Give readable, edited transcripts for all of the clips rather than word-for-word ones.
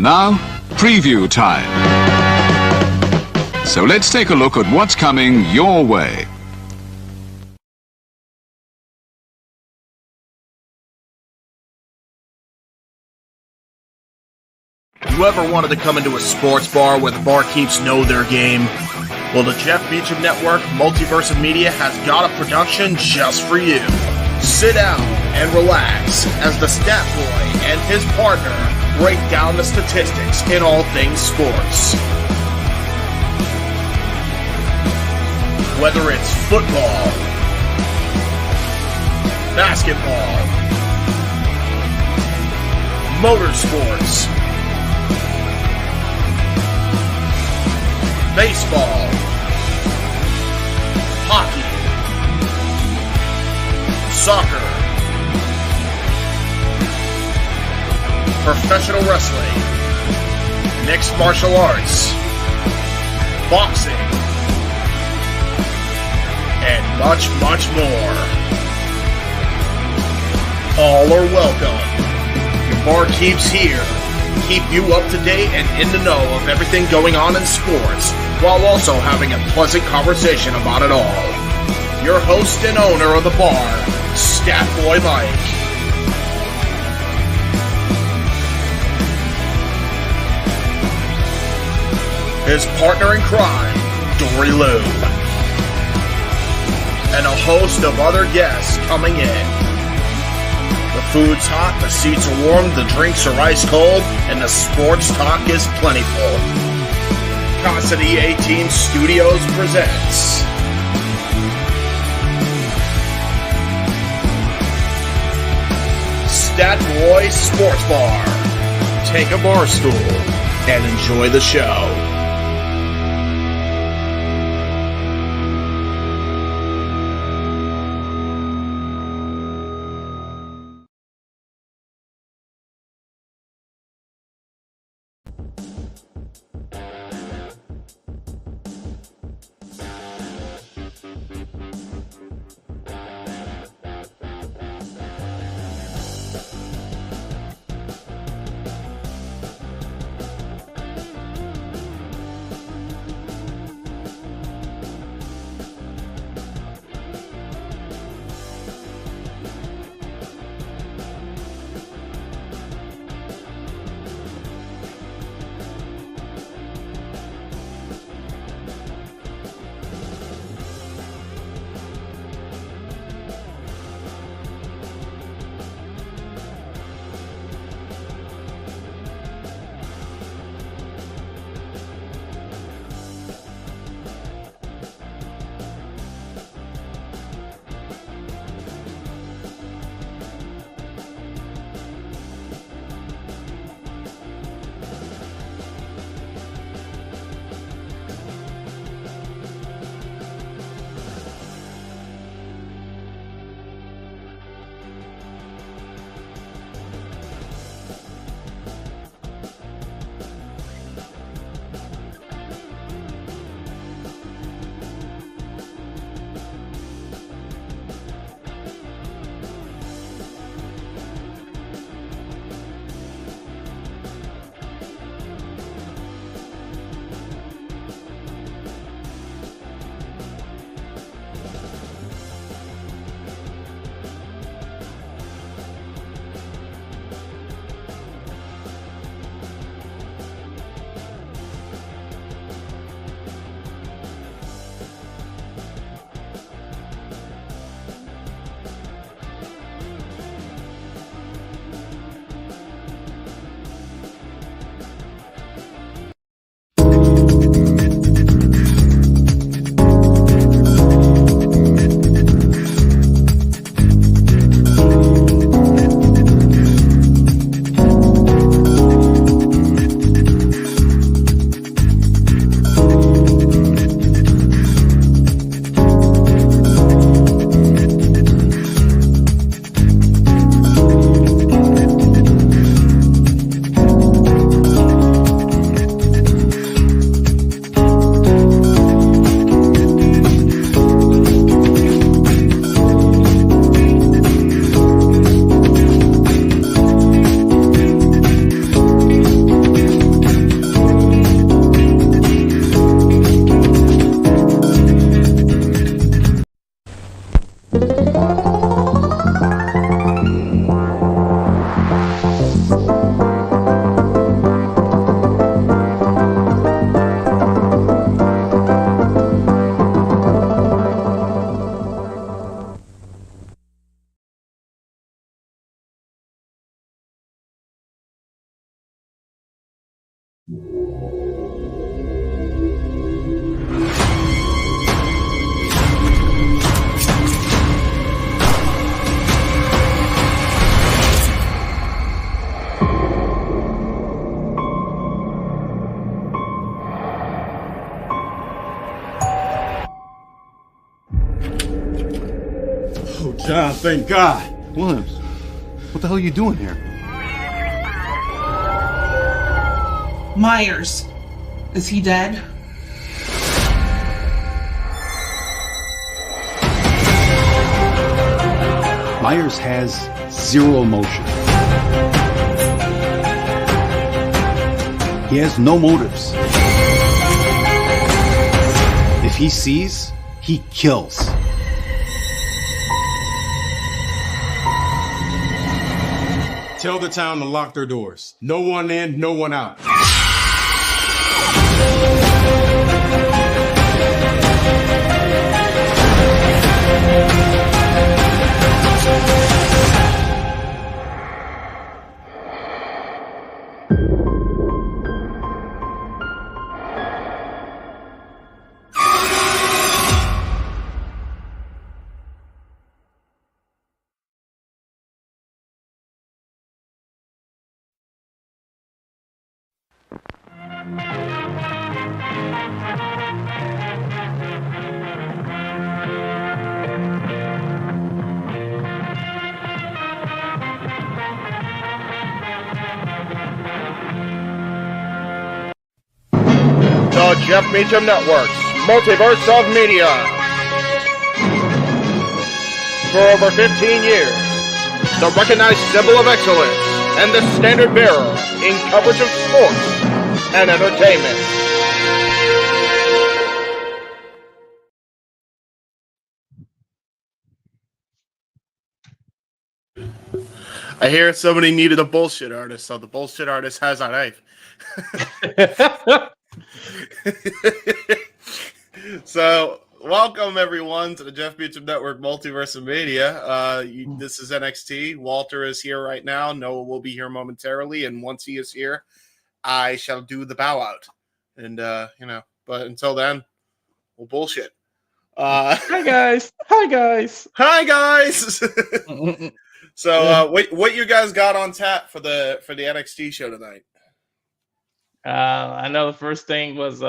now, preview time. So let's take a look at what's coming your way. You ever wanted to come into a sports bar where the barkeeps know their game? Well, the Jeff Beecham Network, Multiverse of Media, has got a production just for you. Sit down and relax as the stat boy and his partner break down the statistics in all things sports. Whether it's football, basketball, motorsports, baseball, hockey, soccer, professional wrestling, mixed martial arts, boxing, and much, much more. All are welcome. Your barkeeps here keep you up to date and in the know of everything going on in sports, while also having a pleasant conversation about it all. Your host and owner of the bar, Stat Boy Mike. His partner in crime, Dory Lou. And a host of other guests coming in. The food's hot, the seats are warm, the drinks are ice cold, and the sports talk is plentiful. Casa de 18 Studios presents Stat Boy Sports Bar. Take a bar stool and enjoy the show. Oh, John, thank God. Williams, what the hell are you doing here? Myers. Is he dead? Myers has zero emotion. He has no motives. If he sees, he kills. Tell the town to lock their doors. No one in, no one out. The Jeff Meacham Network's Multiverse of Media. For over 15 years, the recognized symbol of excellence and the standard bearer in coverage of sports and entertainment. I hear somebody needed a bullshit artist, so the bullshit artist has a knife. So, welcome everyone to the Jeff Meacham Network Multiverse of Media. This is NXT. Walter is here right now. Noah will be here momentarily, and once he is here, I shall do the bow out. And but until then, we'll bullshit. Hi guys. Hi guys. Hi guys. So, what you guys got on tap for the NXT show tonight? I know the first thing was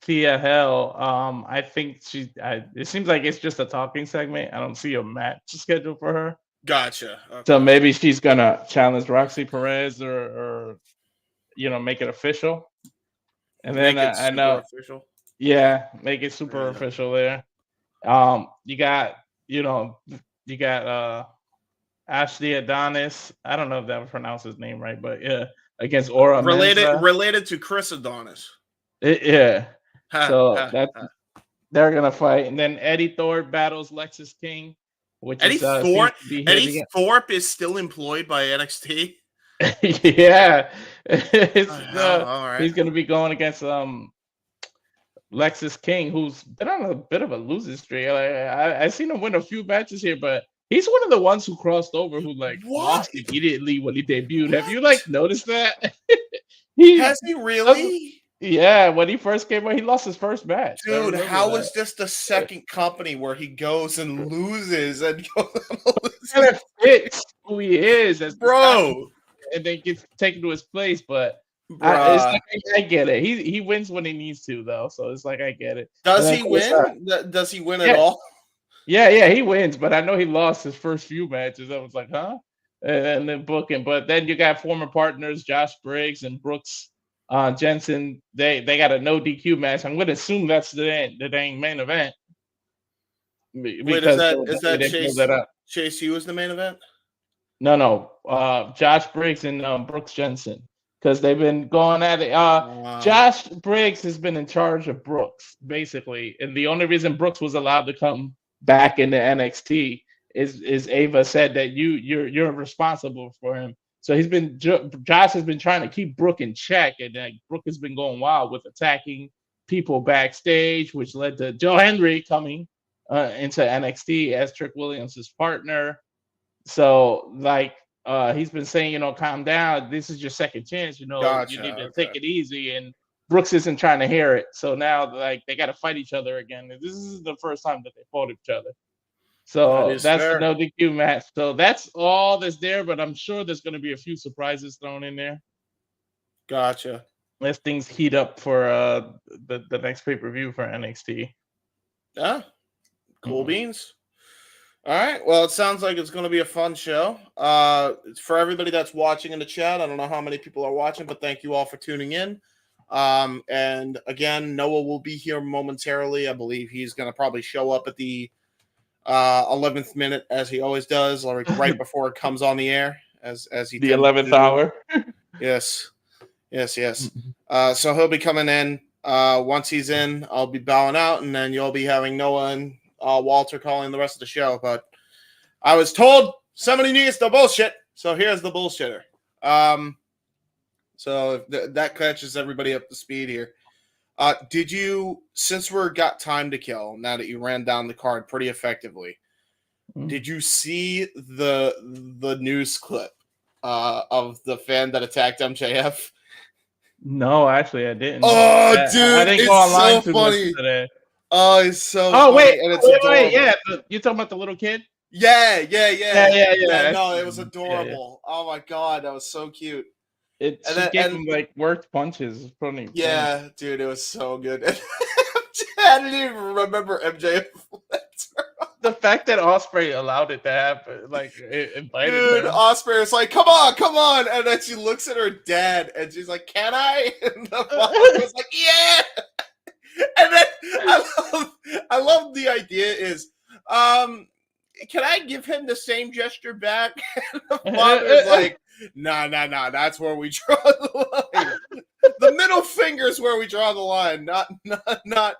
Thea Hell. I think it seems like it's just a talking segment. I don't see a match scheduled for her. Gotcha. Okay. So maybe she's gonna challenge Roxy Perez or make it official. And then I know official. Yeah, make it super official there. You got Ashley Adonis. I don't know if that would pronounce his name right, but yeah, against Aura Menza. Related to Chris Adonis. They're gonna fight, and then Eddie Thorpe battles Lexus King. Eddie Thorpe is still employed by NXT. Yeah, all right. He's gonna be going against Lexus King, who's been on a bit of a losing streak. I've seen him win a few matches here, but he's one of the ones who crossed over who lost immediately when he debuted. Have you noticed that? Has he really? Yeah, when he first came out, he lost his first match. Dude, how is this the second company where he goes and loses and kind of fits who he is as bro, and then gets taken to his place, but I get it. He wins when he needs to, though. So it's like I get it. Does he win? Does he win at all? Yeah, he wins, but I know he lost his first few matches. I was like, huh? And then booking. But then you got former partners Josh Briggs and Brooks Jensen. They got a no DQ match. I'm going to assume that's the dang main event. Wait, is that Chase Hughes the main event? No. Josh Briggs and Brooks Jensen. Because they've been going at it. Josh Briggs has been in charge of Brooks, basically. And the only reason Brooks was allowed to come back into NXT is Ava said that you're responsible for him. So Josh has been trying to keep Brooke in check, and Brooke has been going wild with attacking people backstage, which led to Joe Henry coming into NXT as Trick Williams' partner. So he's been saying, calm down. This is your second chance. You Gotcha. need to Okay. take it easy. And Brooks isn't trying to hear it. So now, like, they got to fight each other again. This is the first time that they fought each other. That So is that's fair. the no DQ match. So that's all that's there. But I'm sure there's going to be a few surprises thrown in there Gotcha. as things heat up for the next pay-per-view for NXT. Yeah. Cool beans. All right. Well, it sounds like it's going to be a fun show. For everybody that's watching in the chat, I don't know how many people are watching, but thank you all for tuning in. And again, Noah will be here momentarily. I believe he's going to probably show up at the 11th minute, as he always does, like right before it comes on the air, as he The 11th hour. Yes. So he'll be coming in. Once he's in, I'll be bowing out, and then you'll be having Noah and Walter calling the rest of the show. But I was told somebody needs the bullshit, so here's the bullshitter. So that catches everybody up to speed here. Did you, since we're got time to kill, now that you ran down the card pretty effectively, did you see the news clip of the fan that attacked MJF? No, actually, I didn't. Oh, dude, I didn't it's go online so too much funny. today. Oh, it's so Oh, funny. wait, And it's adorable. yeah. You're talking about the little kid? Yeah. No, it was Yeah. adorable. Oh my god, that was so cute. She gave him like worked punches. It's funny. Yeah, dude, it was so good. I didn't even remember MJF. The fact that Ospreay allowed it to happen, like it invited Dude, him. Ospreay is like, come on, and then she looks at her dad, and she's like, "Can I?" And the father was like, "Yeah." And then I love the idea is, can I give him the same gesture back? And the father's like, nah, that's where we draw the line. The middle finger is where we draw the line, not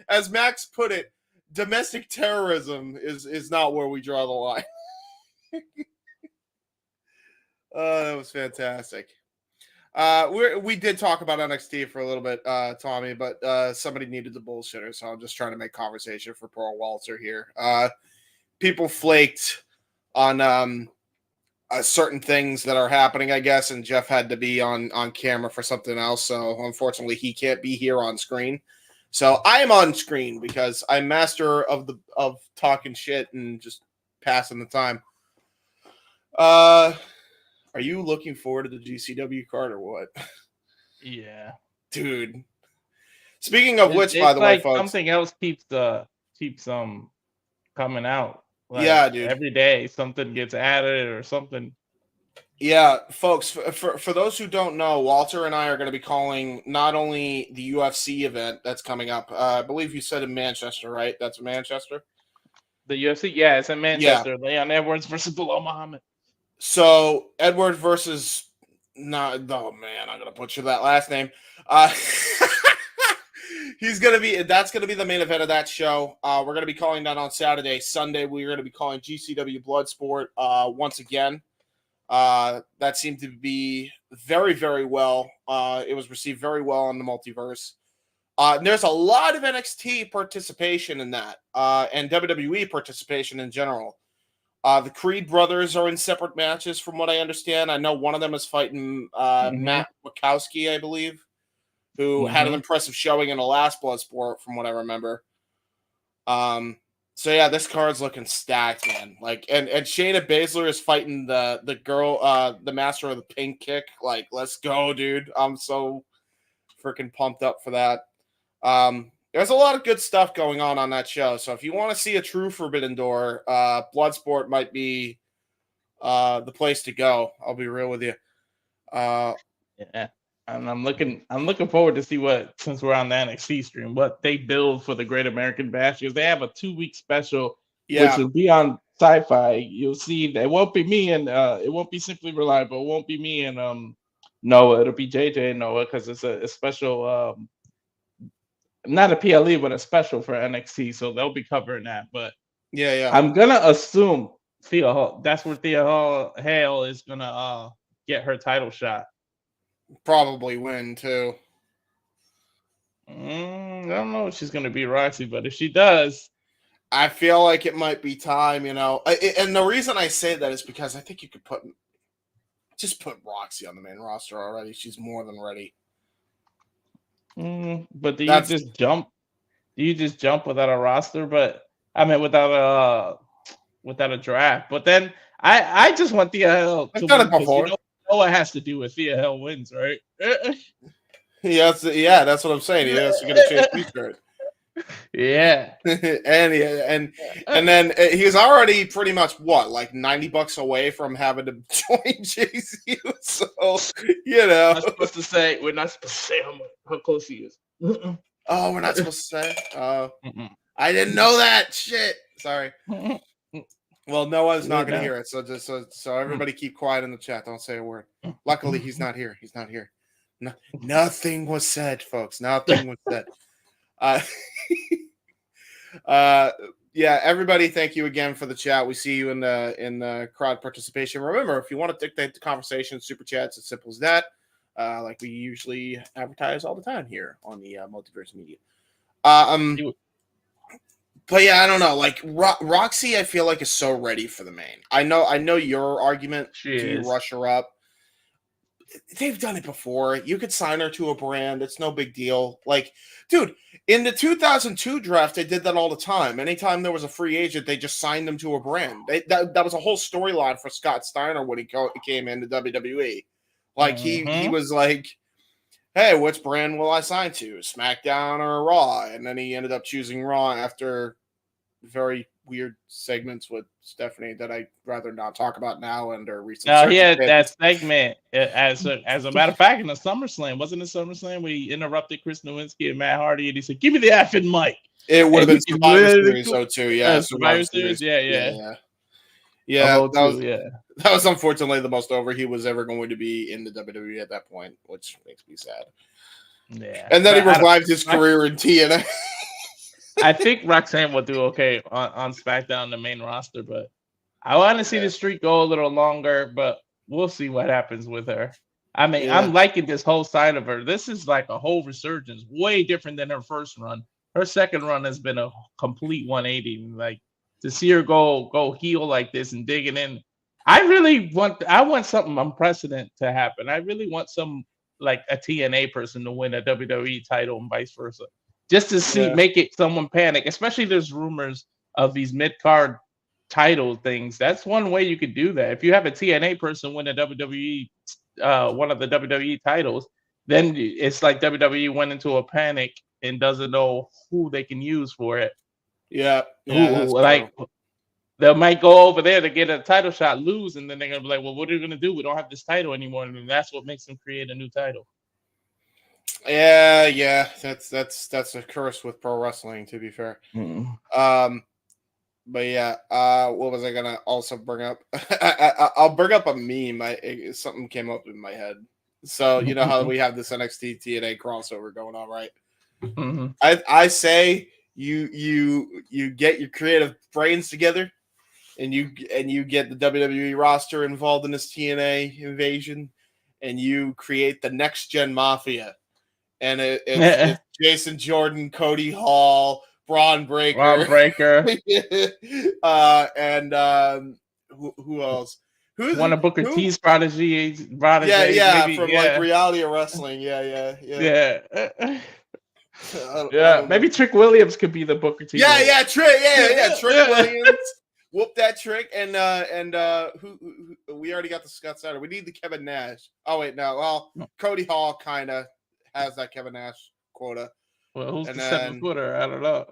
as Max put it, domestic terrorism is not where we draw the line. That was fantastic. We did talk about NXT for a little bit, Tommy, but somebody needed the bullshitter, so I'm just trying to make conversation for poor Walter here. People flaked on certain things that are happening, I guess, and Jeff had to be on camera for something else, so unfortunately he can't be here on screen. So I am on screen because I'm master of talking shit and just passing the time. Are you looking forward to the GCW card or what? Yeah, dude. Speaking of which, by the way, folks, something else keeps coming out. Like, yeah, dude. Every day something gets added or something. Yeah, folks. For those who don't know, Walter and I are going to be calling not only the UFC event that's coming up. I believe you said in Manchester, right? That's in Manchester. The UFC, yeah, it's in Manchester. Yeah. Leon Edwards versus Bilal Muhammad. So Edward versus I'm gonna butcher that last name. That's gonna be the main event of that show. We're gonna be calling that on Saturday. Sunday, we're gonna be calling GCW Bloodsport once again. That seemed to be very, very well. It was received very well on the Multiverse. There's a lot of NXT participation in that, and WWE participation in general. The Creed brothers are in separate matches, from what I understand. I know one of them is fighting Matt Wachowski, I believe, who had an impressive showing in the last Bloodsport, from what I remember. So yeah, this card's looking stacked, man. Like, and Shayna Baszler is fighting the girl, the master of the pink kick. Like, let's go, dude! I'm so freaking pumped up for that. There's a lot of good stuff going on that show. So if you want to see a true Forbidden Door, Bloodsport might be the place to go. I'll be real with you. Yeah, and I'm looking forward to see since we're on the NXT stream, what they build for the Great American Bash. Because they have a 2-week special, which will be on Sci-Fi. You'll see that it won't be me and it won't be Simply Reliable. It won't be me and Noah. It'll be JJ and Noah because it's a special. Not a PLE, but a special for NXT, so they'll be covering that. But yeah, I'm gonna assume Thea Hall. That's where Thea Hale is gonna get her title shot. Probably win too. I don't know if she's gonna be Roxy, but if she does, I feel like it might be time. And the reason I say that is because I think you could put Just put Roxy on the main roster already. She's more than ready. But do you just jump? Do you just jump without a roster? But I mean, without a draft. But then I just want Thea Hell to win because you know what has to do with Thea Hell wins, right? Yeah, that's what I'm saying. He has to get a chase T-shirt. Yeah, and then he's already pretty much like $90 away from having to join JCU. So we're not supposed to say how close he is. Oh, we're not supposed to say. I didn't know that. Shit. Sorry. Well, no one's not going to hear it. So everybody keep quiet in the chat. Don't say a word. Luckily, he's not here. He's not here. No, nothing was said, folks. Nothing was said. Yeah, everybody, thank you again for the chat. We see you in the crowd participation. Remember, if you want to dictate the conversation, super chats, as simple as that. Like we usually advertise all the time here on the Multiverse Media. But yeah, I don't know. Like Roxy, I feel like is so ready for the main. I know your argument. Do you rush her up? They've done it before. You could sign her to a brand. It's no big deal. Like, dude, in the 2002 draft, they did that all the time. Anytime there was a free agent, they just signed them to a brand. That was a whole storyline for Scott Steiner when he came into WWE. Like, he was like, hey, which brand will I sign to? SmackDown or Raw? And then he ended up choosing Raw after very weird segments with Stephanie that I'd rather not talk about now under recent. No, he had that segment as a matter of fact in the SummerSlam. Wasn't it SummerSlam where he interrupted Chris Nowinski and Matt Hardy and he said, "Give me the effing mic." It would have been Survivor Series though too. Yeah, Survivor Series. Yeah. That was unfortunately the most over he was ever going to be in the WWE at that point, which makes me sad. Yeah, and then he revived his career in TNA. I think Roxanne will do okay on SmackDown, the main roster, but I want to see the streak go a little longer, but we'll see what happens with her. I mean, I'm liking this whole side of her. This is like a whole resurgence, way different than her first run. Her second run has been a complete 180. Like to see her go heel like this and digging in. I want something unprecedented to happen. I really want some like a TNA person to win a WWE title and vice versa. Just to see, make it someone panic, especially there's rumors of these mid-card title things. That's one way you could do that. If you have a TNA person win a WWE, one of the WWE titles, then it's like WWE went into a panic and doesn't know who they can use for it. Yeah, like they might go over there to get a title shot, lose, and then they're gonna be like, "Well, what are you gonna do? We don't have this title anymore," and that's what makes them create a new title. Yeah, that's a curse with pro wrestling, to be fair. But yeah, what was I gonna also bring up? I'll bring up a meme. Something came up in my head. So you know how we have this NXT TNA crossover going on, right? I say you get your creative brains together, and you get the WWE roster involved in this TNA invasion, and you create the next gen mafia. And it's Jason Jordan, Cody Hall, Braun Breaker. And who else? Who's one of Booker T's prodigy? Yeah, from like reality of wrestling. Yeah. Maybe Trick Williams could be the Booker T. Trick Williams. Whoop that Trick and who we already got the Scott Steiner. We need the Kevin Nash. Oh wait, no. Well, Cody Hall kind of has that Kevin Nash quota. Well, who's the 7-footer? I don't know.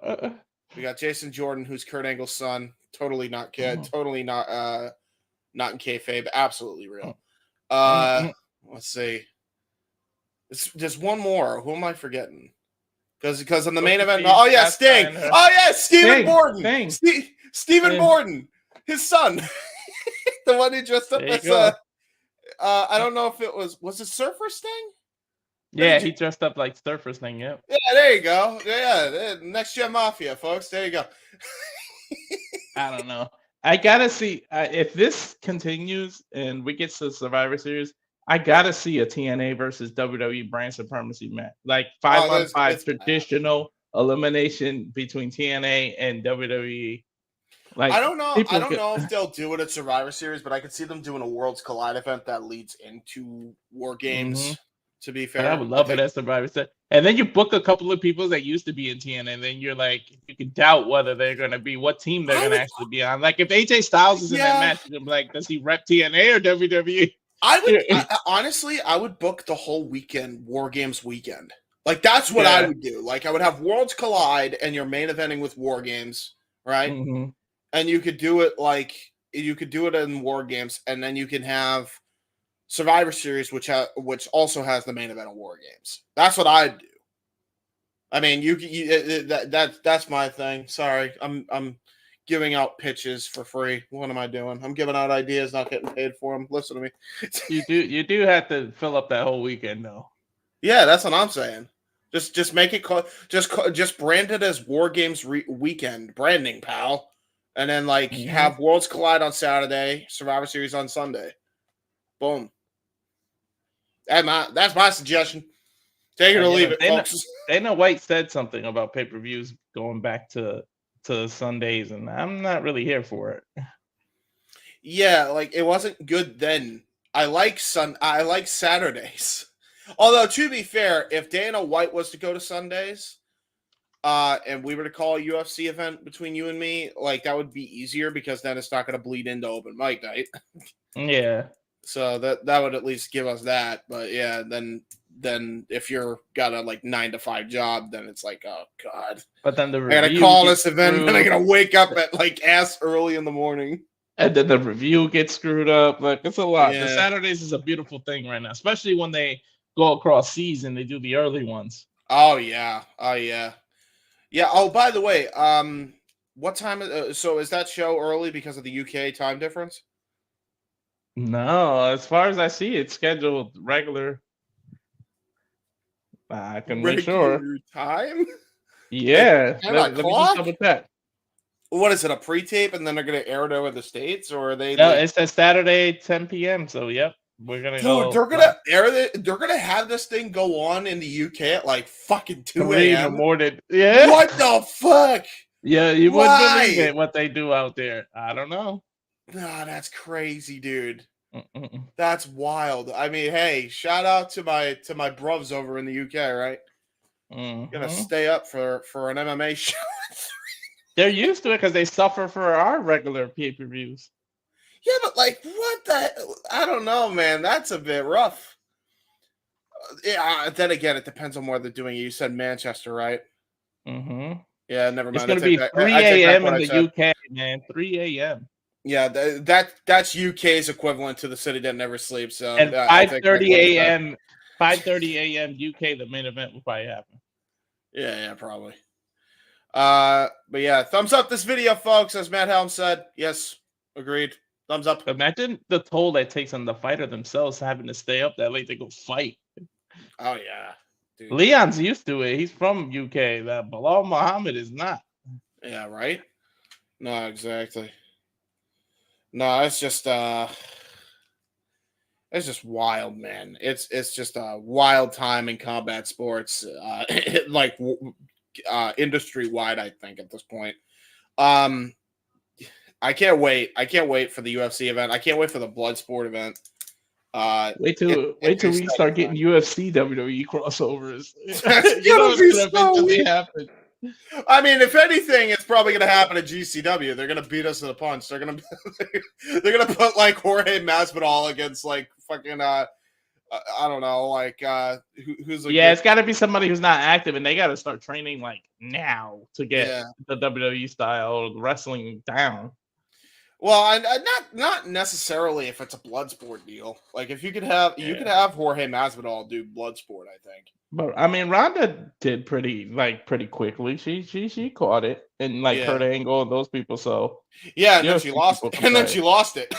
We got Jason Jordan, who's Kurt Angle's son. Totally not kid. Totally not in kayfabe. Absolutely real. Let's see. It's just one more. Who am I forgetting? Because in the main event. Oh yeah, Sting. Oh yeah, Stephen Borden. Stephen Borden, his son, the one who dressed up as I don't know if it was it Surfer Sting. Yeah, he dressed up like Surfer Sting. Yep. Yeah, there you go. Yeah, Next Gen Mafia, folks. There you go. I don't know. I gotta see if this continues and we get to the Survivor Series. I gotta see a TNA versus WWE brand supremacy match, like 5-on-5 traditional elimination between TNA and WWE. Like I don't know. I people don't get, know if they'll do it at Survivor Series, but I could see them doing a Worlds Collide event that leads into War Games. To be but I fair, would love it as Survivor Series. And then you book a couple of people that used to be in TNA, and then you're like, you can doubt whether they're gonna be what team they're gonna actually be on. Like if AJ Styles is in that match, you're gonna be like, does he rep TNA or WWE? Honestly, I would book the whole weekend, War Games weekend. Like that's what I would do. Like I would have Worlds Collide and you're main eventing with War Games, right? Mm-hmm. And you could do it in War Games, and then you can have Survivor Series, which also has the main event of War Games. That's what I'd do. I mean, that's my thing. Sorry, I'm giving out pitches for free. What am I doing? I'm giving out ideas, not getting paid for them. Listen to me. You do have to fill up that whole weekend though. Yeah, that's what I'm saying. Just make it just brand it as War Games weekend branding, pal, and then have Worlds Collide on Saturday, Survivor Series on Sunday. Boom. That's my suggestion. Take it or leave it, folks. Dana White said something about pay-per-views going back to Sundays, and I'm not really here for it. Yeah, it wasn't good then. I like Saturdays. Although to be fair, if Dana White was to go to Sundays, and we were to call a UFC event between you and me, that would be easier because then it's not going to bleed into open mic night. Yeah. So that would at least give us that. But yeah, then if you're got a 9 to 5 job, then it's oh god. But then I gotta call this event and I gotta wake up at ass early in the morning. And then the review gets screwed up. It's a lot. Yeah. The Saturdays is a beautiful thing right now, especially when they go across seas and they do the early ones. Oh yeah. Yeah. Oh, by the way, what time? So is that show early because of the UK time difference? No, as far as I see, it's scheduled regular. I can make sure. Time? Yeah. Let me just double check. What is it? A pre-tape, and then they're gonna air it over the States, or are they? No, it's a Saturday 10 p.m. So yep, we're gonna go. They're gonna air it. They're gonna have this thing go on in the UK at fucking 2 a.m. in the morning. Yeah. What the fuck? Yeah, you wouldn't believe it what they do out there. I don't know. Nah, that's crazy, dude. That's wild. I mean, hey, shout out to my bruvs over in the UK, right? Gonna stay up for an MMA show. They're used to it because they suffer for our regular pay-per-views. Yeah, but what the? I don't know, man. That's a bit rough. Yeah. Then again, it depends on where they're doing it. You said Manchester, right? Mm-hmm. Yeah, never mind. It's gonna be 3 a.m. in the UK, man. 3 a.m. Yeah, that's UK's equivalent to the city that never sleeps. So, and 5:30 a.m. 5:30 a.m. UK, the main event will probably happen. Yeah, probably. But yeah, thumbs up this video, folks. As Matt Helm said, yes, agreed. Thumbs up. Imagine the toll that takes on the fighter themselves having to stay up that late to go fight. Oh yeah, dude. Leon's used to it. He's from UK. That Bilal Muhammad is not. Yeah, right. No, exactly. No, it's just wild, man. It's just a wild time in combat sports, industry wide. I think at this point, I can't wait. I can't wait for the UFC event. I can't wait for the Bloodsport event. Wait till we start getting UFC WWE crossovers. It's gonna eventually happen. I mean, if anything, it's probably going to happen at GCW. They're going to beat us to the punch. They're going to put Jorge Masvidal against fucking I don't know who's it's got to be somebody who's not active, and they got to start training now to get the WWE style wrestling down. Well, not necessarily if it's a Bloodsport deal. If you could have Jorge Masvidal do Bloodsport, I think. But I mean, Ronda did pretty quickly. She caught it and Kurt Angle and those people. So yeah, and then she lost it. And then she lost it.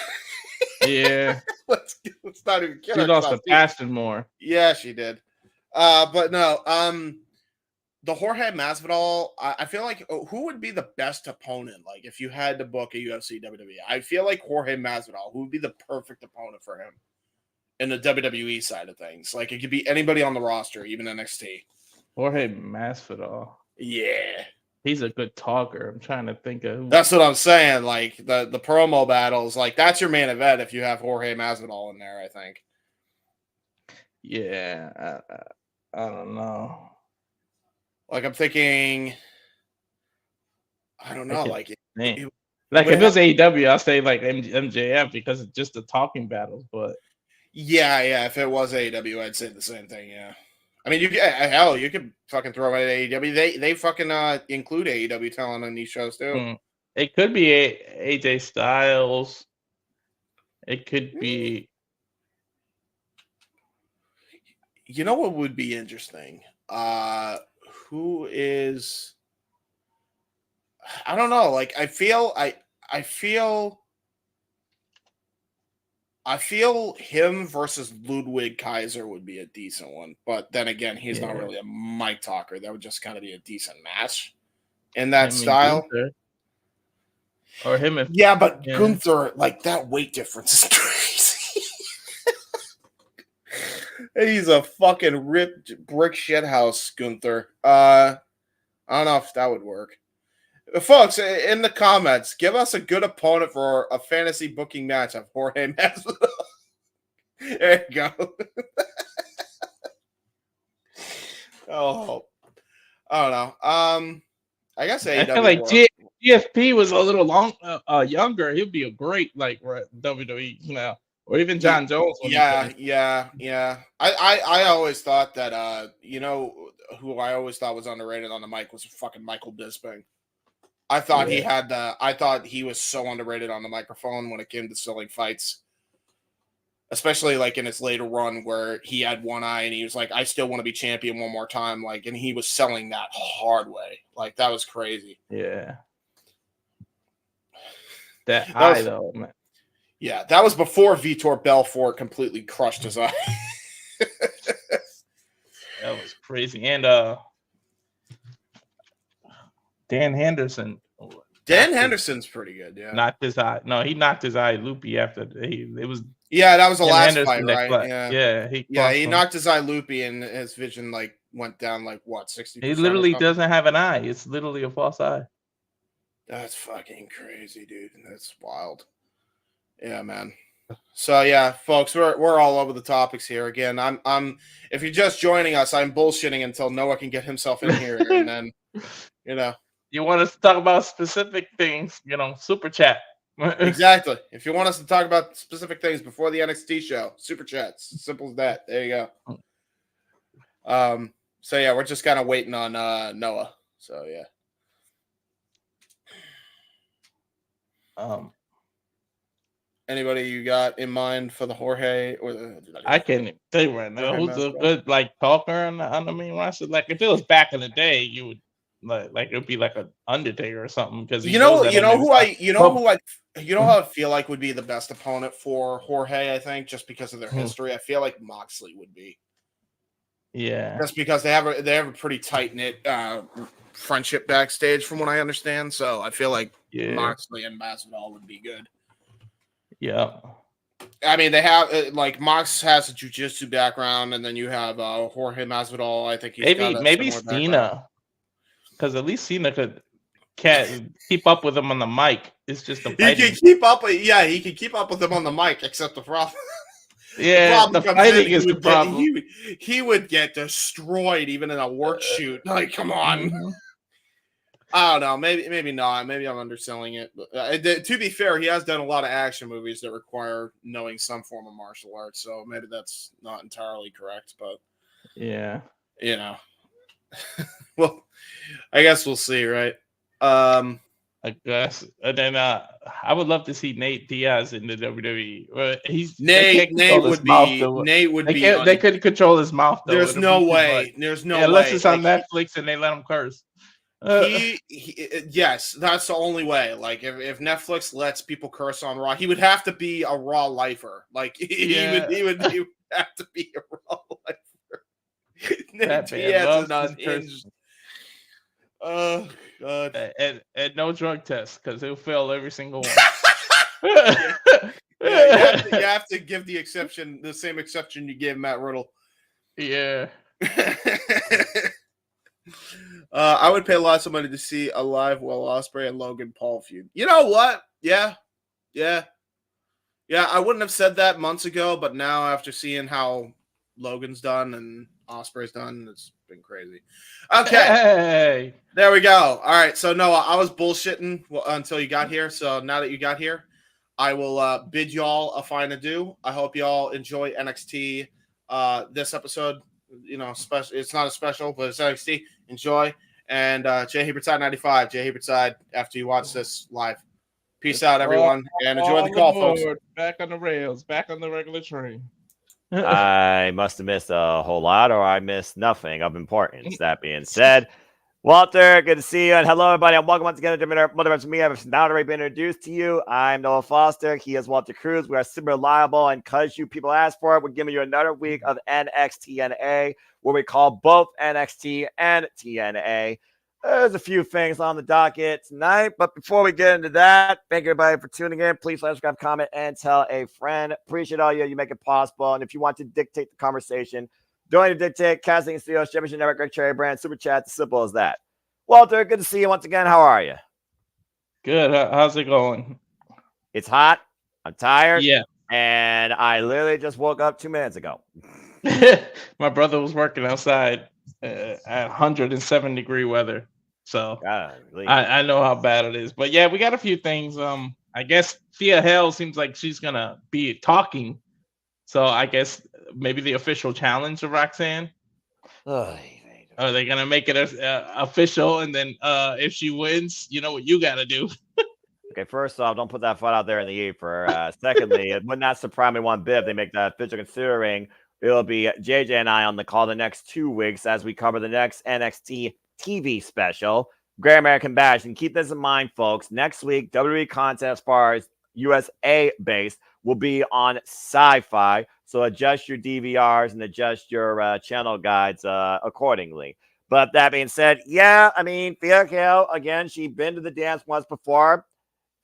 Yeah, let's not even kid. She lost the passion more. Yeah, she did. But no, the Jorge Masvidal. I feel like who would be the best opponent? If you had to book a UFC WWE, I feel like Jorge Masvidal. Who would be the perfect opponent for him? In the WWE side of things. It could be anybody on the roster, even NXT. Jorge Masvidal. Yeah. He's a good talker. I'm trying to think of who. That's what I'm saying. Like the promo battles, like that's your main event if you have Jorge Masvidal in there. I think. Yeah, I don't know. Like I'm thinking, I don't know. Like Like if it was AEW, I'll say like MJF because it's just the talking battles. But yeah. If it was AEW, I'd say the same thing. Yeah. I mean, you could fucking throw it at AEW. They fucking include AEW talent on these shows too. It could be AJ Styles. It could be. You know what would be interesting? Who is? I don't know. Like I feel him versus Ludwig Kaiser would be a decent one, but then again, he's not really a mic talker. That would just kind of be a decent match in that style. Gunther. Or him if Gunther, like that weight difference is crazy. He's a fucking ripped brick shithouse, Gunther. I don't know if that would work. Folks, in the comments, give us a good opponent for a fantasy booking match of Jorge Masvidal. There you go. Oh, I don't know. I guess AEW. I feel like GFP was a little younger. He'd be a great like WWE, or even John Jones. Yeah. I always thought that who I always thought was underrated on the mic was fucking Michael Bisping. I thought he was so underrated on the microphone when it came to selling fights, especially like in his later run where he had one eye and he was like, I still want to be champion one more time. Like, and he was selling that hard way. Like that was crazy. Yeah. That eye though, man. Yeah. That was before Vitor Belfort completely crushed his eye. That was crazy. And, Dan Henderson. Dan Henderson's pretty good, yeah. Knocked his eye. No, he knocked his eye loopy after it was. Yeah, that was the last Henderson fight, right? He knocked his eye loopy and his vision like went down like what 60%. He literally doesn't have an eye. It's literally a false eye. That's fucking crazy, dude. That's wild. Yeah, man. So yeah, folks, we're all over the topics here. Again, I'm if you're just joining us, I'm bullshitting until Noah can get himself in here, and then you want us to talk about specific things, super chat. Exactly. If you want us to talk about specific things before the NXT show, super chats. Simple as that. There you go. So yeah, we're just kind of waiting on Noah. So yeah. Anybody you got in mind for the Jorge or I can't tell you right now who's a good like talker on the main roster. Like if it was back in the day, you would like it would be like an Undertaker or something because how I feel like would be the best opponent for Jorge. I think just because of their history, I feel like Moxley would be. Yeah, just because they have a pretty tight knit friendship backstage, from what I understand. So I feel like Moxley and Masvidal would be good. Yeah, I mean they have like Mox has a jiu-jitsu background, and then you have Jorge Masvidal. I think he's maybe Cena, because at least Cena can't keep up with him on the mic. It's just the fighting. He can keep up. He can keep up with him on the mic, except the problem. The fighting is the problem. He would get destroyed even in a work shoot. Like, come on. Mm-hmm. I don't know. Maybe not. Maybe I'm underselling it. But, to be fair, he has done a lot of action movies that require knowing some form of martial arts. So maybe that's not entirely correct. But yeah, well, I guess we'll see, right? I guess. And then I would love to see Nate Diaz in the WWE. Nate would be. They couldn't control his mouth. Though. There's no way. There's no way. Unless it's on Netflix and they let him curse. Yes, that's the only way. Like if Netflix lets people curse on Raw, he would have to be a Raw lifer. Like he would have to be a Raw lifer. Nate Diaz is unhinged. Oh God! And no drug test because he'll fail every single one. You have to give the same exception you gave Matt Riddle. Yeah. I would pay lots of money to see a live Will Ospreay and Logan Paul feud. You know what? Yeah. I wouldn't have said that months ago, but now after seeing how Logan's done and Ospreay's done, it's been crazy. Okay. Hey. There we go. All right. So, Noah, I was bullshitting until you got here. So, now that you got here, I will bid y'all a fine adieu. I hope y'all enjoy NXT this episode. You know, special. It's not a special, but it's NXT. Enjoy. And Jay Hebertside 95. Jay Hebertside, after you watch this live. Peace out, everyone. And enjoy the call, folks. Back on the rails. Back on the regular train. I must have missed a whole lot, or I missed nothing of importance. That being said, Walter, good to see you, and hello, everybody, and welcome once again to Multiverse with me. I've not already been introduced to you. I'm Noah Foster. He is Walter Cruz. We are super reliable, and because you people asked for it, we're giving you another week of NXTNA, where we call both NXT and TNA. There's a few things on the docket tonight, but before we get into that, thank you everybody for tuning in. Please let us subscribe, comment, and tell a friend. Appreciate all you make it possible. And if you want to dictate the conversation, don't need to dictate. Casting Studios, Championship Network, Greg Cherry Brand, Super Chat, as simple as that. Walter, good to see you once again. How are you? Good. How's it going? It's hot. I'm tired. Yeah. And I literally just woke up 2 minutes ago. My brother was working outside at 107-degree weather. So I know how bad it is. But yeah, we got a few things. I guess Thea Hale seems like she's going to be talking. So I guess maybe the official challenge of Roxanne. Are they going to make it official? And then if she wins, you know what you got to do. Okay, first off, don't put that foot out there in the ether. Secondly, it would not surprise me one bit if they make that official, considering it'll be JJ and I on the call the next 2 weeks as we cover the next NXT TV special, Great American Bash. And keep this in mind, folks. Next week, WWE content as far as USA based will be on Sci-Fi. So adjust your DVRs and adjust your channel guides accordingly. But that being said, yeah, I mean, Thea Hale, again, she'd been to the dance once before.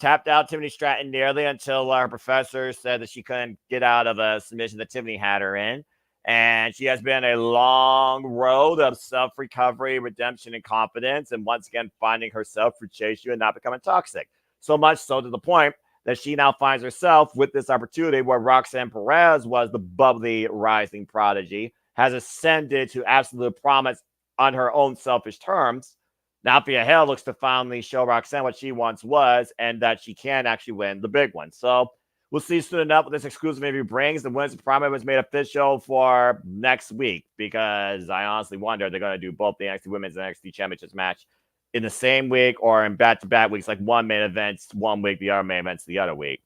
Tapped out Tiffany Stratton nearly until her professor said that she couldn't get out of a submission that Tiffany had her in. And she has been a long road of self-recovery, redemption, and confidence. And once again, finding herself through Chase U and not becoming toxic. So much so to the point that she now finds herself with this opportunity where Roxanne Perez was the bubbly, rising prodigy, has ascended to absolute promise on her own selfish terms. Now, Thea Hale looks to finally show Roxanne what she once was and that she can actually win the big one. So we'll see soon enough what this exclusive interview brings. The women's primary was made official for next week because I honestly wonder if they're going to do both the NXT Women's and NXT Championships match in the same week or in back-to-back weeks, like one main event 1 week, the other main events the other week.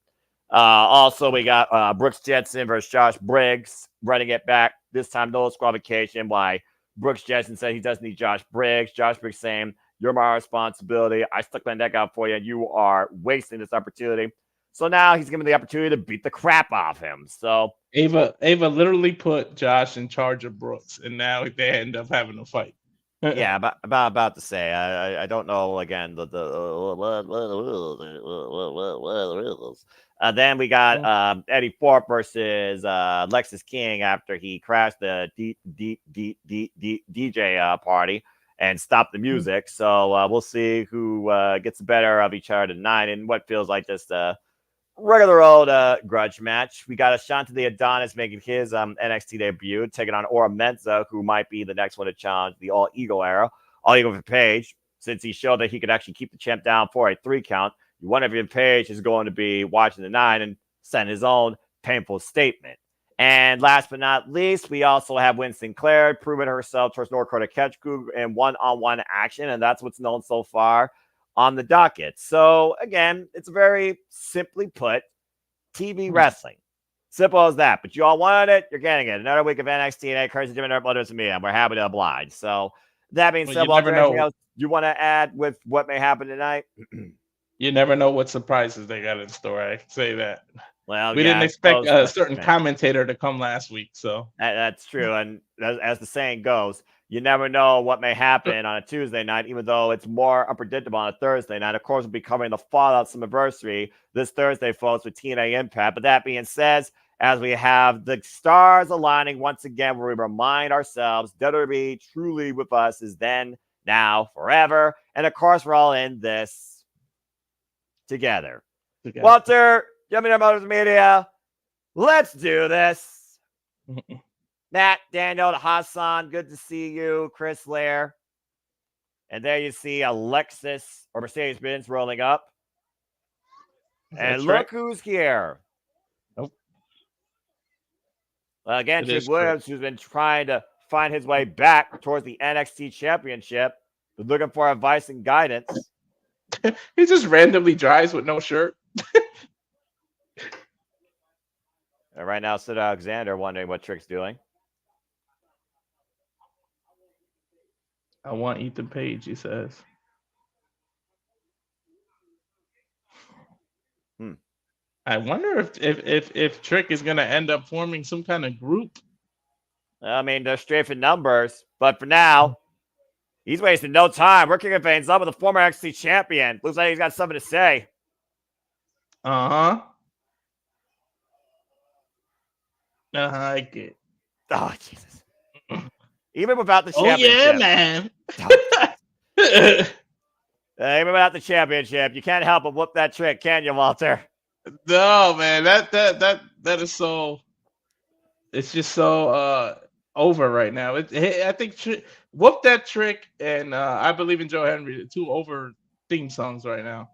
Also, we got Brooks Jensen versus Josh Briggs running it back. This time, no disqualification. Why Brooks Jensen said he doesn't need Josh Briggs. Josh Briggs saying, "You're my responsibility. I stuck my neck out for you, and you are wasting this opportunity." So now he's given the opportunity to beat the crap off him. So Ava literally put Josh in charge of Brooks, and now they end up having a fight. Yeah, about to say, I don't know again then we got Eddie Thorpe versus Lexis King after he crashed the DJ party and stopped the music. So we'll see who gets the better of each other tonight in what feels like just a regular old grudge match. We got Ashante the Adonis making his NXT debut, taking on Ora Menza, who might be the next one to challenge the All Eagle era. All Eagle for Page, since he showed that he could actually keep the champ down for a 3 count. You wonder if Page is going to be watching the 9 and send his own painful statement. And last but not least, we also have Winston Clare proving herself towards North Dakota Ketchuk in one-on-one action, and that's what's known so far on the docket. So again, it's very simply put, TV wrestling. Simple as that. But you all wanted it, you're getting it. Another week of NXT and Curse of Jimmy Brothers and me, and we're happy to oblige. So that being said, Walter, anything else you want to add with what may happen tonight? You never know what surprises they got in store. I can say that. Well, we didn't expect a certain commentator to come last week, so that's true. And as the saying goes, you never know what may happen on a Tuesday night, even though it's more unpredictable on a Thursday night. Of course, we'll be covering the Fallout Summiversary this Thursday, folks, with TNA Impact. But that being said, as we have the stars aligning once again, where we remind ourselves WWE truly with us is then now, forever. And of course, we're all in this together. Walter, JMN Multiverse Media, let's do this. Nat, Daniel, Hassan, good to see you. Chris Lair. And there you see Alexis or Mercedes-Benz rolling up. And look who's here. Nope. Well, again, Trick Williams, who's been trying to find his way back towards the NXT Championship, but looking for advice and guidance. He just randomly drives with no shirt. And right now, Sid Alexander wondering what Trick's doing. I want Ethan Page, he says. I wonder if Trick is going to end up forming some kind of group. I mean, they're straight for numbers, but for now, he's wasting no time. We're kicking things up with the former NXT champion. Looks like he's got something to say. I get. Oh, Jesus. Even without the championship. Oh, yeah, man. Even without the championship, you can't help but whoop that Trick, can you, Walter? No, man. That is so. It's just so over right now. I think whoop that Trick and I Believe in Joe Henry, the two over theme songs right now.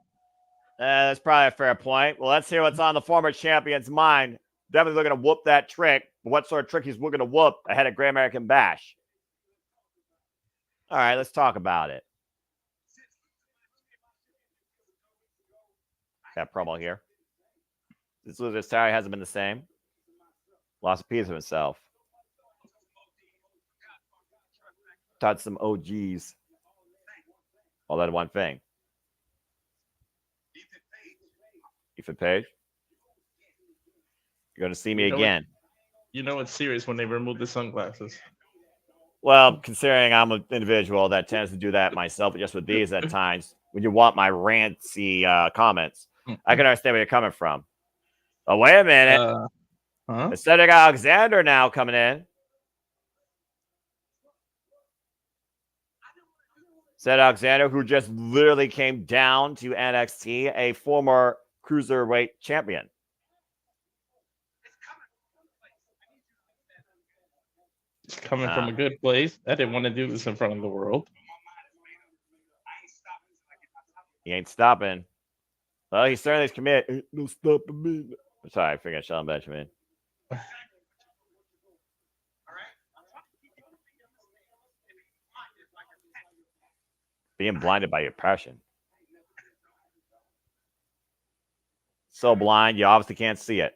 That's probably a fair point. Well, let's hear what's on the former champion's mind. Definitely looking to whoop that Trick. What sort of trick he's looking to whoop ahead of Great American Bash? All right, let's talk about it. Got promo here. This loser's tire hasn't been the same. Lost a piece of himself. Taught some OGs. All that one thing. Ethan Page. You're going to see me again. You know it's serious when they remove the sunglasses. Well, considering I'm an individual that tends to do that myself, just with these at times, when you want my ranty comments, I can understand where you're coming from. Oh, wait a minute. Cedric Alexander now coming in. Cedric Alexander, who just literally came down to NXT, a former cruiserweight champion. It's coming from a good place. I didn't want to do this in front of the world. He ain't stopping. Well, he certainly is committed. Ain't no stopping me. Sorry, I forgot Sean Benjamin. Being blinded by your passion. So blind, you obviously can't see it.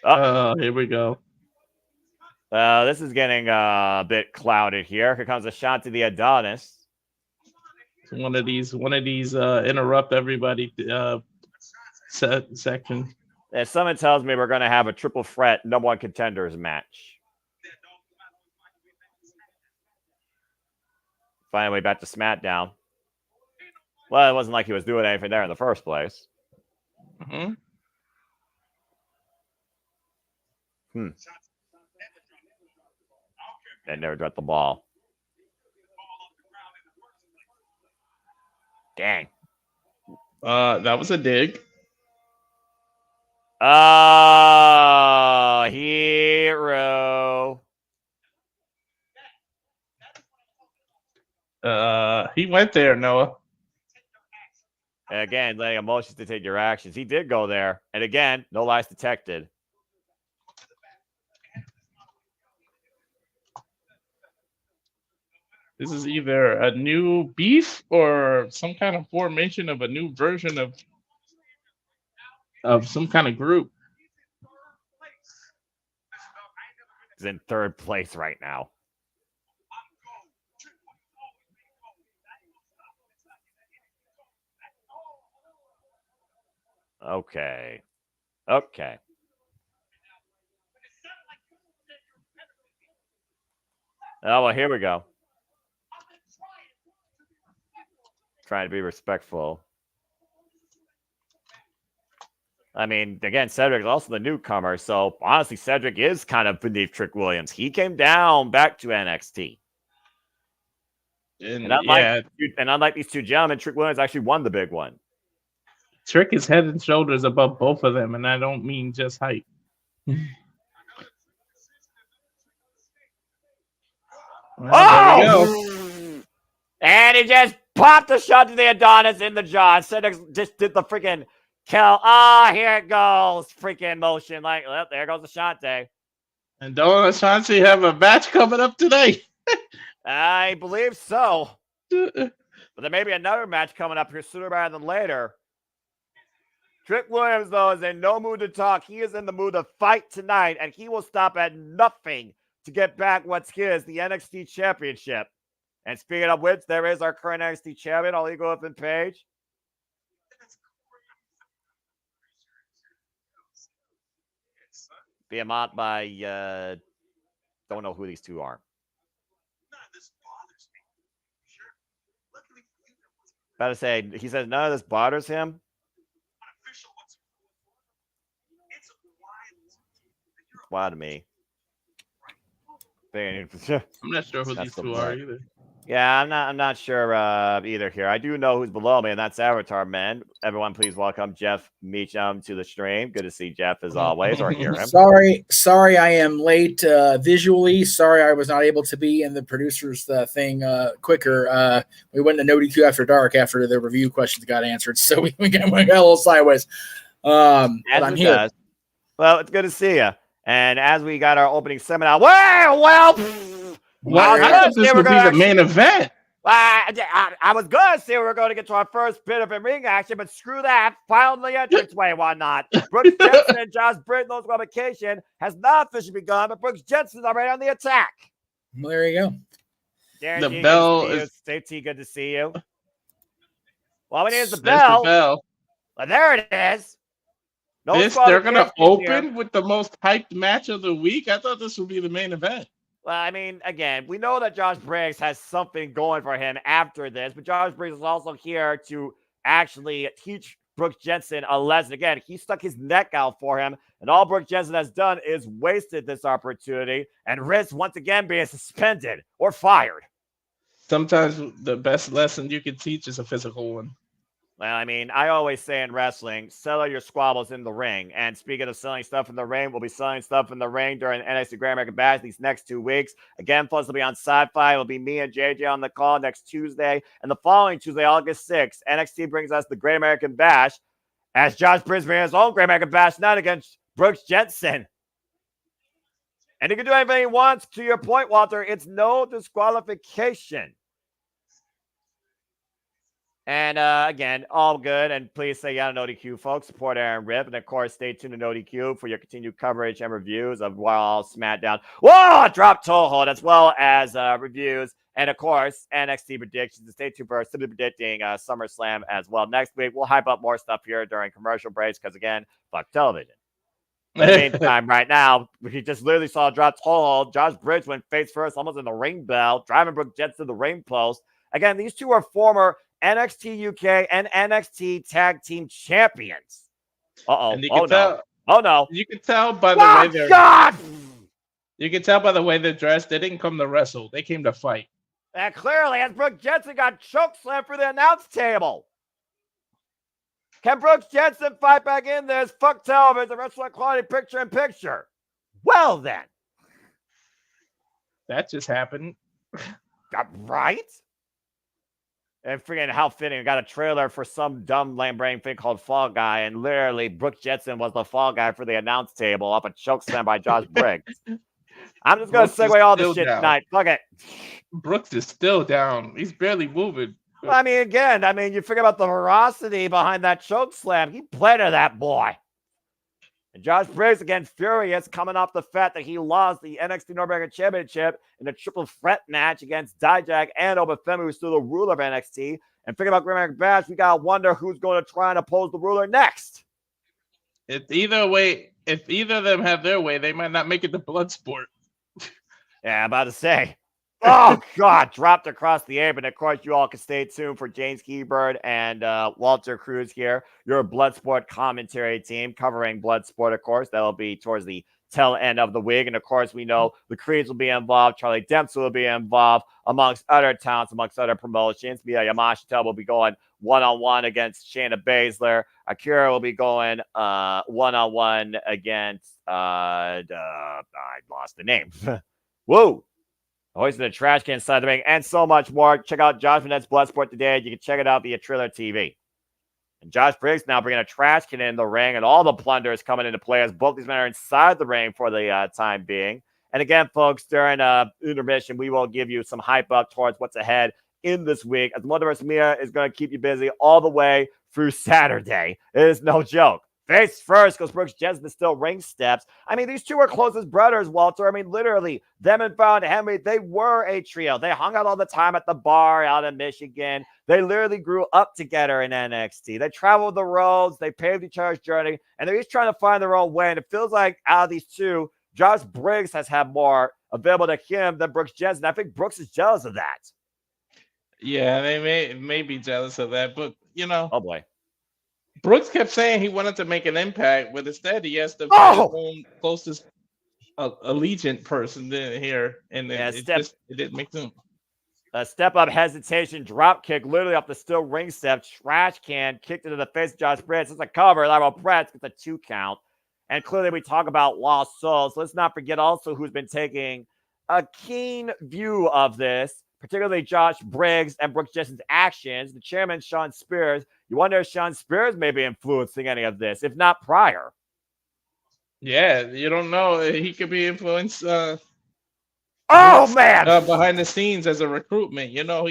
Oh, here we go. This is getting a bit clouded here. Here comes Ashanti the Adonis. One of these interrupt everybody section. And someone tells me we're going to have a triple threat number one contenders match. Finally back to SmackDown. Well, it wasn't like he was doing anything there in the first place. And never dropped the ball. Dang. That was a dig. Oh, hero. He went there, Noah. Again, letting emotions dictate your actions. He did go there. And again, no lies detected. This is either a new beef or some kind of formation of a new version of some kind of group. He's in third place right now. Okay. Okay. Oh, well, here we go. Trying to be respectful. I mean, again, Cedric is also the newcomer, so honestly, Cedric is kind of beneath Trick Williams. He came down back to NXT. And unlike these two gentlemen, Trick Williams actually won the big one. Trick is head and shoulders above both of them, and I don't mean just height. Well, there we go. And he just popped a shot to the Adonis in the jaw. Just did the freaking kill. Here it goes. Freaking motion. Like, well, there goes Ashante. And don't Ashanti have a match coming up today? I believe so. But there may be another match coming up here sooner rather than later. Trick Williams, though, is in no mood to talk. He is in the mood to fight tonight, and he will stop at nothing to get back what's his, the NXT Championship. And speaking of which, there is our current NXT champion. I'll go up in Page. Behemoth by, don't know who these two are. About to say, he says none of this bothers him. It's wild to me. I'm not sure who these two are either. Yeah, I'm not sure either here. I do know who's below me, and that's Avatar Man. Everyone, please welcome Jeff Meacham to the stream. Good to see Jeff as always, or hear him. Sorry, I am late visually. Sorry, I was not able to be in the producers thing quicker. We went to No DQ After Dark after the review questions got answered, so we got a little sideways. But I'm here. Does. Well, it's good to see you. And as we got our opening seminar, well. I thought this would be the main event. I was going to say we were going to get to our first bit of in-ring action, but screw that. Final the entranceway, why not? Brooks Jensen and Josh Brittenell's qualification has not officially begun, but Brooks Jensen's already on the attack. Well, there you go. Darren The G, bell is... Steve T, good to see you. Well, it is the bell. Well, there it is. They're going to open with the most hyped match of the week? I thought this would be the main event. Well, I mean, again, we know that Josh Briggs has something going for him after this, but Josh Briggs is also here to actually teach Brooks Jensen a lesson. Again, he stuck his neck out for him, and all Brooks Jensen has done is wasted this opportunity and risks once again being suspended or fired. Sometimes the best lesson you can teach is a physical one. Well, I mean, I always say in wrestling, settle your squabbles in the ring. And speaking of selling stuff in the ring, we'll be selling stuff in the ring during NXT Grand American Bash these next 2 weeks. Again, plus it'll be on Sci-Fi. It'll be me and JJ on the call next Tuesday. And the following Tuesday, August 6th, NXT brings us the Great American Bash as Josh Briggs brings his own Great American Bash night against Brooks Jensen. And he can do anything he wants. To your point, Walter, it's no disqualification. And again, all good. And please say yeah to No DQ, folks. Support Aaron Rip. And of course, stay tuned to No DQ for your continued coverage and reviews of Raw, SmackDown. Whoa! Drop toe hold, as well as reviews. And of course, NXT predictions. Stay tuned for simply predicting SummerSlam as well. Next week, we'll hype up more stuff here during commercial breaks because, again, fuck television. In the meantime, right now, we just literally saw a drop toe hold. Josh Briggs went face first, almost in the ring bell, driving Brooks Jensen to the ring post. Again, these two are former NXT UK and NXT Tag Team Champions. Oh no! You can tell by the way they're. God! You can tell by the way they're dressed. They didn't come to wrestle. They came to fight. And clearly, as Brooks Jensen got chokeslammed for the announce table. Can Brooks Jensen fight back in this? Fuck television, wrestling quality picture in picture. Well then, that just happened. Right? And freaking how fitting. I got a trailer for some dumb lame brain thing called Fall Guy, and literally Brooks Jensen was the Fall Guy for the announce table off a chokeslam by Josh Briggs. I'm just going to segue all this shit tonight. Fuck it. Brooks is still down. He's barely moving. Well, I mean, you figure about the veracity behind that chokeslam. He played to that boy. And Josh Briggs, again, furious, coming off the fact that he lost the NXT North American Championship in a triple threat match against Dijak and Obafemi, who's still the ruler of NXT. And thinking about Great American Bash, we got to wonder who's going to try and oppose the ruler next. If either of them have their way, they might not make it to Bloodsport. Yeah, I'm about to say. Oh, God, dropped across the apron. Of course, you all can stay tuned for James Keybird and Walter Cruz here, your Bloodsport commentary team covering Bloodsport, of course. That'll be towards the tail end of the week. And of course, we know the Creeds will be involved. Charlie Dempsey will be involved, amongst other talents, amongst other promotions. Mia Yamashita will be going one-on-one against Shayna Baszler. Akira will be going one-on-one against I lost the name. Whoa. Hoisting the trash can inside the ring, and so much more. Check out Josh Burnett's Bloodsport today. You can check it out via Triller TV. And Josh Briggs now bringing a trash can in the ring, and all the plunder is coming into play as both these men are inside the ring for the time being. And again, folks, during intermission, we will give you some hype up towards what's ahead in this week, as Multiverse Mia is going to keep you busy all the way through Saturday. It is no joke. Face first goes Brooks Jensen, still ring steps. I mean, these two are close as brothers, Walter. I mean, literally, them and Fallon Henry, they were a trio. They hung out all the time at the bar out in Michigan. They literally grew up together in NXT. They traveled the roads. They paved each other's journey, and they're each trying to find their own way. And it feels like out of these two, Josh Briggs has had more available to him than Brooks Jensen. I think Brooks is jealous of that. Yeah, they may be jealous of that, but, you know. Oh, boy. Brooks kept saying he wanted to make an impact, but instead he has to find his own closest allegiant person here, and it didn't make sense. A step-up hesitation, drop kick, literally off the steel ring step, trash can, kicked into the face of Josh Briggs. It's a cover. Lateral press gets a 2 count. And clearly we talk about lost souls. Let's not forget also who's been taking a keen view of this, particularly Josh Briggs and Brooks Jensen's actions. The chairman, Sean Spears. You wonder if Sean Spears may be influencing any of this, if not prior. Yeah, you don't know. He could be influenced. Man! Behind the scenes as a recruitment, you know,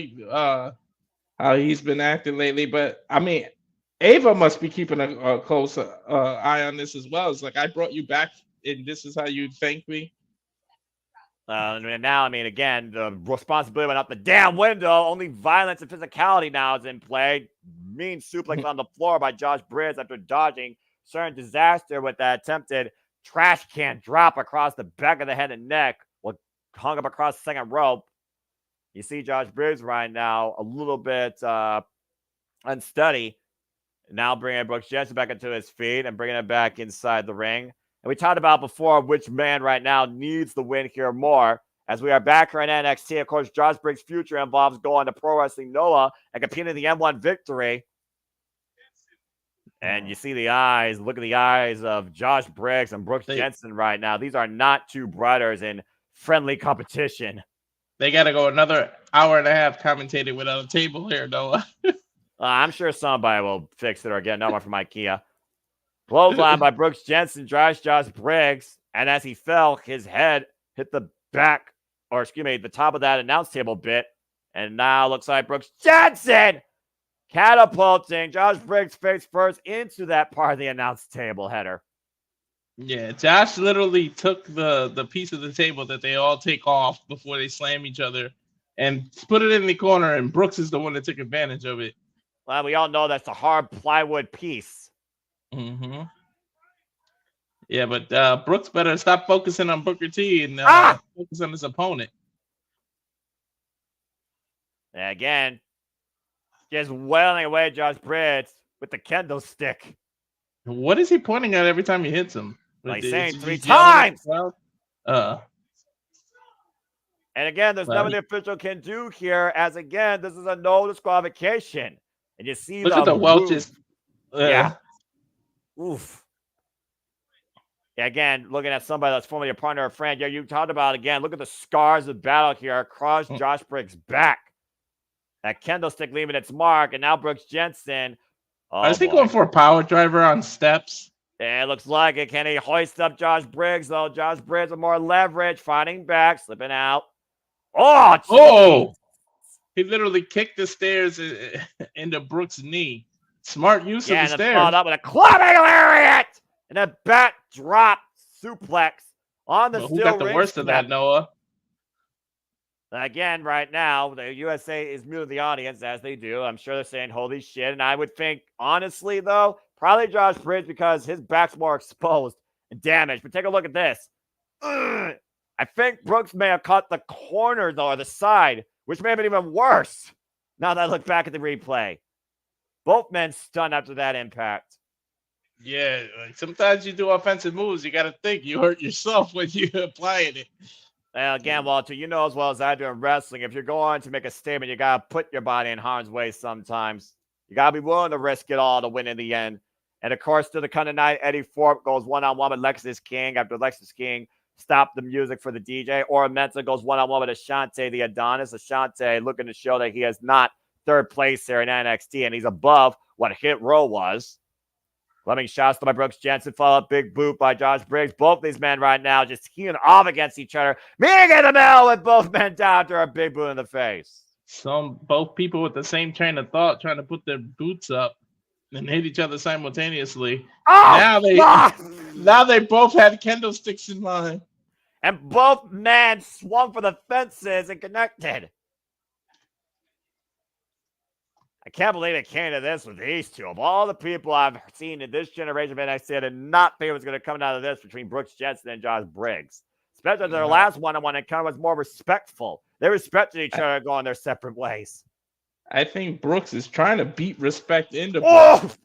how he's been acting lately. But I mean, Ava must be keeping a close eye on this as well. It's like, I brought you back, and this is how you thank me. And now, I mean, again, the responsibility went out the damn window. Only violence and physicality now is in play. Mean suplex on the floor by Josh Briggs after dodging certain disaster with that attempted trash can drop across the back of the head and neck, what hung up across the second rope. You see Josh Briggs right now a little bit unsteady. Now bringing Brooks Jensen back into his feet and bringing it back inside the ring. And we talked about before which man right now needs the win here more. As we are back here in NXT, of course, Josh Briggs' future involves going to Pro Wrestling Noah and competing in the M1 victory. And you see the eyes, look at the eyes of Josh Briggs and Brooks Jensen right now. These are not two brothers in friendly competition. They got to go another hour and a half commentating without a table here, Noah. I'm sure somebody will fix it or get another one from IKEA. Clothesline by Brooks Jensen drives Josh Briggs, and as he fell, his head hit the the top of that announce table bit, and now looks like Brooks Jensen catapulting Josh Briggs face first into that part of the announce table header. Yeah, Josh literally took the piece of the table that they all take off before they slam each other and put it in the corner, and Brooks is the one that took advantage of it. Well, we all know that's a hard plywood piece. Mm-hmm. Yeah, but Brooks better stop focusing on Booker T and focus on his opponent. And again, just wailing away Josh Briggs with the kendo stick. What is he pointing at every time he hits him? Like saying 3 times. And again, there's nothing the official can do here, as again, this is a no disqualification. And you see look at the Welch's. Yeah. Oof. Yeah, again, looking at somebody that's formerly a partner or friend. Yeah, you talked about, again, look at the scars of battle here across Josh Briggs' back. That kendo stick leaving its mark, and now Brooks Jensen. Is he going for a power driver on steps? Yeah, it looks like it. Can he hoist up Josh Briggs, though? Josh Briggs with more leverage, fighting back, slipping out. Oh! He literally kicked the stairs into Brooks' knee. Smart use of the stairs. And followed up with a clubbing lariat and a backdrop suplex on the steel ring. Who got the worst of that, Noah? Again, right now, the USA is muting the audience, as they do. I'm sure they're saying, holy shit. And I would think, honestly, though, probably Josh Briggs because his back's more exposed and damaged. But take a look at this. I think Brooks may have caught the corner, though, or the side, which may have been even worse. Now that I look back at the replay. Both men stunned after that impact. Yeah, like sometimes you do offensive moves. You got to think you hurt yourself when you applying it. And again, Walter, you know as well as I do in wrestling, if you're going to make a statement, you got to put your body in harm's way sometimes. You got to be willing to risk it all to win in the end. And of course, to the kind of night, Eddie Thorpe goes one-on-one with Lexus King after Lexus King stopped the music for the DJ. Or Menta goes one-on-one with Ashante the Adonis. Ashante looking to show that he has not third place here in NXT, and he's above what Hit Row was. Fleming shots by Brooks Jensen, follow up big boot by Josh Briggs. Both these men right now just teeing off against each other. Meeting in the middle with both men down to a big boot in the face. Both people with the same train of thought trying to put their boots up and hit each other simultaneously. Oh, now they both had candlesticks in mind. And both men swung for the fences and connected. I can't believe it came to this with these two. Of all the people I've seen in this generation of NXT, I did not think it was going to come out of this between Brooks Jensen and Josh Briggs. Especially their last one-on-one encounter was more respectful. They respected each other going their separate ways. I think Brooks is trying to beat respect into Brooks.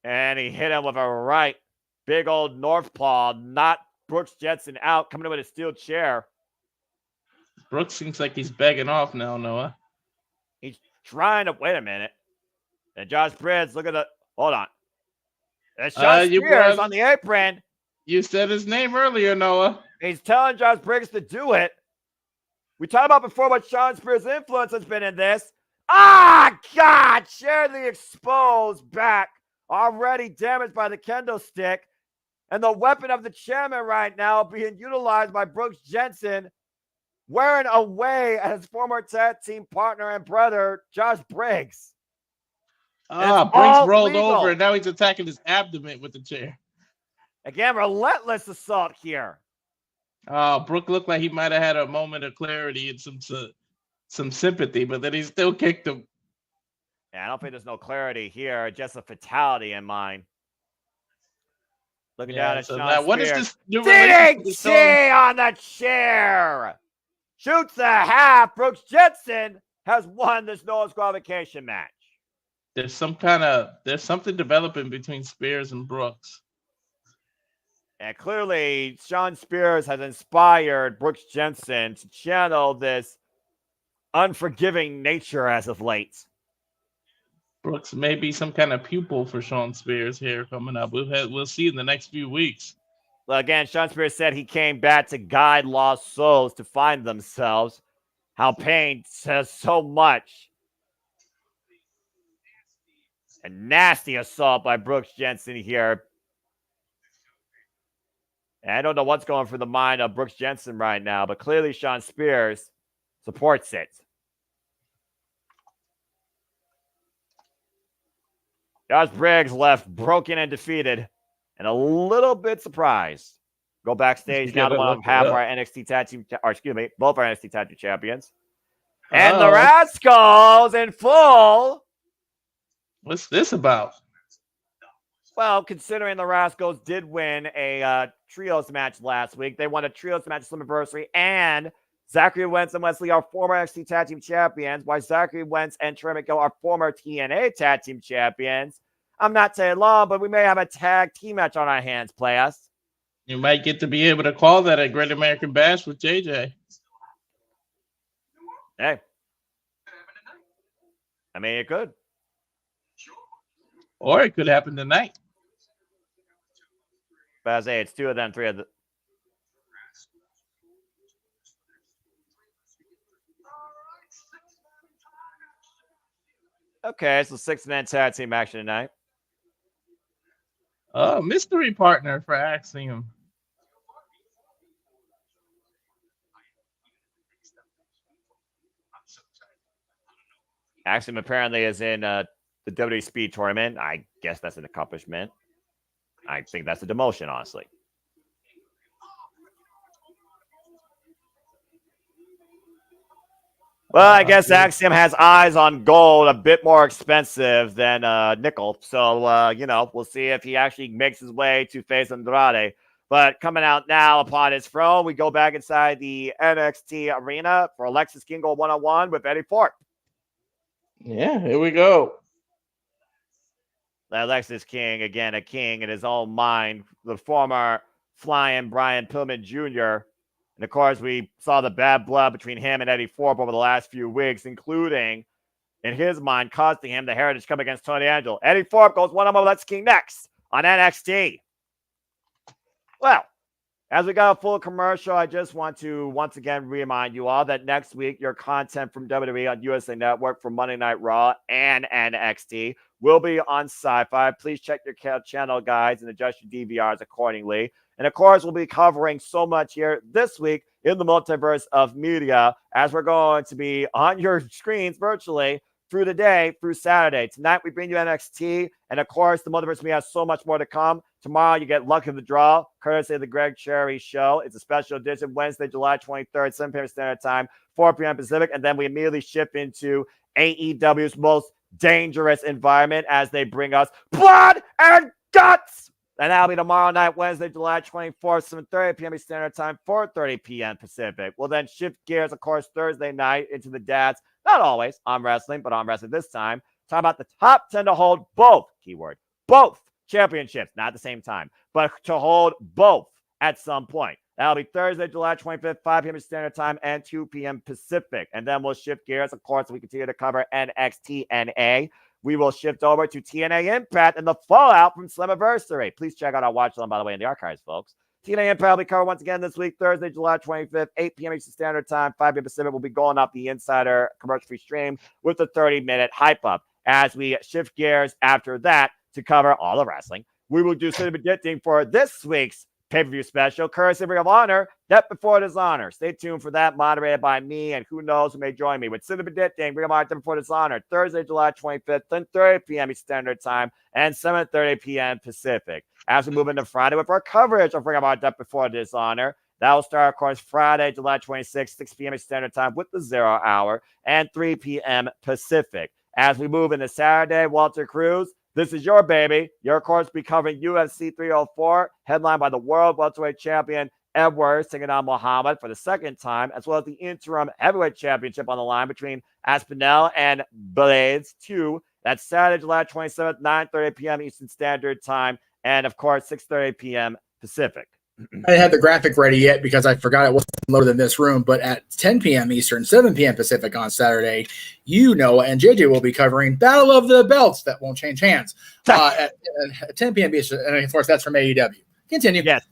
And he hit him with a right. Big old Northpaw, not Brooks Jensen out, coming in with a steel chair. Brooks seems like he's begging off now, Noah. He's trying to wait a minute. And Josh Briggs, look at the hold on. There's Sean Spears on the apron. You said his name earlier, Noah. He's telling Josh Briggs to do it. We talked about before what Sean Spears' influence has been in this. Ah, God! Share the exposed back. Already damaged by the kendo stick. And the weapon of the chairman right now being utilized by Brooks Jensen, wearing away at his former tag team partner and brother, Josh Briggs. Briggs rolled over, and now he's attacking his abdomen with the chair. Again, relentless assault here. Brooke looked like he might have had a moment of clarity and some sympathy, but then he still kicked him. Yeah, I don't think there's no clarity here, just a fatality in mind. Looking down at Sean Spears. What is this new DDT on the chair. Shoots a half. Brooks Jensen has won this no disqualification match. There's something developing between Spears and Brooks. And clearly, Sean Spears has inspired Brooks Jensen to channel this unforgiving nature as of late. Brooks may be some kind of pupil for Sean Spears here coming up. We'll see in the next few weeks. Well, again, Sean Spears said he came back to guide lost souls to find themselves. How pain says so much. A nasty assault by Brooks Jensen here. And I don't know what's going through the mind of Brooks Jensen right now, but clearly Sean Spears supports it. Josh Briggs left broken and defeated and a little bit surprised. Go backstage now to one of half our NXT tag team, or excuse me, both our NXT tag team champions. And the Rascals in full. What's this about? Well, considering the Rascals did win a trios match last week, they won a trios match Slammiversary, and Zachary Wentz and Wesley are former NXT tag team champions, while Zachary Wentz and Trey McGill are former TNA tag team champions. I'm not saying long, but we may have a tag team match on our hands, players. You might get to be able to call that a Great American Bash with JJ. Hey. I mean, it could. Or it could happen tonight. But as I say, it's two of them, three of the. Okay, so 6-man tag team action tonight. Mystery partner for Axiom. Axiom apparently is in the WWE Speed Tournament. I guess that's an accomplishment. I think that's a demotion, honestly. Well, I guess Axiom has eyes on gold, a bit more expensive than nickel. So, we'll see if he actually makes his way to face Andrade. But coming out now upon his throne, we go back inside the NXT arena for Alexis Kingo one-on-one with Eddie Fort. Yeah, here we go. Alexis King, again, a king in his own mind, the former flying Brian Pillman Jr. And of course, we saw the bad blood between him and Eddie Thorpe over the last few weeks, including, in his mind, costing him the Heritage Cup against Tony Angelo. Eddie Thorpe goes one-on-one with Alexis King next on NXT. Well, as we got a full commercial, I just want to once again remind you all that next week, your content from WWE on USA Network for Monday Night Raw and NXT will be on Sci-Fi. Please check your channel guides and adjust your DVRs accordingly. And of course, we'll be covering so much here this week in the multiverse of media, as we're going to be on your screens virtually through the day, through Saturday. Tonight, we bring you NXT. And of course, the multiverse of media has so much more to come. Tomorrow, you get Luck of the Draw, courtesy of the Greg Cherry Show. It's a special edition, Wednesday, July 23rd, 7 p.m. Standard Time, 4 p.m. Pacific. And then we immediately shift into AEW's most dangerous environment as they bring us Blood and Guts. And that'll be tomorrow night, Wednesday, July 24th, 7:30 p.m. Standard Time, 4:30 p.m. Pacific. We'll then shift gears, of course, Thursday night into the dads. Not always on wrestling, but on wrestling this time. Talk about the top 10 to hold both, keyword, both championships, not at the same time, but to hold both at some point. That'll be Thursday, July 25th, 5 p.m. Standard Time and 2 p.m. Pacific. And then we'll shift gears, of course, we continue to cover NXT NA. We will shift over to TNA Impact and the fallout from Slammiversary. Please check out our watch along, by the way, in the archives, folks. TNA Impact will be covered once again this week, Thursday, July 25th, 8 p.m. Eastern Standard Time, 5 p.m. Pacific. We'll be going off the Insider commercial-free stream with a 30-minute hype-up. As we shift gears after that to cover all the wrestling, we will do some predicting for this week's pay-per-view special, courtesy of Ring of Honor, Death Before Dishonor. Stay tuned for that, moderated by me, and who knows who may join me with Cinema Predicting, Ring of Honor, Death Before Dishonor, Thursday, July 25th, 10:30 p.m. Standard Time, and 7:30 p.m. Pacific. As we move into Friday with our coverage of Ring of Honor, Death Before Dishonor, that will start, of course, Friday, July 26th, 6 p.m. Standard Time with the 0 hour, and 3 p.m. Pacific. As we move into Saturday, Walter Cruz, this is your baby. You're, of course, be covering UFC 304, headlined by the World Welterweight Champion Edwards taking on Muhammad for the second time, as well as the interim heavyweight championship on the line between Aspinall and Blades 2. That's Saturday, July 27th, 9:30 p.m. Eastern Standard Time, and, of course, 6:30 p.m. Pacific. I didn't have the graphic ready yet because I forgot it wasn't loaded in this room, but at 10 p.m. Eastern, 7 p.m. Pacific on Saturday, you know, and JJ will be covering Battle of the Belts that won't change hands at 10 p.m. Eastern. And of course, that's from AEW. Continue. Yes,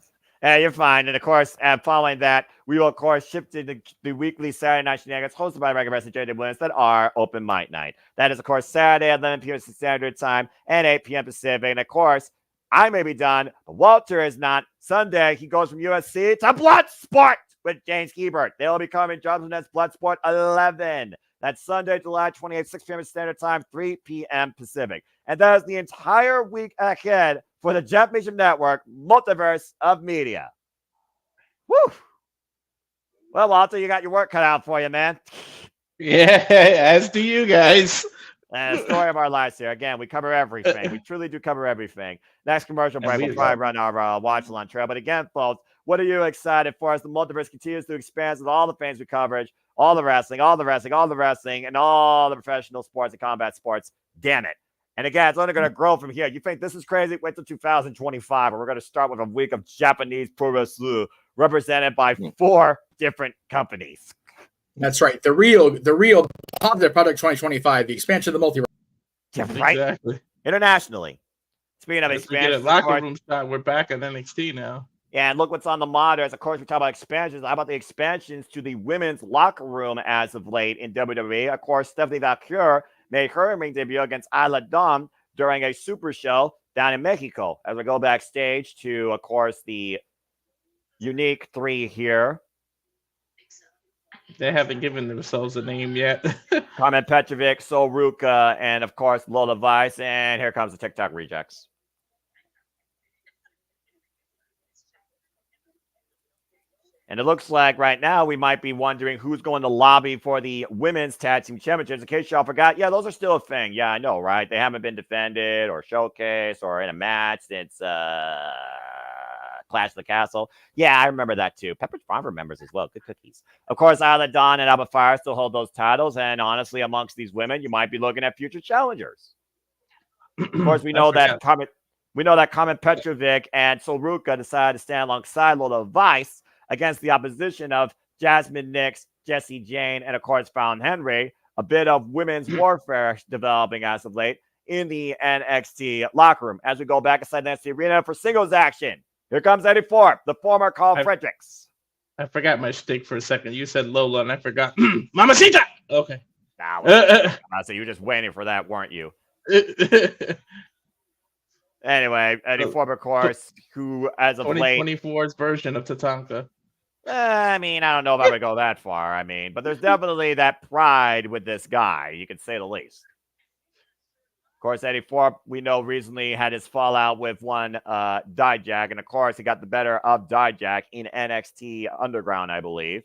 you're fine. And of course, following that, we will, of course, shift to the weekly Saturday Night Shenanigans hosted by regular wrestler JJ Williams that are Open Mic Night. That is, of course, Saturday at 11 p.m. Standard Time and 8 p.m. Pacific. And of course, I may be done, but Walter is not. Sunday, he goes from UFC to Bloodsport with James Hebert. They'll be coming Jobs Nets Bloodsport 11. That's Sunday, July 28th, 6 p.m. Standard Time, 3 p.m. Pacific. And that is the entire week ahead for the Championship Network, Multiverse of Media. Woo! Well, Walter, you got your work cut out for you, man. Yeah, as do you guys. And the story of our lives here. Again, we cover everything. We truly do cover everything. Next commercial break, we'll probably run our watch along trail. But again, folks, what are you excited for as the multiverse continues to expand with all the fantasy coverage, all the wrestling, and all the professional sports and combat sports? Damn it. And again, it's only going to grow from here. You think this is crazy? Wait till 2025, where we're going to start with a week of Japanese pro wrestling represented by 4 different companies. That's right. The real positive product 2025, the expansion of the multiverse. Yeah, right. Exactly. Internationally. Speaking of expansion, locker room shot. We're back at NXT now. Yeah, and look what's on the monitors. Of course, we talk about expansions. How about the expansions to the women's locker room as of late in WWE? Of course, Stephanie Valkyrie made her ring debut against Isla Dawn during a super show down in Mexico. As we go backstage to, of course, the unique 3 here. They haven't given themselves a name yet. Carmen Petrovic, Sol Ruka, and of course Lola Vice. And here comes the TikTok rejects. And it looks like right now we might be wondering who's going to lobby for the women's tag team championships. In case y'all forgot, yeah, those are still a thing. Yeah, I know, right? They haven't been defended or showcased or in a match since Clash of the Castle. Yeah, I remember that too. Pepperidge Farm remembers as well. Good cookies. Of course, Isla Dawn and Alba Fire still hold those titles. And honestly, amongst these women, you might be looking at future challengers. Of course, we know that Carmen Petrovic and Soruka decided to stand alongside Lola Vice against the opposition of Jasmine Nix, Jessie Jane, and of course, Fallon Henry. A bit of women's warfare developing as of late in the NXT locker room. As we go back inside the NXT arena for singles action, here comes Eddie Thorpe, the former Carl Fredericks. I forgot my shtick for a second. You said Lola, and I forgot. Mamacita! Okay. I say you were just waiting for that, weren't you? Anyway, Eddie Thorpe, of course, who as of late 2024's version of Tatanka. I mean, I don't know if I would go that far. I mean, but there's definitely that pride with this guy, you could say the least. Of course, Eddie Thorpe, we know recently had his fallout with one Dijak, and of course, he got the better of Dijak in NXT Underground, I believe.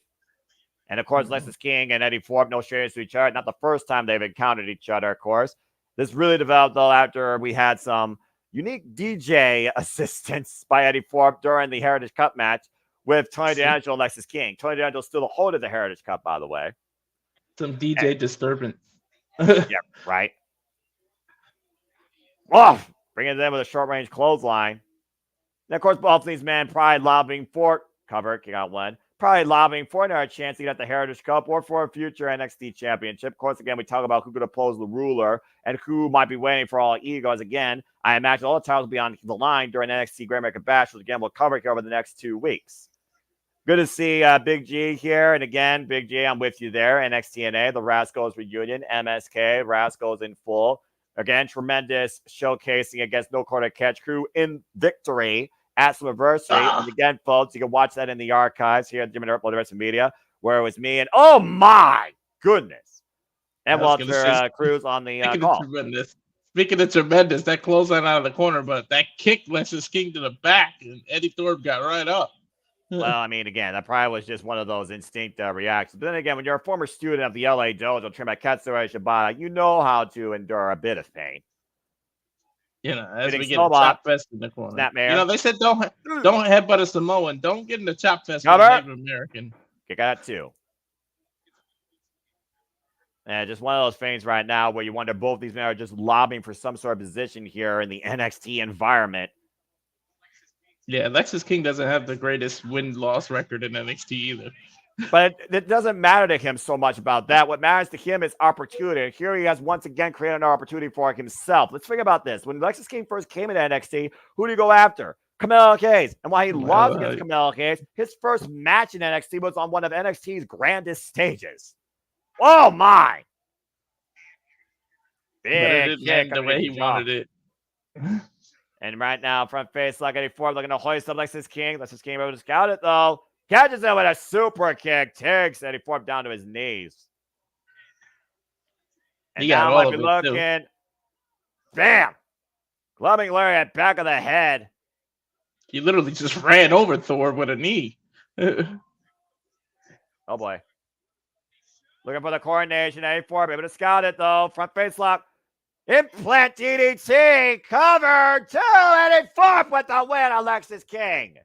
And of course, Lexis King and Eddie Thorpe, no strangers to each other. Not the first time they've encountered each other, of course. This really developed, though, after we had some unique DJ assistance by Eddie Thorpe during the Heritage Cup match with Tony D'Angelo and Lexis King. Tony D'Angelo still the holder of the Heritage Cup, by the way. Some DJ disturbance. Yeah, right. Oh, bring it in with a short-range clothesline. And, of course, both these men probably lobbying for cover, kick out one. Probably lobbying for another chance to get the Heritage Cup or for a future NXT championship. Of course, again, we talk about who could oppose the ruler and who might be waiting for all egos. Again, I imagine all the titles will be on the line during NXT Great American Bash, which again we'll cover here over the next 2 weeks. Good to see Big G here. And again, Big G, I'm with you there. NXT&A, the Rascals reunion, MSK, Rascals in full. Again, tremendous showcasing against No Quarter Catch Crew in victory at Multiverse. And again, folks, you can watch that in the archives here at JMN Multiverse Media, where it was me and, oh my goodness, and Walter Cruz on the call. Speaking of tremendous, that clothesline out of the corner, but that kick Lexis King to the back, and Eddie Thorpe got right up. Well, I mean, again, that probably was just one of those instinct reactions. But then again, when you're a former student of the LA Dojo trained by Katsura Shibata, you know how to endure a bit of pain. You know, as we get a chop fest in the corner. Snapmare. You know, they said don't headbutt a Samoan. Don't get in the chop fest with a Native American. Kick that too. And just one of those things right now where you wonder both these men are just lobbying for some sort of position here in the NXT environment. Yeah, Lexis King doesn't have the greatest win-loss record in NXT either. But it doesn't matter to him so much about that. What matters to him is opportunity. And here he has once again created an opportunity for himself. Let's think about this. When Lexis King first came into NXT, who did he go after? Camille Hayes. And while he lost against Camille Hayes, his first match in NXT was on one of NXT's grandest stages. Oh, my. Big kick the way he wanted it. And right now, front face like Eddie Thorpe looking to hoist up Lexis King. Lexis King able to scout it, though. Catches him with a super kick. Takes Eddie Thorpe down to his knees. And he got now all might be of it, looking. Too. Bam! Clubbing Larry at back of the head. He literally just ran over Thor with a knee. Oh, boy. Looking for the coordination. Eddie Thorpe able to scout it, though. Front face lock. Implant DDT. Cover to Eddie Thorpe with the win, Lexis King.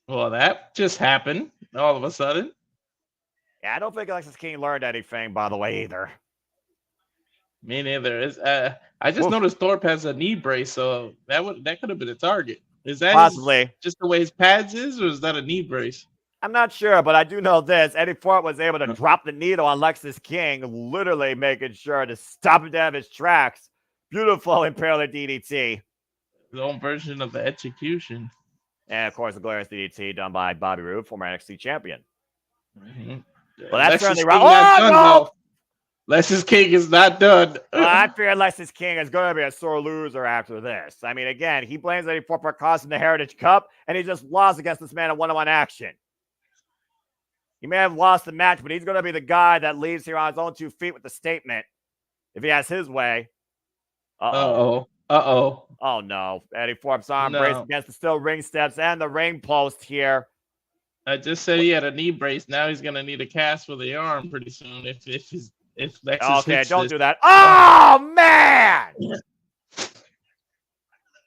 Well, that just happened all of a sudden. Yeah, I don't think Lexis King learned anything, by the way, either. Me neither. I just noticed Thorpe has a knee brace, so that could have been a target. Is that possibly just the way his pads is, or is that a knee brace? I'm not sure, but I do know this. Eddie Thorpe was able to drop the needle on Lexis King, literally making sure to stop him down his tracks. Beautiful Impaler DDT. His own version of the execution. And, of course, the glorious DDT done by Bobby Roode, former NXT champion. Mm-hmm. Well, that's certainly right. Oh, no! Lexis King is not done. I fear Lexis King is going to be a sore loser after this. I mean, again, he blames Eddie Thorpe for costing the Heritage Cup, and he just lost against this man in one-on-one action. He may have lost the match, but he's going to be the guy that leaves here on his own 2 feet with the statement if he has his way. Uh-oh. Oh, no. Eddie Thorpe's arm brace against the steel ring steps and the ring post here. I just said he had a knee brace. Now he's going to need a cast for the arm pretty soon if Lexis okay, don't do that. Oh, man!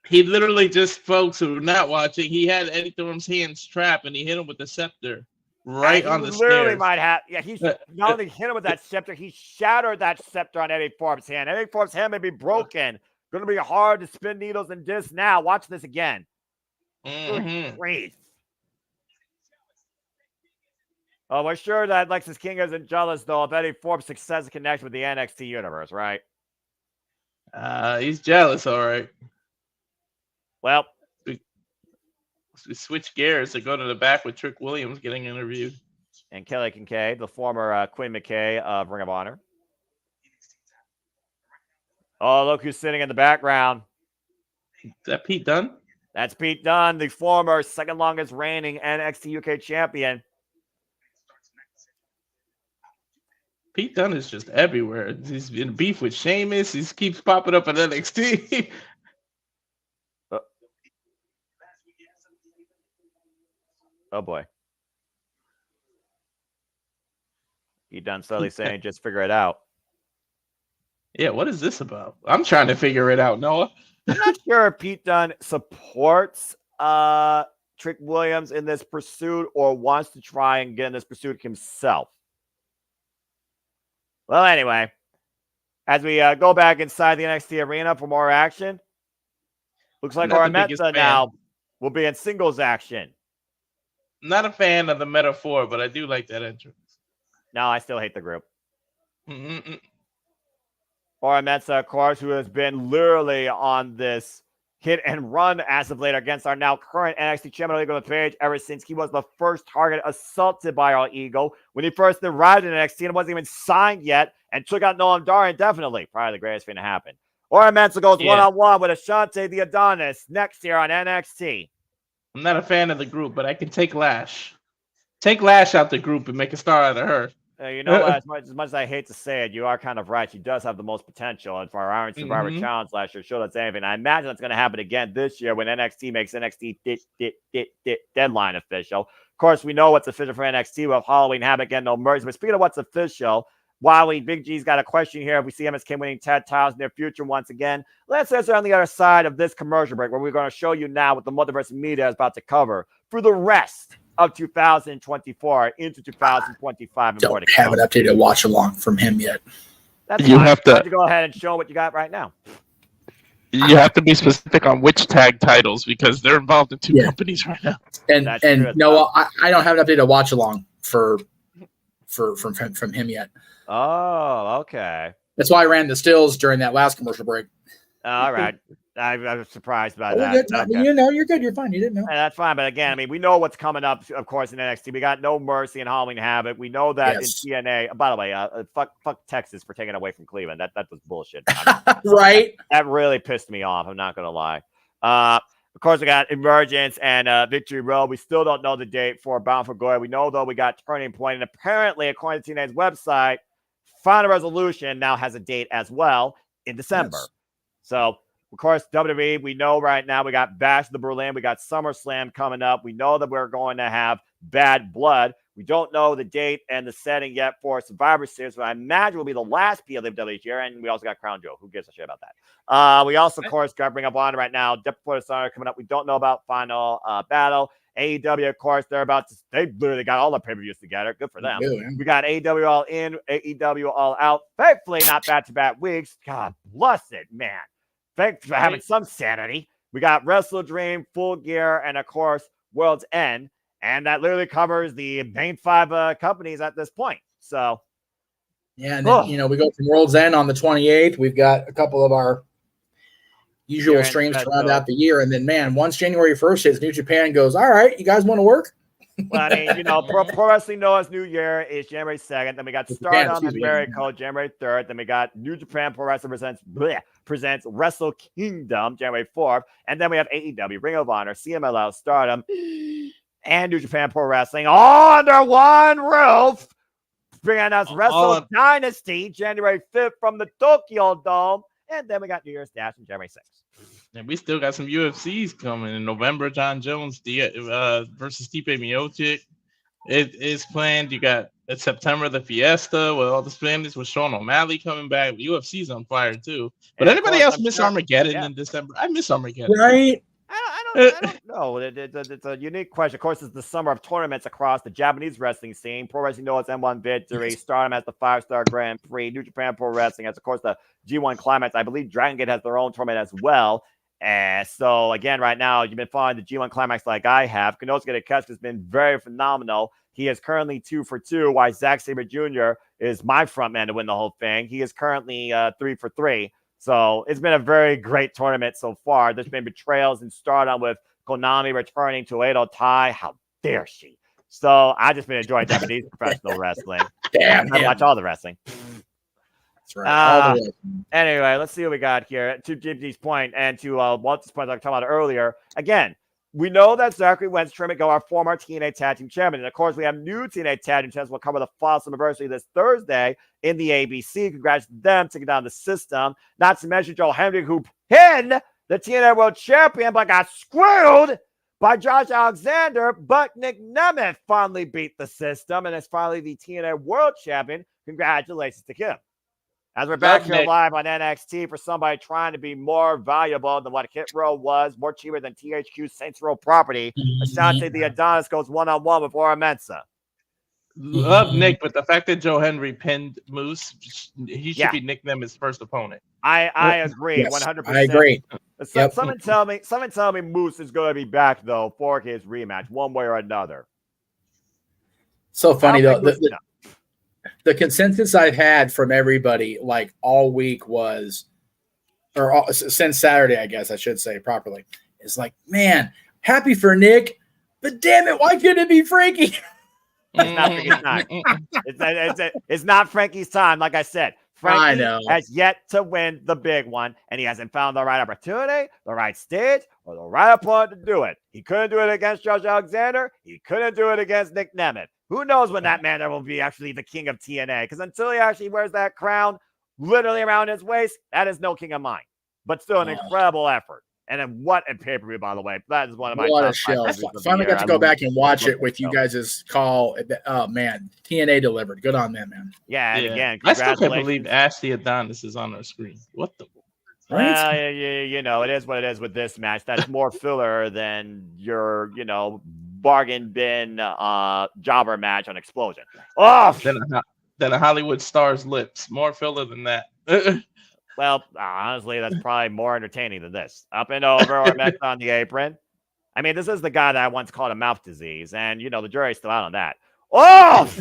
He literally just, folks who are not watching, he had Eddie Thorpe's hands trapped, and he hit him with the scepter. Right on the stairs. Might have. Yeah, he not only hit him with that scepter, he shattered that scepter on Eddie Thorpe's hand. Eddie Thorpe's hand may be broken, Going to be hard to spin needles in discs now. Watch this again. Great. Oh, we're sure that Lexus King isn't jealous, though, of Eddie Forbes' success and connection with the NXT universe, right? He's jealous, all right. Well, we switch gears to go to the back with Trick Williams getting interviewed. And Kelly Kincaid, the former Quinn McKay of Ring of Honor. Oh, look who's sitting in the background. Is that Pete Dunne? That's Pete Dunne, the former second longest reigning NXT UK champion. Pete Dunne is just everywhere. He's in beef with Sheamus. He keeps popping up at NXT. Oh, boy. Pete Dunne slowly saying, just figure it out. Yeah, what is this about? I'm trying to figure it out, Noah. I'm not sure if Pete Dunne supports Trick Williams in this pursuit or wants to try and get in this pursuit himself. Well, anyway, as we go back inside the NXT arena for more action, looks like our Meta now will be in singles action. Not a fan of the metaphor, but I do like that entrance. No, I still hate the group. Or Mensah, of course, who has been literally on this hit and run as of late against our now current NXT champion, Eagle Page, ever since he was the first target assaulted by our Eagle when he first arrived in NXT and wasn't even signed yet and took out Noam Dar indefinitely. Probably the greatest thing to happen. Or Mensah goes one-on-one with Ashante the Adonis next year on NXT. I'm not a fan of the group, but I can take Lash. Take Lash out the group and make a star out of her. You know what? As much as I hate to say it, you are kind of right. She does have the most potential. And for our Iron Survivor Challenge last year, showed us anything. I imagine that's going to happen again this year when NXT makes NXT deadline official. Of course, we know what's official for NXT with Halloween Havoc and No Mercy. But speaking of what's official, Wiley, Big G's got a question here. If we see MSK winning tag titles in their future once again, let's answer on the other side of this commercial break where we're going to show you now what the Multiverse media is about to cover for the rest of 2024 into 2025. Don't have an updated watch along from him yet. That's you have to go ahead and show what you got right now. You have to be specific on which tag titles because they're involved in two companies right now. And no, I don't have an updated watch along from him yet. Oh, okay. That's why I ran the stills during that last commercial break. All right. I was surprised by that. Okay. You know, you're good. You're fine. You didn't know. That's fine. But again, I mean, we know what's coming up, of course, in NXT. We got No Mercy and Halloween Havoc. We know that in TNA. By the way, fuck Texas for taking away from Cleveland. That was bullshit. Right. That really pissed me off. I'm not going to lie. Of course, we got Emergence and Victory Road. We still don't know the date for Bound for Glory. We know, though, we got Turning Point. And apparently, according to TNA's website, Final Resolution now has a date as well in December. Yes. So, of course, WWE, we know right now we got Bash of the Berlin. We got SummerSlam coming up. We know that we're going to have Bad Blood. We don't know the date and the setting yet for Survivor Series, but I imagine will be the last PLW year. And we also got Crown Jewel. Who gives a shit about that? We also, of course, got to bring up on right now. Depth for the Summer coming up. We don't know about Final Battle. AEW, of course, they literally got all the pay-per-views together. Good for them. We got AEW All In, AEW All Out. Thankfully, not back-to-back weeks. God bless it, man. Thanks for having some sanity. We got Wrestle Dream, Full Gear, and of course, World's End. And that literally covers the main 5 companies at this point. So, yeah, and then, we go from World's End on the 28th. We've got a couple of our usual streams to round out the year. And then, man, once January 1st hits, New Japan goes, all right, you guys want to work? Well, I mean, Pro Wrestling Noah's New Year is January 2nd. Then we got Stardom and Jericho January 3rd. Then we got New Japan Pro Wrestling presents Wrestle Kingdom January 4th. And then we have AEW, Ring of Honor, CMLL, Stardom, and New Japan Pro Wrestling all under one roof. Bringing us Wrestle Dynasty January 5th from the Tokyo Dome. And then we got New Year's Dash on January 6th. And we still got some UFCs coming in November. John Jones versus Stipe Miocic. It is planned. You got September the Fiesta with all the Spanish with Sean O'Malley coming back. UFC's on fire too. But anybody else miss Armageddon in December? I miss Armageddon. Right. I don't know. It's a unique question. Of course, it's the summer of tournaments across the Japanese wrestling scene. Pro Wrestling Noah's M1 Victory, Stardom has the 5-star Grand Prix, New Japan Pro Wrestling has, of course, the G1 Climax. I believe Dragon Gate has their own tournament as well. And so, again, right now, you've been following the G1 Climax like I have. Konosuke Takeshita has been very phenomenal. He is currently 2 for 2, while Zack Sabre Jr. is my front man to win the whole thing. He is currently 3 for 3. So it's been a very great tournament so far. There's been betrayals and Stardom with Konami returning to Edo Tai. How dare she? So I just been enjoying Japanese professional wrestling. Damn, I watch all the wrestling. That's right. Anyway, let's see what we got here. To Jimmy's point and to Walter's point I talked about earlier. Again, we know that Zachary Wentz, Trimigo, our former TNA Tag Team Champion. And of course, we have new TNA Tag Team Champions. We'll cover the False anniversary this Thursday in the ABC. Congrats to them taking down the system. Not to mention Joe Hendry, who pinned the TNA World Champion, but got screwed by Josh Alexander. But Nick Nemeth finally beat the system and is finally the TNA World Champion. Congratulations to him. As we're back here live on NXT for somebody trying to be more valuable than what Hit Row was, more cheaper than THQ Saints Row property, Ashanti the Adonis goes one-on-one with Ora Mensa. Love Nick, but the fact that Joe Henry pinned Moose, he should be Nick Nemeth's first opponent. I agree, 100%. I agree. Someone tell me Moose is going to be back, though, for his rematch, one way or another. So funny, though. The consensus I've had from everybody like all week was, since Saturday, I guess I should say properly, is like, man, happy for Nick, but damn it, why couldn't it be Frankie? It's not Frankie's time. It's not Frankie's time. Like I said, Frankie has yet to win the big one, and he hasn't found the right opportunity, the right stage, or the right opponent to do it. He couldn't do it against Josh Alexander. He couldn't do it against Nick Nemeth. Who knows when that man will be actually the king of TNA? Because until he actually wears that crown literally around his waist, that is no king of mine. But still an incredible effort. And then what a pay-per-view, by the way. That is one of my top shows. Finally got to go back and watch it with you guys' call. Oh, man. TNA delivered. Good on them, man. Yeah, and again, I still can't believe Ashley Adonis is on our screen. What the? Well, you know, it is what it is with this match. That's more filler than your, bargain bin jobber match on Explosion. Oh, Than a Hollywood star's lips. More filler than that. Well, honestly, that's probably more entertaining than this. Up and over or Mets on the apron. I mean, this is the guy that I once called a mouth disease, and the jury's still out on that. Oh,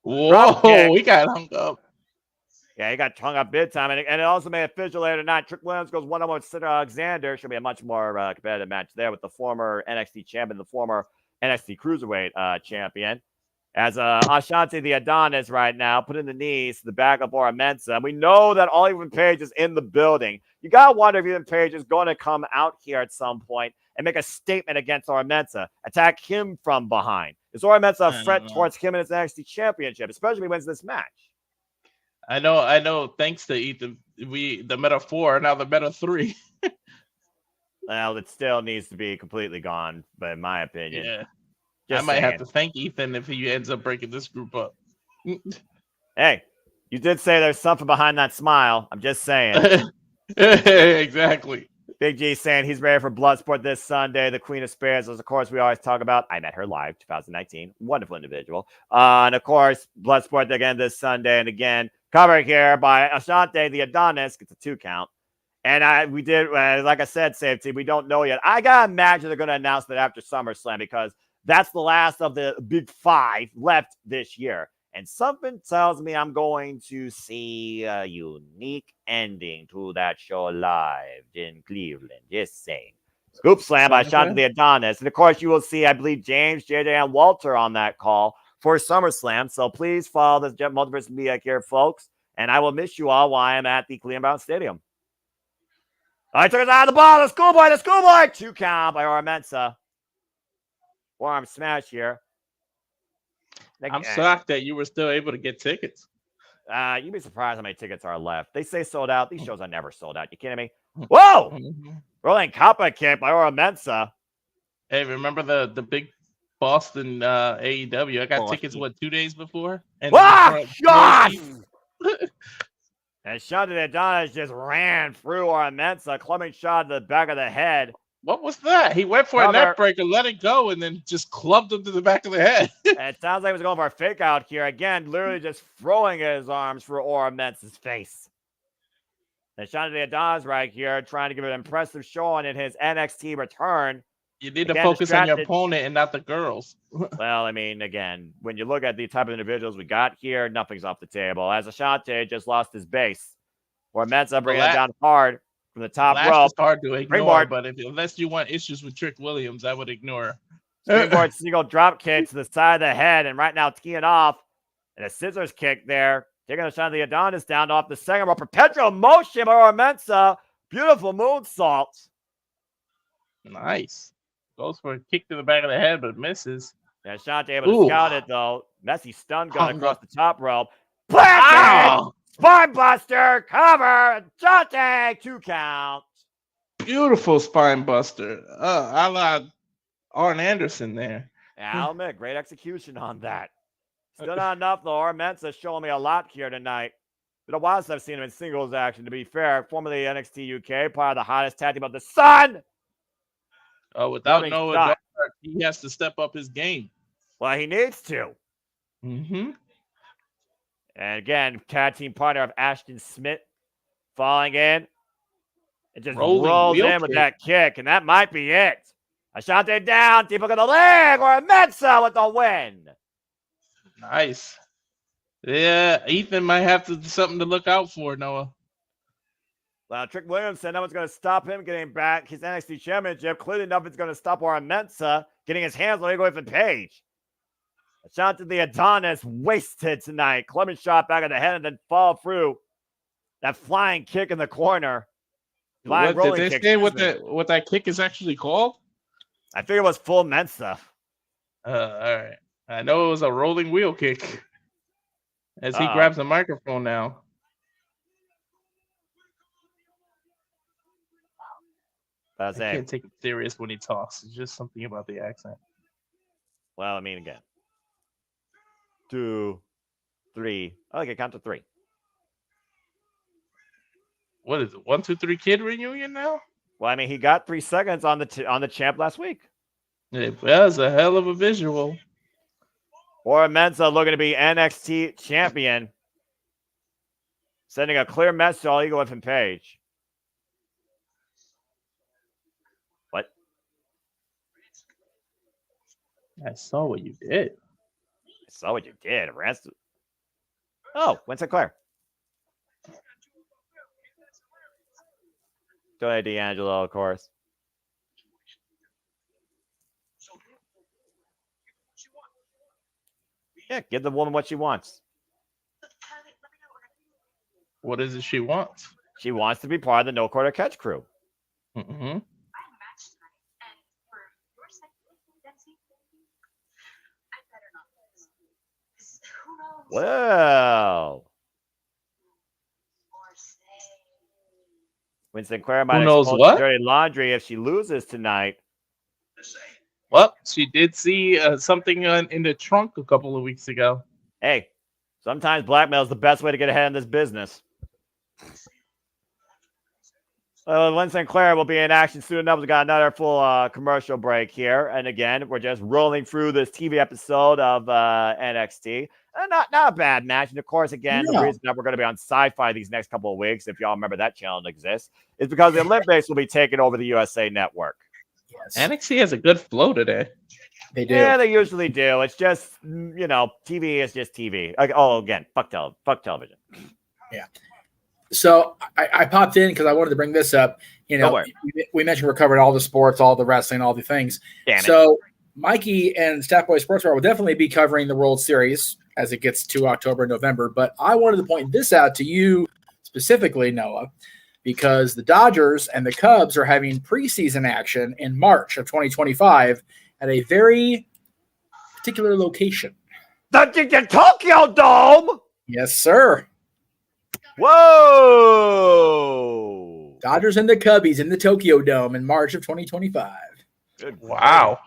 whoa, we got hung up. Yeah, he got hung up big time, and it also made official later tonight. Trick Williams goes one-on-one with Cedric Alexander. Should be a much more competitive match there with the former NXT champion, the former NXT Cruiserweight champion. As Ashanti the Adonis right now, putting the knees to the back of Ora Mensa. And we know that Ethan Page is in the building. You got to wonder if Ethan Page is going to come out here at some point and make a statement against Ora Mensa, attack him from behind. Is Ora Mensa a threat towards him and his NXT championship, especially if he wins this match? I know. Thanks to Ethan, the Meta 4, now the Meta 3. Well, it still needs to be completely gone, but in my opinion. Yeah. I might have to thank Ethan if he ends up breaking this group up. Hey, you did say there's something behind that smile. I'm just saying. Exactly. Big G saying he's ready for Bloodsport this Sunday. The Queen of Spades, as of course we always talk about. I met her live 2019. Wonderful individual. And of course, Bloodsport again this Sunday. And again, covered here by Ashanti the Adonis. Gets a 2 count. And we did, like I said, Safety, we don't know yet. I got to imagine they're going to announce that after SummerSlam because that's the last of the big 5 left this year. And something tells me I'm going to see a unique ending to that show live in Cleveland. Just saying. Scoop Slam by Ashanti the Adonis. And of course, you will see, I believe, James, JJ, and Walter on that call for SummerSlam. So please follow the Multiverse Media here, folks. And I will miss you all while I'm at the Cleveland Browns Stadium. I took us out of the ball. The schoolboy. 2 count by Ora Mensa. Forearm smash here. I'm shocked that you were still able to get tickets. You'd be surprised how many tickets are left. They say sold out. These shows are never sold out. You kidding me? Whoa! Rolling Kappa kick by Ora Mensa. Hey, remember the big Boston AEW? I got tickets, 2 days before? And God! And Ashanti the Adonis just ran through Ora Mensa, clubbing shot to the back of the head. What was that? He went for a neck breaker, let it go, and then just clubbed him to the back of the head. It sounds like he was going for a fake out here. Again, literally just throwing his arms for Ora Mentz's face. And Shante Adonis right here trying to give an impressive showing in his NXT return. You need to focus on your opponent and not the girls. Well, I mean, again, when you look at the type of individuals we got here, nothing's off the table. As Ashante just lost his base. Or Menza bringing it down hard from the top rope. It's hard to ignore, but unless you want issues with Trick Williams, I would ignore. Springboard single drop kick to the side of the head, and right now teeing off. And a scissors kick there. Taking a shot of the Adonis down off the second rope. Perpetual motion by Menza. Beautiful moonsault. Nice. Goes for a kick to the back of the head, but misses. Yeah, Shante able to scout it, though. Messy stun gun across the top rope. Planted! Spine buster, cover, Shante, 2 count. Beautiful spine buster. A la Arn Anderson there. Yeah, I'll admit, great execution on that. Still not enough, though. Menza's showing me a lot here tonight. Been a while since I've seen him in singles action, to be fair. Formerly NXT UK, part of the hottest tag team of the sun. Without Noah, he has to step up his game. Well, he needs to. Mm-hmm. And again, tag team partner of Ashton Smith falling in. It just rolls in with that kick, and that might be it. Ashante down, deep look at the leg, or Menza with the win. Nice. Yeah, Ethan might have something to look out for, Noah. Well, Trick Williams said nothing's going to stop him getting back his NXT championship. Clearly, nothing's going to stop Warren Menza getting his hands on Ethan Page. A shot to the Adonis, wasted tonight. Clement shot back of the head and then fall through. That flying kick in the corner. Did they say what that kick is actually called? I think it was full Menza. All right. I know it was a rolling wheel kick. As he grabs the microphone now. I can't take it serious when he talks. It's just something about the accent. Well, I mean, again. 2, 3. Okay, count to 3. What is it? 1, 2, 3 kid reunion now? Well, I mean, he got 3 seconds on the champ last week. It was a hell of a visual. Or Menza looking to be NXT champion. Sending a clear message to all Eagle and Page. What? I saw what you did. Oh, Winston Clare. Tony D'Angelo, of course. Yeah, give the woman what she wants. What is it she wants? She wants to be part of the No Quarter Catch crew. Mm-hmm. Well, Winston Clare might expose dirty laundry if she loses tonight. Well, she did see something in the trunk a couple of weeks ago. Hey, sometimes blackmail is the best way to get ahead in this business. Winston Clare will be in action soon enough. We got another full commercial break here. And again, we're just rolling through this TV episode of NXT. Not a bad match. And of course, again, the reason that we're going to be on Sci-Fi these next couple of weeks, if y'all remember that channel exists, is because the Olympics will be taking over the USA Network. Yes. NXT has a good flow today. They do. Yeah, they usually do. It's just, TV is just TV. Again, fuck television. Yeah. So I popped in because I wanted to bring this up. We mentioned we're covering all the sports, all the wrestling, all the things. So Mikey and Stat Boy Sports Bar will definitely be covering the World Series as it gets to October and November. But I wanted to point this out to you specifically, Noah, because the Dodgers and the Cubs are having preseason action in March of 2025 at a very particular location. The Tokyo Dome? Yes, sir. Whoa! Dodgers and the Cubbies in the Tokyo Dome in March of 2025. Wow.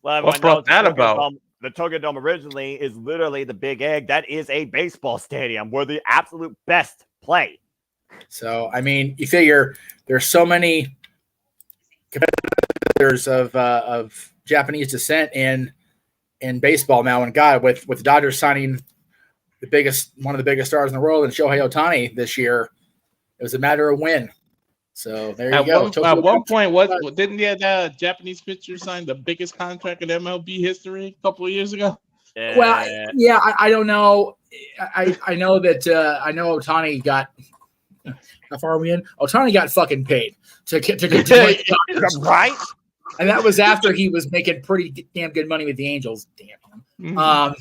Well, what brought that about? The Tokyo Dome originally is literally the Big Egg. That is a baseball stadium where the absolute best play. So, I mean, you figure there's so many competitors of Japanese descent in baseball now. And God, with the Dodgers signing one of the biggest stars in the world, and Shohei Ohtani this year, it was a matter of when. So there you go. At one point, didn't the Japanese pitcher sign the biggest contract in MLB history a couple of years ago? Well, yeah, I don't know. I know that I know Ohtani got. How far are we in? Ohtani got fucking paid to right. And that was after he was making pretty damn good money with the Angels. Damn him.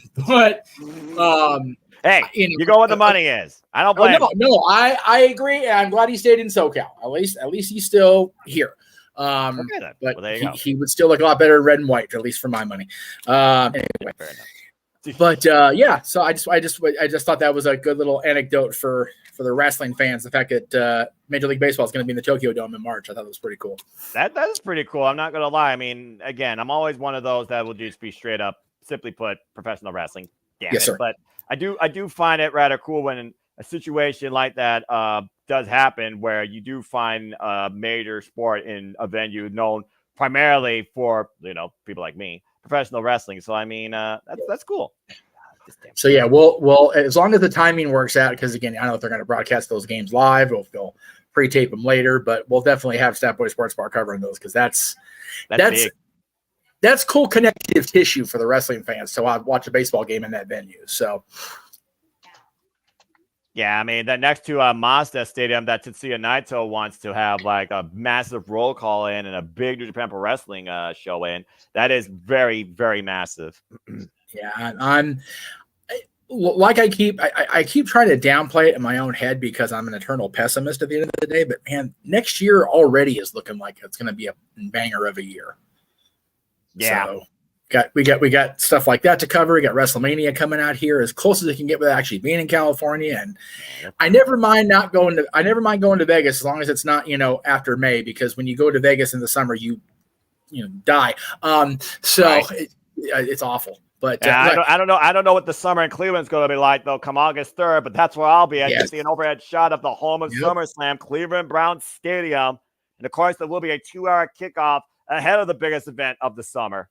Hey, you go where the money is. I don't blame him. No, I agree, and I'm glad he stayed in SoCal. At least he's still here. But well, he would still look a lot better in red and white, at least for my money. Anyway. Fair enough. But yeah, so I just thought that was a good little anecdote for the wrestling fans. The fact that Major League Baseball is going to be in the Tokyo Dome in March, I thought that was pretty cool. That is pretty cool. I'm not going to lie. I mean, again, I'm always one of those that will just be straight up, simply put, professional wrestling. Damn yes, it. Sir. But I do find it rather cool when a situation like that does happen, where you do find a major sport in a venue known primarily for people like me, professional wrestling. So I mean, that's cool. So yeah, well, as long as the timing works out, because again, I don't know if they're going to broadcast those games live, or if they'll pre-tape them later, but we'll definitely have Stat Boy Sports Bar covering those, because that's cool connective tissue for the wrestling fans to watch a baseball game in that venue. So yeah, I mean, that next to Mazda Stadium that Tetsuya Naito wants to have like a massive roll call in and a big New Japan Pro Wrestling show in. That is very, very massive. Yeah, I keep trying to downplay it in my own head because I'm an eternal pessimist at the end of the day. But man, next year already is looking like it's going to be a banger of a year. Yeah. So we got stuff like that to cover. We got WrestleMania coming out here as close as it can get without actually being in California. And I never mind going to Vegas as long as it's not, after May, because when you go to Vegas in the summer, you die. It's awful. But I don't know what the summer in Cleveland's going to be like though. Come August 3rd, but that's where I'll be. You see an overhead shot of the home of SummerSlam, Cleveland Browns Stadium, and of course there will be a 2-hour kickoff ahead of the biggest event of the summer.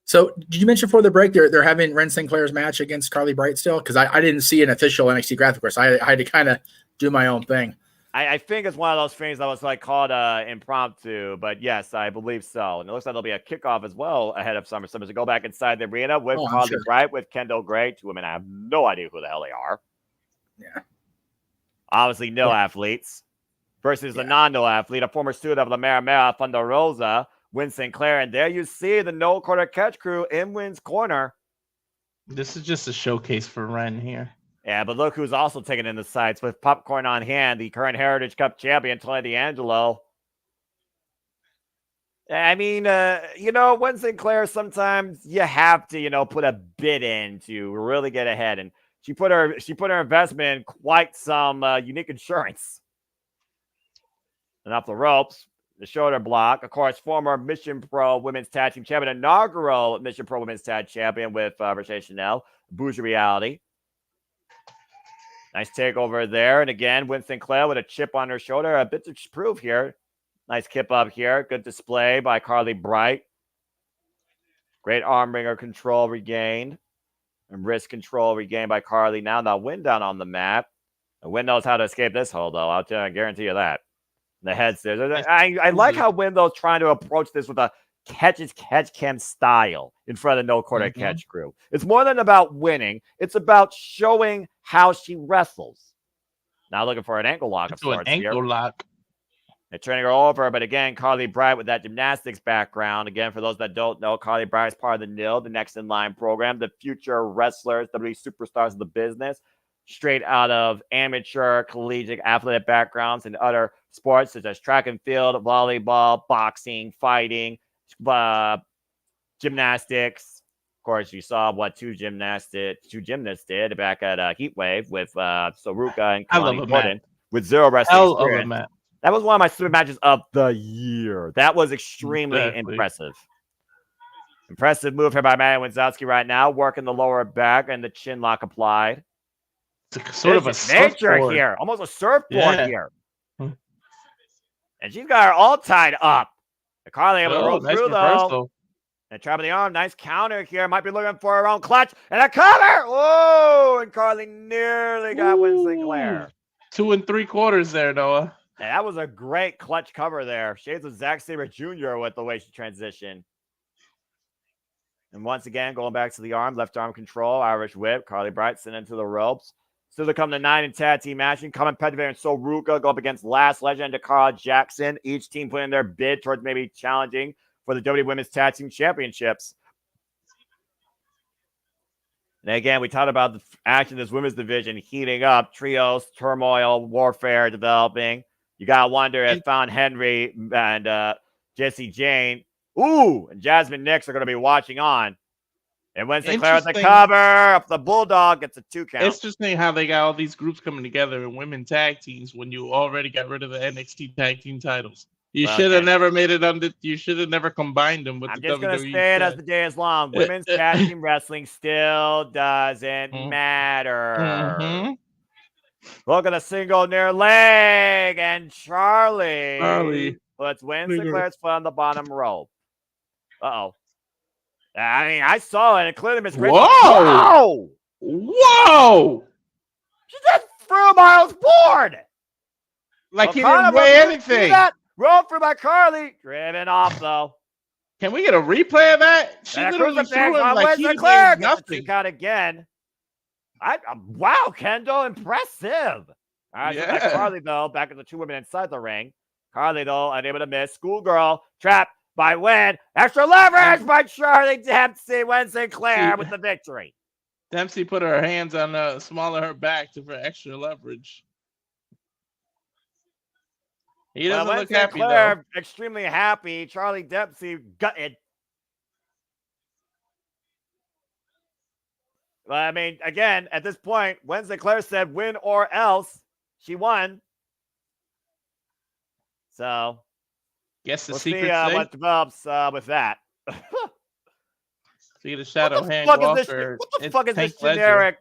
So did you mention before the break they're having Ren Sinclair's match against Carly Bright still? Because I didn't see an official NXT graphic course. I had to kind of do my own thing. I think it's one of those things that was like called impromptu, but yes, I believe so. And it looks like there'll be a kickoff as well ahead of SummerSlam to go back inside the arena with Carly Bright, with Kendall Gray, two women I have no idea who the hell they are. Yeah. Obviously, no athletes versus the non-no athlete, a former student of La Mera Thunder Rosa, Win Sinclair. And there you see the no quarter catch crew in Win's corner. This is just a showcase for Ren here. Yeah, but look who's also taking in the sights with popcorn on hand, the current Heritage Cup champion, Tony D'Angelo. I mean, Win Sinclair, sometimes you have to, put a bid in to really get ahead. And she put her investment in quite some unique insurance. And off the ropes, the shoulder block. Of course, former Mission Pro Women's Tag Team Champion, inaugural Mission Pro Women's Tag Champion with Rachel Chanel, Bougie Reality. Nice takeover there. And again, Win Sinclair with a chip on her shoulder. A bit to prove here. Nice kip up here. Good display by Carly Bright. Great arm wringer control regained. And wrist control regained by Carly. Now Win down on the mat. And Win knows how to escape this hold, though. I'll guarantee you that. The head stairs. I like how Win, though, is trying to approach this with a catch cam style in front of the no quarter catch crew. It's more than about winning. It's about showing how she wrestles. Now looking for an ankle lock of sorts here. Lock. They're turning her over, but again, Carly Bright with that gymnastics background. Again, for those that don't know, Carly Bright is part of the NIL, the Next in Line program, the future wrestlers, WWE superstars of the business, straight out of amateur, collegiate, athletic backgrounds in other sports such as track and field, volleyball, boxing, fighting, gymnastics. Of course, you saw what two gymnasts did back at Heatwave with Saruka and Kalani Gordon with zero wrestling experience. That was one of my super matches of the year. That was extremely impressive. Impressive move here by Maddie Wazowski right now, working the lower back and the chin lock applied. It's sort of a surfboard here, almost a surfboard here. And she's got her all tied up. And Carly able to roll nice through, though. And trap of the arm. Nice counter here. Might be looking for her own clutch. And a cover. Whoa. And Carly nearly got Win Sinclair. 2 3/4 there, Noah. And that was a great clutch cover there. Shades of Zack Sabre Jr. with the way she transitioned. And once again, going back to the arm, left arm control, Irish whip. Carly Bright sent into the ropes. Still to come to 9 in tag team matching. Common Pettiver and Soruka go up against Last Legend and Dakara Jackson. Each team putting their bid towards maybe challenging for the WWE Women's Tag Team Championships. And again, we talked about the action in this women's division heating up. Trios, turmoil, warfare developing. You got to wonder if Fallon Henry and Jesse Jane, and Jasmine Nix are going to be watching on. And Win Sinclair with the cover up the Bulldog gets a 2 count. It's interesting how they got all these groups coming together in women tag teams when you already got rid of the NXT tag team titles. You should have never made it under. You should have never combined them with the WWE. I'm just going to say it as the day is long. Women's tag team wrestling still doesn't matter. Look at the single near leg, and Charlie puts Win Sinclair's foot on the bottom rope. I mean, I saw it. It clearly misread. Whoa! She just threw Miles board. Like he didn't weigh anything. Rolled through by Carly. Driven off, though. Can we get a replay of that? She literally threw him like he did nothing. Got again. Wow, Kendall, impressive. All right, so back Carly, though, back at the 2 women inside the ring. Carly, though, unable to miss. Schoolgirl, trapped by Win. Extra leverage by Charlie Dempsey. Win Sinclair with the victory. Dempsey put her hands on the small of her back for extra leverage. He doesn't look happy, though. Extremely happy. Charlie Dempsey gutted. Well, I mean, again, at this point, Win Sinclair said win or else. She won. So, guess the we'll secret see what develops with that. See the Shadow Hand Walker. What the fuck is this generic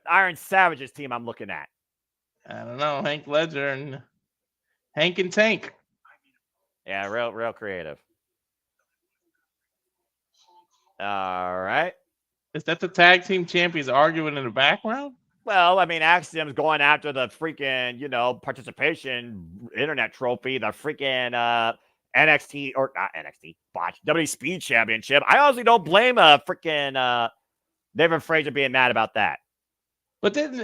Iron Savages team I'm looking at? I don't know. Hank Ledger and Hank and Tank. Yeah, real creative. All right. Is that the tag team champions arguing in the background? Well, I mean, Axiom's going after the freaking, participation internet trophy, the freaking NXT, or not NXT, botch, WWE Speed Championship. I honestly don't blame freaking Nathan Frazier being mad about that. But then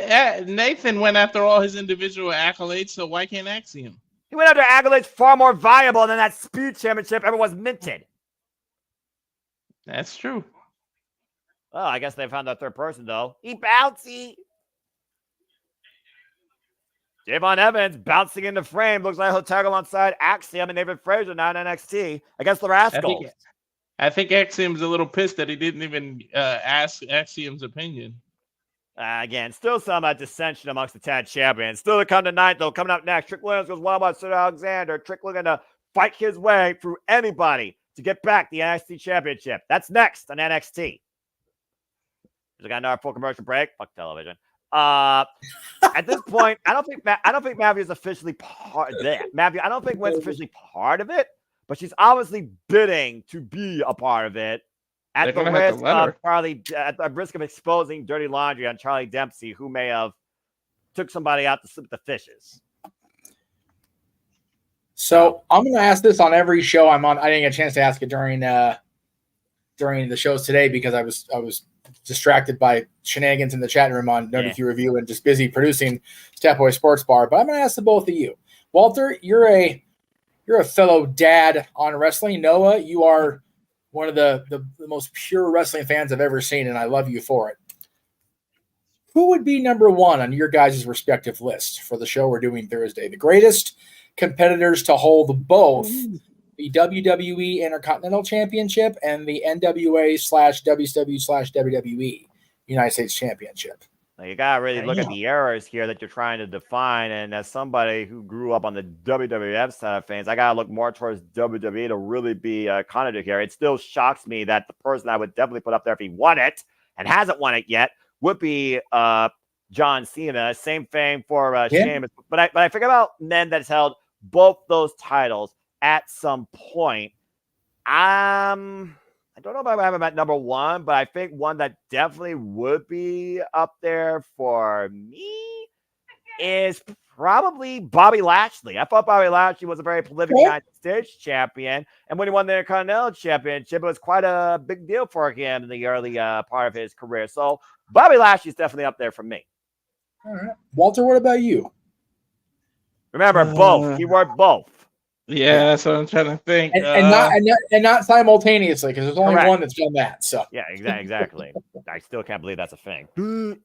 Nathan went after all his individual accolades, so why can't Axiom? He went after accolades far more viable than that Speed Championship ever was minted. That's true. Oh, I guess they found that third person, though. He bouncy. Javon Evans bouncing in the frame. Looks like he'll tag alongside Axiom and David Frazier now in NXT against the Rascals. I think Axiom's a little pissed that he didn't even ask Axiom's opinion. Again, still some dissension amongst the tag champions. Still to come tonight, though. Coming up next, Trick Williams goes wild by Sir Alexander. Trick looking to fight his way through anybody to get back the NXT championship. That's next on NXT. We got another full commercial break. Fuck television. At this point, I don't think Mavi is officially part of that. Mavi, I don't think Wynn's officially part of it, but she's obviously bidding to be a part of it at the risk of Charlie, at the risk of exposing dirty laundry on Charlie Dempsey, who may have took somebody out to slip the fishes. So I'm going to ask this on every show I'm on. I didn't get a chance to ask it during the shows today because I was distracted by shenanigans in the chat room on NoDQ Review and just busy producing Stepboy Sports Bar. But I'm going to ask the both of you. Walter, you're a fellow dad on wrestling. Noah, you are one of the most pure wrestling fans I've ever seen, and I love you for it. Who would be number one on your guys' respective list for the show we're doing Thursday? The greatest competitors to hold both the WWE Intercontinental Championship and the NWA/WCW/WWE United States Championship. Now you got to really look at the errors here that you're trying to define. And as somebody who grew up on the WWF side of things, I got to look more towards WWE to really be candid here. It still shocks me that the person I would definitely put up there if he won it and hasn't won it yet would be John Cena. Same thing for Sheamus. But I forget about men that's held both those titles at some point. I don't know if I have him at number one, but I think one that definitely would be up there for me is probably Bobby Lashley. I thought Bobby Lashley was a very prolific United States champion, and when he won the Intercontinental Championship, it was quite a big deal for him in the early part of his career. So Bobby Lashley is definitely up there for me. All right, Walter, what about you? Remember, both. Keyword both. Yeah, that's what I'm trying to think. And not simultaneously, because there's only Correct. one that's done that. So Yeah, exactly. I still can't believe that's a thing. it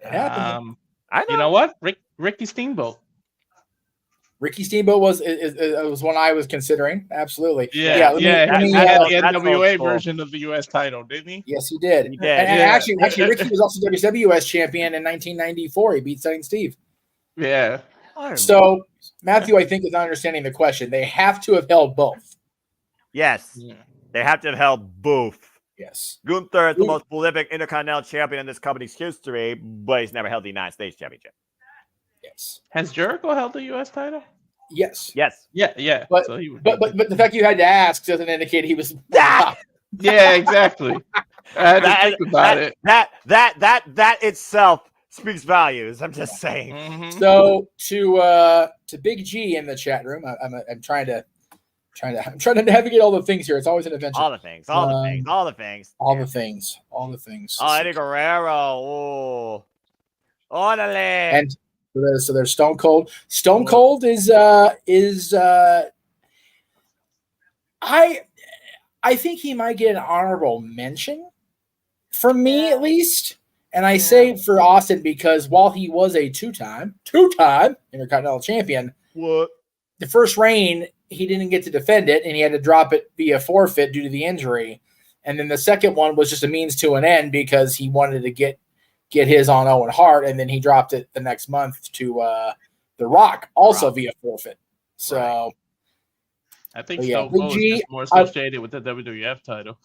happened. I know. You know what? Ricky Steamboat. Ricky Steamboat was one I was considering. Absolutely. He had the that's NWA cool. version of the U.S. title, didn't he? Yes, he did. He did. And actually, Ricky was also WWS champion in 1994. He beat Stunning Steve. Yeah. So Matthew, I think, is not understanding the question. They have to have held both. Yes. They have to have held both. Yes. Gunther is the most prolific Intercontinental champion in this company's history, but he's never held the United States Championship. Yes. Has Jericho held the U.S. title? Yes. Yes. Yeah. But So he would but the fact you had to ask doesn't indicate he was. Yeah, exactly. I had to think about it. That itself speaks volumes. I'm just saying. Mm-hmm. So to Big G in the chat room, I'm trying to navigate all the things here. It's always an adventure. All the things. Oh, Eddie Guerrero. Orderly. And so there's Stone Cold. Stone Cold is I think he might get an honorable mention for me at least. And I say for Austin because while he was a two-time Intercontinental champion, what? The first reign he didn't get to defend it, and he had to drop it via forfeit due to the injury. And then the second one was just a means to an end because he wanted to get his on Owen Hart, and then he dropped it the next month to The Rock, also via forfeit. So I think Stone Cold is just more associated with the WWF title.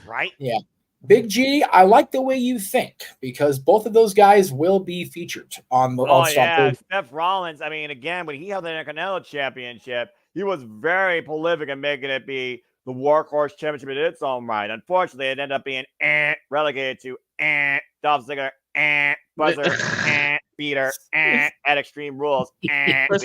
Right? Yeah. Big G, I like the way you think because both of those guys will be featured on the Stone Cold. Seth Rollins, I mean, again, when he held the Intercontinental Championship, he was very prolific in making it be the Workhorse Championship in its own right. Unfortunately, it ended up being relegated to Dolph Ziggler, Buzzer, Beater, at Extreme Rules. We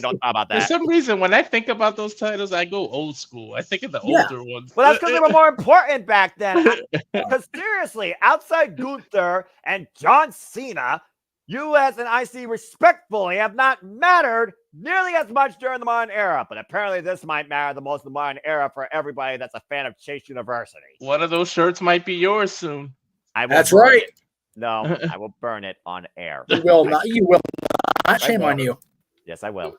don't talk about that. For some reason, when I think about those titles, I go old school. I think of the older ones. Well, that's because they were more important back then. Because seriously, outside Gunther and John Cena, US and IC respectfully have not mattered nearly as much during the modern era. But apparently this might matter the most in the modern era for everybody that's a fan of Chase University. One of those shirts might be yours soon. That's right. No, I will burn it on air. You will not. You will not. Shame on you. Yes, I will.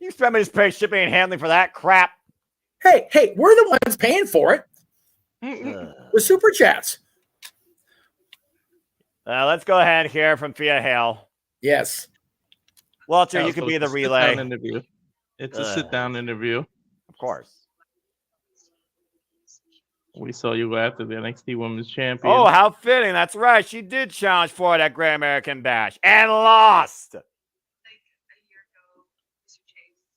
You spent me to pay shipping and handling for that crap. Hey, we're the ones paying for it. With super chats. Let's go ahead and hear from Fia Hale. Yes. Walter, you can be the relay. Interview. It's a sit-down interview. Of course. We saw you go after the NXT Women's Champion. Oh, how fitting. That's right. She did challenge for that Great American Bash and lost.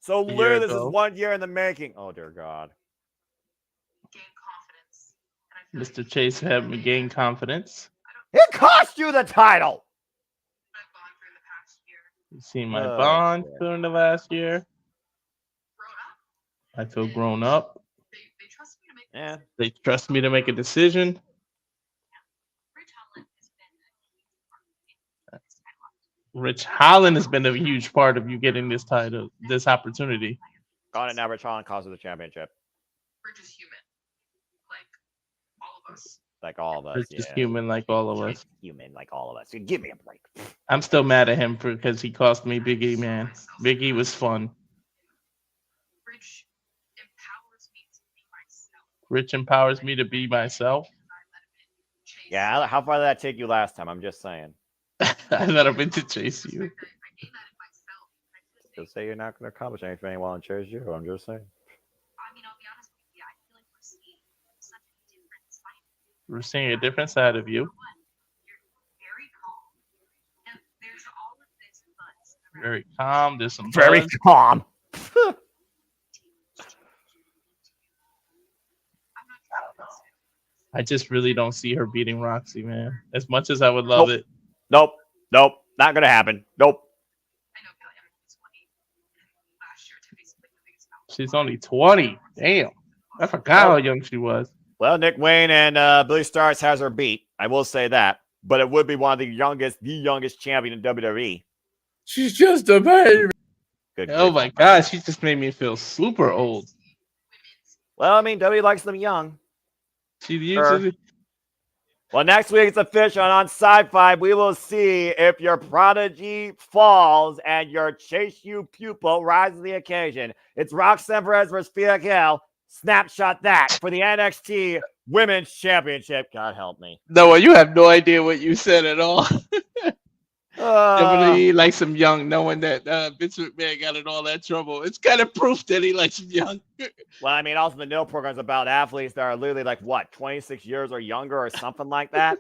So literally, this is 1 year in the making. Oh, dear God. Mr. Chase had me gain confidence. It cost you the title. You seen my bond during the last year. I feel grown up. Yeah. They trust me to make a decision. Rich Holland has been a huge part of you getting this title, this opportunity. Gone it now. Rich Holland cost us the championship. Rich is human, like all of us. Like all of us. Rich is human, like all of us. Human, like all of us. Give me a break. I'm still mad at him because he cost me Big E, man. Big E was fun. Rich empowers me to be myself. Yeah, how far did that take you last time? I'm just saying. I let him in to chase you. Just say you're not going to accomplish anything while in chase you. I'm just saying. We're seeing a different side of you. Very calm. There's some very buzz. calm. I just really don't see her beating Roxy, man. As much as I would love it. Nope. Not gonna happen. Nope. I know Kelly was 20 last year. Tiffany's like the biggest out. She's only 20. Damn. I forgot how young she was. Well, Nick Wayne and Billy Starks has her beat. I will say that. But it would be one of the youngest champion in WWE. She's just a baby. Good. Oh my gosh, she just made me feel super old. Well, I mean, WWE likes them young. She usually. Well, next week it's official on Sci-Fi. We will see if your prodigy falls and your Chase U pupil rises to the occasion. It's Roxanne Perez versus Fia Gale. Snapshot that for the NXT Women's Championship. God help me. Noah, you have no idea what you said at all. Definitely likes him young, knowing that Vince McMahon got in all that trouble. It's kind of proof that he likes him young. Well, I mean, also the NIL program is about athletes that are literally like, what, 26 years or younger or something like that?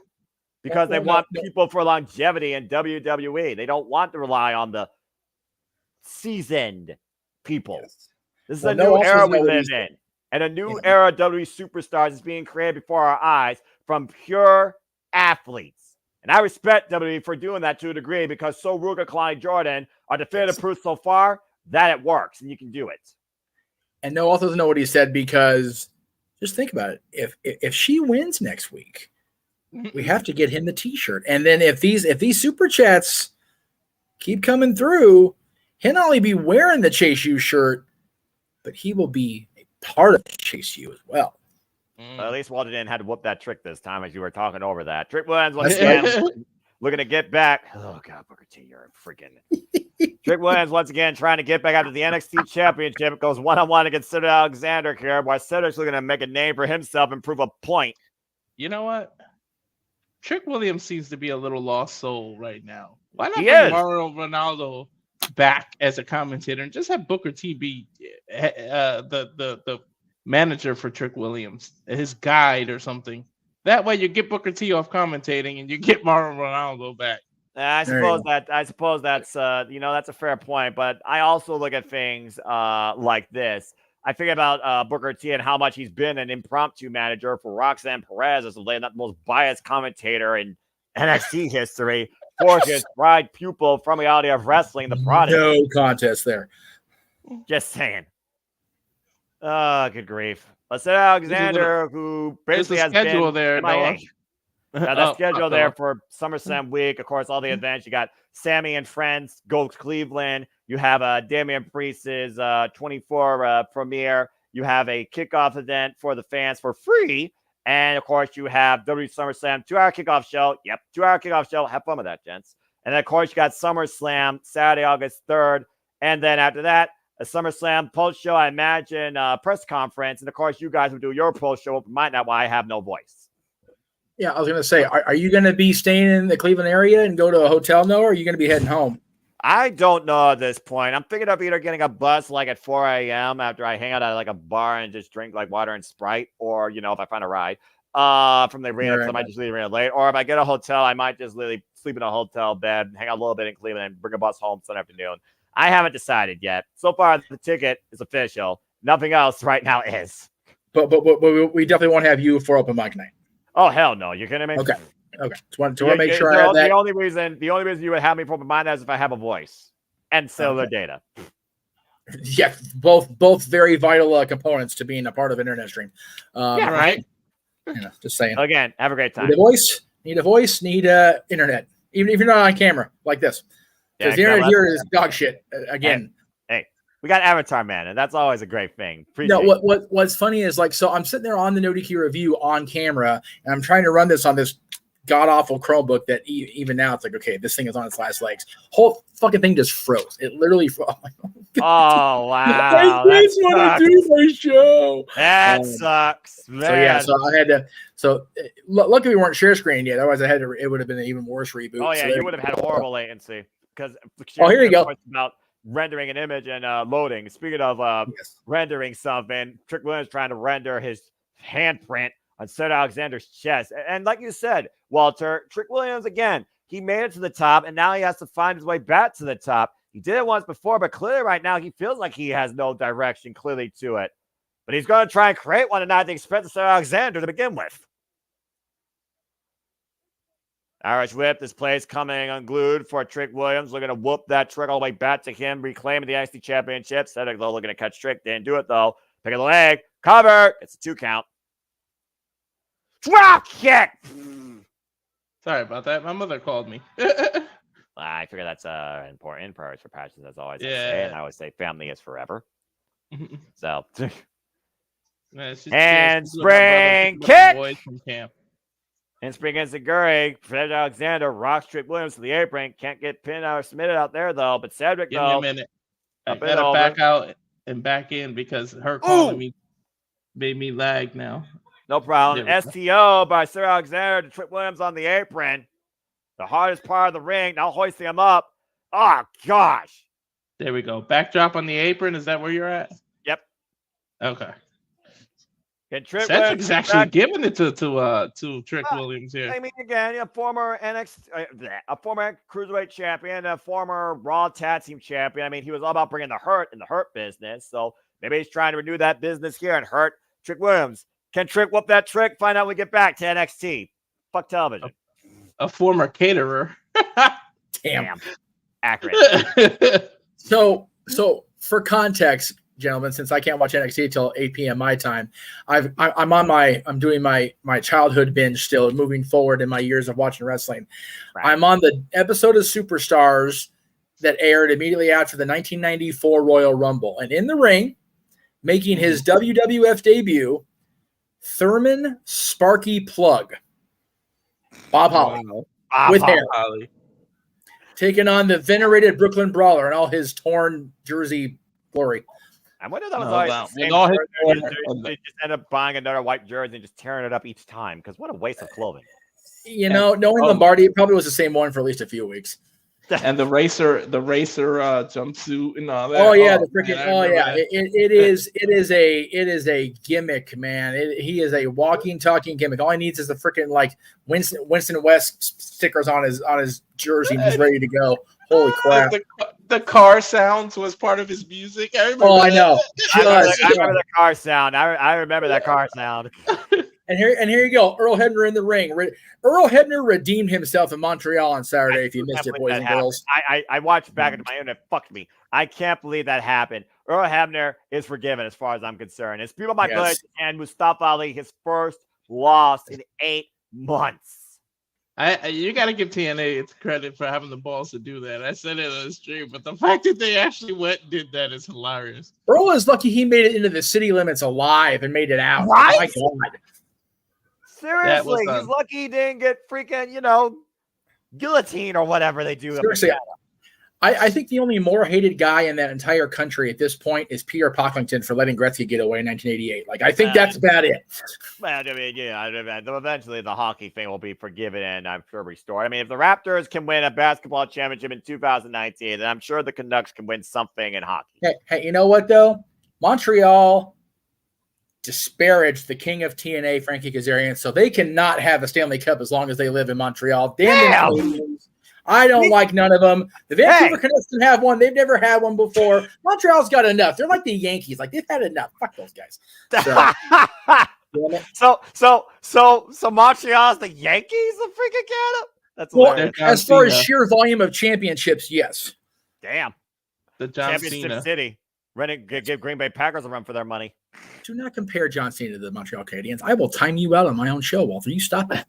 Because they want people for longevity in WWE. They don't want to rely on the seasoned people. Yes. This is a new era we live in. And a new era of WWE superstars is being created before our eyes from pure athletes. And I respect WWE for doing that to a degree because So Ruga, Kalani Jordan are definitive proof so far that it works and you can do it. And no author doesn't know what he said because just think about it. If she wins next week, we have to get him the T-shirt. And then if these super chats keep coming through, he'll not only be wearing the Chase U shirt, but he will be a part of Chase U as well. Well, at least Walter didn't have to whoop that trick this time as you were talking over that. Trick Williams once again looking to get back. Oh, God, Booker T, you're a freaking... Trick Williams once again trying to get back after the NXT Championship. It goes one-on-one against Cedric Alexander here, while Cedric's looking to make a name for himself and prove a point. You know what? Trick Williams seems to be a little lost soul right now. Why not He bring is. Mauro Ronaldo back as a commentator and just have Booker T be the manager for Trick Williams, his guide or something. That way you get Booker T off commentating and you get Mauro Ronaldo back. I suppose that's that's a fair point, but I also look at things like this. I think about Booker T and how much he's been an impromptu manager for Roxanne Perez as not the most biased commentator in NXT history for his pride pupil from reality of wrestling, the product. No contest there. Just saying. Oh, good grief. Let's say Alexander, who basically has schedule been there, MIA. The schedule there Noah. for SummerSlam week. Of course, all the events. You got Sammy and Friends go to Cleveland. You have Damian Priest's 24 premiere. You have a kickoff event for the fans for free. And, of course, you have WWE SummerSlam 2-hour kickoff show. Yep, 2-hour kickoff show. Have fun with that, gents. And, then, of course, you got SummerSlam Saturday, August 3rd. And then after that, a SummerSlam post-show, I imagine, press conference. And, of course, you guys will do your post-show. Might not why I have no voice. Yeah, I was going to say, are you going to be staying in the Cleveland area and go to a hotel, Noah, or are you going to be heading home? I don't know at this point. I'm thinking of either getting a bus like at 4 a.m. after I hang out at like a bar and just drink like water and Sprite, or, if I find a ride from the arena, because I might just leave the arena late. Or if I get a hotel, I might just literally sleep in a hotel bed, hang out a little bit in Cleveland, and bring a bus home Sunday afternoon. I haven't decided yet. So far, the ticket is official. Nothing else right now is. But we definitely won't have you for open mic night. Oh, hell no. You're kidding me? Okay. Just want to make sure I have that. The only reason you would have me for open mic night is if I have a voice and cellular data. Yeah, both very vital components to being a part of an internet stream. Yeah, right. Just saying. Again, have a great time. Need a voice, need internet. Even if you're not on camera like this. Because the internet here is dog shit. Again. Hey, we got Avatar Man, and that's always a great thing. What's funny is so I'm sitting there on the No DQ review on camera, and I'm trying to run this on this god awful Chromebook that even now it's like, okay, this thing is on its last legs. Whole fucking thing just froze. It literally froze. Oh, wow. I just want to do my show. That sucks, man. So I had to. So luckily we weren't share screening yet. Otherwise, it would have been an even worse reboot. Oh yeah, you would have had horrible latency because. Here you go. About rendering an image and loading. Speaking of rendering something, Trick Williams trying to render his handprint on Cedric Alexander's chest. And like you said, Walter, Trick Williams, again, he made it to the top, and now he has to find his way back to the top. He did it once before, but clearly right now he feels like he has no direction clearly to it. But he's going to try and create one tonight at the expense of Sir Alexander to begin with. Irish whip, this place coming unglued for Trick Williams. Looking to whoop that Trick all the way back to him, reclaiming the NXT Championship. Cedric Lowe looking to catch Trick. Didn't do it, though. Pick of the leg. Cover. It's a 2 count. Drop kick. Sorry about that. My mother called me. I figure that's important. Prayers for passions, as always. I Yeah. say, and I always say family is forever. So, Man, she's handspring kick. Boys from camp. Handspring against Zaguri. Fred Alexander rocks Trick Williams to the apron. Can't get pinned or submitted out there, though. But Cedric, Give me though. a minute. I Up and gotta over. back out and back in because her calling me made me lag now. No problem. There we go. STO by Sir Alexander to Trick Williams on the apron. The hardest part of the ring. Now hoisting him up. Oh, gosh. There we go. Backdrop on the apron. Is that where you're at? Yep. Okay. Can Trick Cedric's Williams actually back? giving it to Trick Williams here. I mean, again, a former a former cruiserweight champion, a former Raw Tag Team champion. I mean, he was all about bringing the Hurt in the Hurt business. So maybe he's trying to renew that business here and Hurt Trick Williams. Can Trick whoop that Trick? Find out when we get back to NXT. Fuck television. A former caterer. Damn. Accurate. So for context, gentlemen, since I can't watch NXT till 8 p.m. my time, I'm doing my childhood binge still, moving forward in my years of watching wrestling. Right. I'm on the episode of Superstars that aired immediately after the 1994 Royal Rumble, and in the ring, making his WWF debut, Thurman Sparky Plug, Bob Holly, with hair, Holly. taking on the venerated Brooklyn Brawler and all his torn jersey glory. I wonder if that was No, always wow. the same With all his jersey. They just end up buying another white jersey and just tearing it up each time because what a waste of clothing. You know, knowing Lombardi, it probably was the same one for at least a few weeks. And the racer jumpsuit and all that. Oh yeah, the freaking man, I remember that. it is a gimmick, man. He is a walking, talking gimmick. All he needs is the freaking like Winston West stickers on his jersey. And he's ready to go. Holy crap! The car sounds was part of his music. I remember I know. I remember the car sound. I remember that car sound. And here you go, Earl Hebner in the ring. Earl Hebner redeemed himself in Montreal on Saturday. If you missed it, boys and girls, I watched back into my internet. Fucked me. I can't believe that happened. Earl Hebner is forgiven as far as I'm concerned. It's people my good and Mustafa Ali, his first loss in 8 months. You got to give TNA its credit for having the balls to do that. I said it on the stream, but the fact that they actually went and did that is hilarious. Earl is lucky he made it into the city limits alive and made it out. Right? Oh my God. Seriously, he's lucky he didn't get freaking, guillotine or whatever they do. Seriously, I think the only more hated guy in that entire country at this point is Peter Pocklington for letting Gretzky get away in 1988. Like, I think that's about it. Well, I mean, eventually the hockey thing will be forgiven and I'm sure restored. I mean, if the Raptors can win a basketball championship in 2019, then I'm sure the Canucks can win something in hockey. Hey, you know what, though? Montreal disparaged the king of TNA, Frankie Kazarian, so they cannot have a Stanley Cup as long as they live in Montreal. Damn them Canadians. I don't like none of them. The Vancouver Canucks can have one. They've never had one before. Montreal's got enough. They're like the Yankees. Like, they've had enough. Fuck those guys. So Montreal's the Yankees of freaking Canada? That's hilarious. As far as sheer volume of championships, yes. Damn. The John Championship Cena. City. Give Green Bay Packers a run for their money. Do not compare John Cena to the Montreal Canadiens. I will time you out on my own show, Walter. You stop that.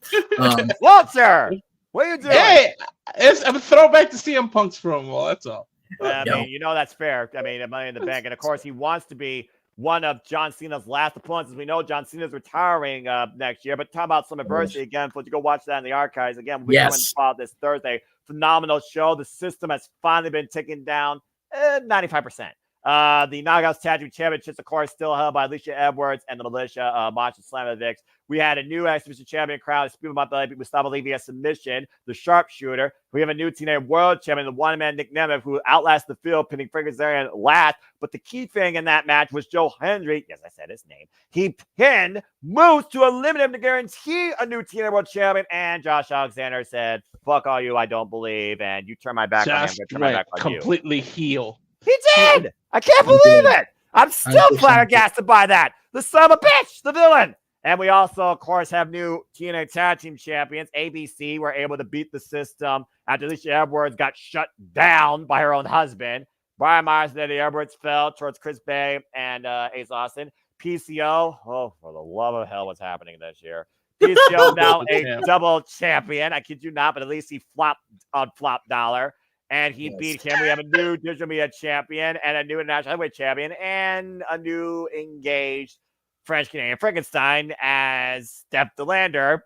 Walter, what are you doing? Hey, it's a throwback to CM Punk's promo. That's all. I mean, that's fair. I mean, Money in the Bank, and of course, he wants to be one of John Cena's last opponents. As we know, John Cena's retiring next year. But talk about Slammiversary again. If you go watch that in the archives again, we'll be coming about this Thursday. Phenomenal show. The system has finally been taken down 95%. The Knockouts Tag Team Championships, of course, still held by Alicia Edwards and the Militia, Masha Slamovic. We had a new Exhibition Champion crown, Mustafa Ali via submission, the Sharpshooter. We have a new TNA World Champion, the one-man Nick Nemeth, who outlasted the field, pinning Frigazarian last. But the key thing in that match was Joe Hendry. Yes, I said his name. He pinned Moose to eliminate him to guarantee a new TNA World Champion. And Josh Alexander said, "Fuck all you, I don't believe." And you turn my back on me, I'm going to turn my back on you. Completely heel. He did. I can't believe it. I'm still flabbergasted by that. The son of a bitch, the villain. And we also, of course, have new TNA Tag Team Champions. ABC were able to beat the system after Alicia Edwards got shut down by her own husband. Brian Myers and Eddie Edwards fell towards Chris Bay and Ace Austin. PCO, oh, for the love of hell, what's happening this year? PCO now a double champion. I kid you not, but at least he flopped on Flop Dollar. And he beat him. We have a new digital media champion and a new international heavyweight champion and a new engaged French-Canadian Frankenstein as Steph DeLander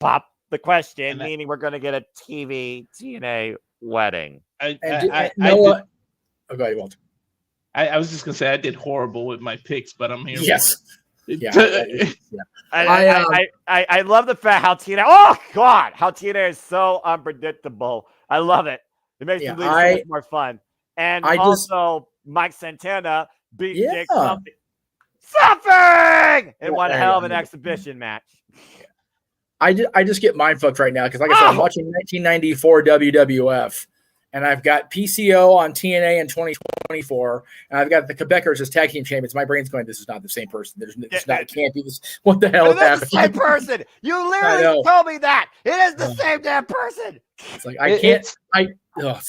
popped the question, meaning we're going to get a TV TNA wedding. Go ahead, Walter. I was just going to say I did horrible with my picks, but I'm here. Yes. I love the fact how TNA, oh, God, how TNA is so unpredictable. I love it. It makes the league so much more fun. And Mike Santana beat Jake Something in one hell of an exhibition match. I just get mind fucked right now because, like I said, I'm watching 1994 WWF, and I've got PCO on TNA in 2024, and I've got the Quebecers as tag team champions. My brain's going, this is not the same person. It can't be this. What the hell is happening? It's the same person. You literally told me that. It is the same damn person. It's like it's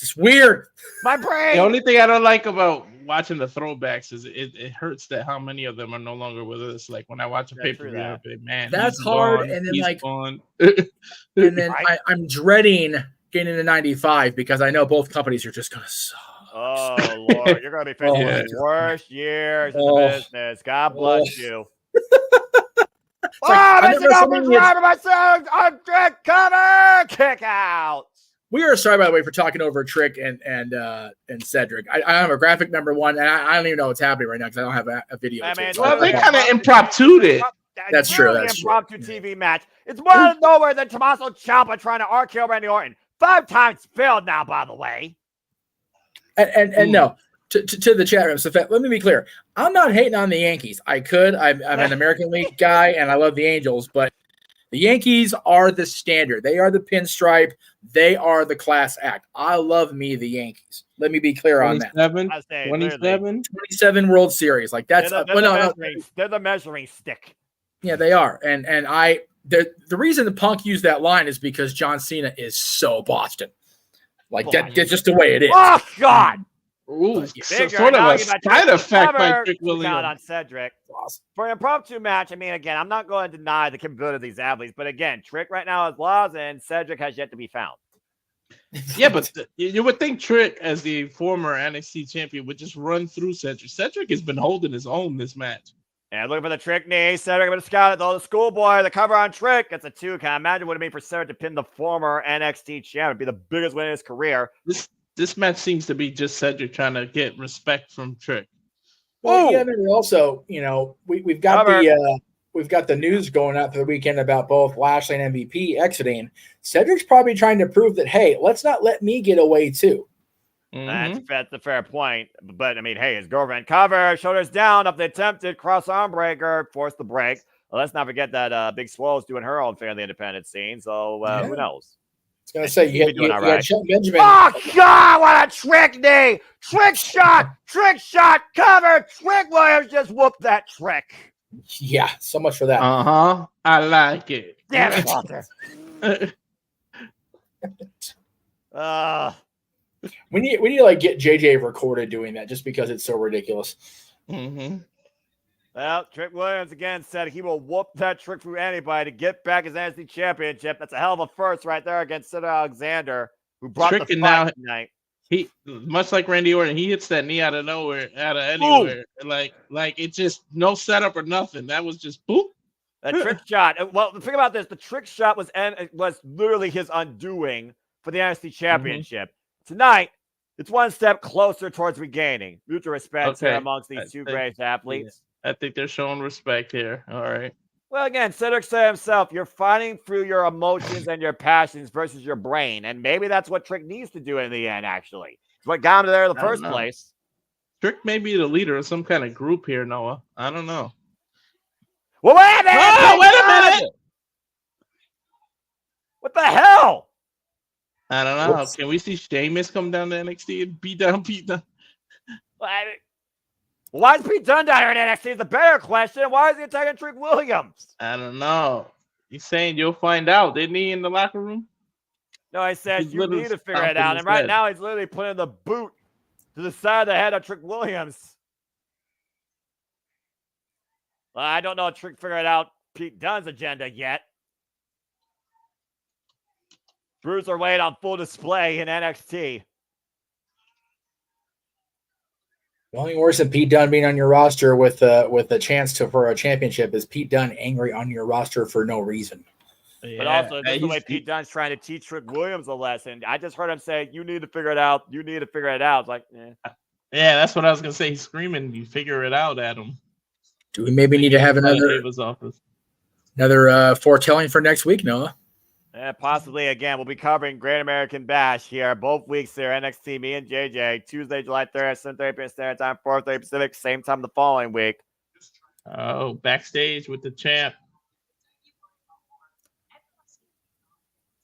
just weird. My brain. The only thing I don't like about watching the throwbacks is it hurts that how many of them are no longer with us. Like when I watch a pay-per-view, man, that's hard. And then and then I'm dreading getting into 95 because I know both companies are just gonna suck. Oh Lord, you're gonna be facing the worst years in the business. God bless you. Myself, I'm Trick, cover, kick out. We are sorry, by the way, for talking over Trick and Cedric. I have a graphic number one, and I don't even know what's happening right now because I don't have a video. Well, they kind of impromptu'd it. That's true. That's impromptu TV match. It's more out of nowhere than Tommaso Ciampa trying to RKO Randy Orton. 5 times failed now, by the way. And no, to the chat room. So let me be clear. I'm not hating on the Yankees. I could. I'm an American League guy, and I love the Angels, but the Yankees are the standard. They are the pinstripe. They are the class act. I love me the Yankees. Let me be clear on that. 27 World Series. Like that's they're the measuring stick. Yeah, they are. And the reason the Punk used that line is because John Cena is so Boston. Like that's just the way it is. Oh God. Ooh, sort of a side effect by Trick Williams on Cedric. For an impromptu match, I mean, again, I'm not going to deny the capability of these athletes, but again, Trick right now is Laws and Cedric has yet to be found. Yeah, but you would think Trick, as the former NXT champion, would just run through Cedric. Cedric has been holding his own this match. And looking for the Trick knee. Cedric with a scout, though, the schoolboy, the cover on Trick. It's a 2 count. Imagine what it mean for Cedric to pin the former NXT champion. It'd be the biggest win in his career. This match seems to be just Cedric trying to get respect from Trick. Well, yeah, maybe also, we've got the news going out for the weekend about both Lashley and MVP exiting. Cedric's probably trying to prove that, hey, let's not let me get away too. Mm-hmm. That's a fair point. But I mean, hey, his girlfriend cover, shoulders down up the attempted cross arm breaker, forced the break. Well, let's not forget that Big Swole's doing her own fairly independent scene. So who knows? I was going to say, you had Chuck Benjamin. Oh, God, what a Trick knee. Trick shot, cover. Trick Williams just whooped that Trick. Yeah, so much for that. Uh-huh. I like it. Damn it, Walter. We need to like get JJ recorded doing that just because it's so ridiculous. Mm-hmm. Well, Trick Williams again said he will whoop that Trick through anybody to get back his NXT championship. That's a hell of a first right there against Cedric Alexander, who brought Trick the fight tonight. He, much like Randy Orton, he hits that knee out of nowhere, out of anywhere. Ooh. Like it's just no setup or nothing. That was just boop. A trick shot. Well, the thing about this, the trick shot was literally his undoing for the NXT championship. Mm-hmm. Tonight, It's one step closer towards regaining mutual respect here Okay. amongst these two great athletes. I think they're showing respect here. All right. Well, again, Cedric said himself, you're fighting through your emotions and your passions versus your brain. And maybe that's what Trick needs to do in the end, actually. It's what got him there in the first place. Trick may be the leader of some kind of group here, Noah. I don't know. Well, wait a minute! Oh, wait a minute! What the hell? I don't know. Whoops. Can we see Sheamus come down to NXT and beat down Pete Dunne? Why is Pete Dunne down here in NXT? Is the better question. Why is he attacking Trick Williams? I don't know. He's saying you'll find out, didn't he, in the locker room? No, I said you need to figure it out. And right now he's literally putting the boot to the side of the head of Trick Williams. Well, I don't know if Trick figured out Pete Dunne's agenda yet. Bruiserweight on full display in NXT. The only worse than Pete Dunne being on your roster with a chance for a championship is Pete Dunne angry on your roster for no reason. Yeah. But also, this is the way Pete Dunne's trying to teach Trick Williams a lesson. I just heard him say, you need to figure it out. You need to figure it out. It's like, yeah, that's what I was going to say. He's screaming, you figure it out at him. Do we maybe need to have another foretelling for next week, Noah? Yeah, possibly. Again, we'll be covering Great American Bash here both weeks here. NXT, me and JJ, Tuesday, July 3rd, 7:30 p.m. Standard Time, 4:30 Pacific, same time the following week. Oh, backstage with the champ.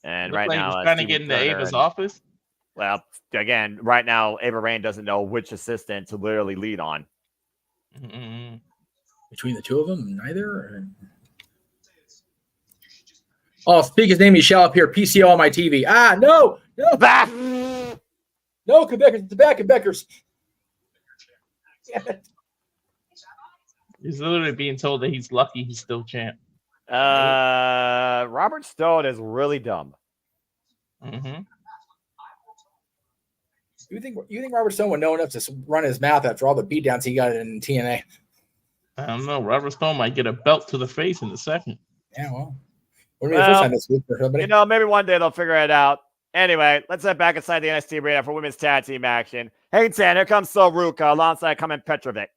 And right now, he's trying to get into Ava's office. Well, again, right now, Ava Raine doesn't know which assistant to literally lead on. Mm-hmm. Between the two of them, neither. Or... Oh, speak his name, you shall appear. PCO on my TV. No. Back. No, Quebecers. It's the back Quebecers. He's literally being told that he's lucky he's still champ. Robert Stone is really dumb. Mm-hmm. You think Robert Stone would know enough to run his mouth after all the beatdowns he got in TNA? I don't know. Robert Stone might get a belt to the face in a second. Yeah, well. This week for somebody? Maybe one day they'll figure it out. Anyway, let's head back inside the NXT arena for women's tag team action. Hey, Tan, here comes Soruka alongside Carmen Petrovic.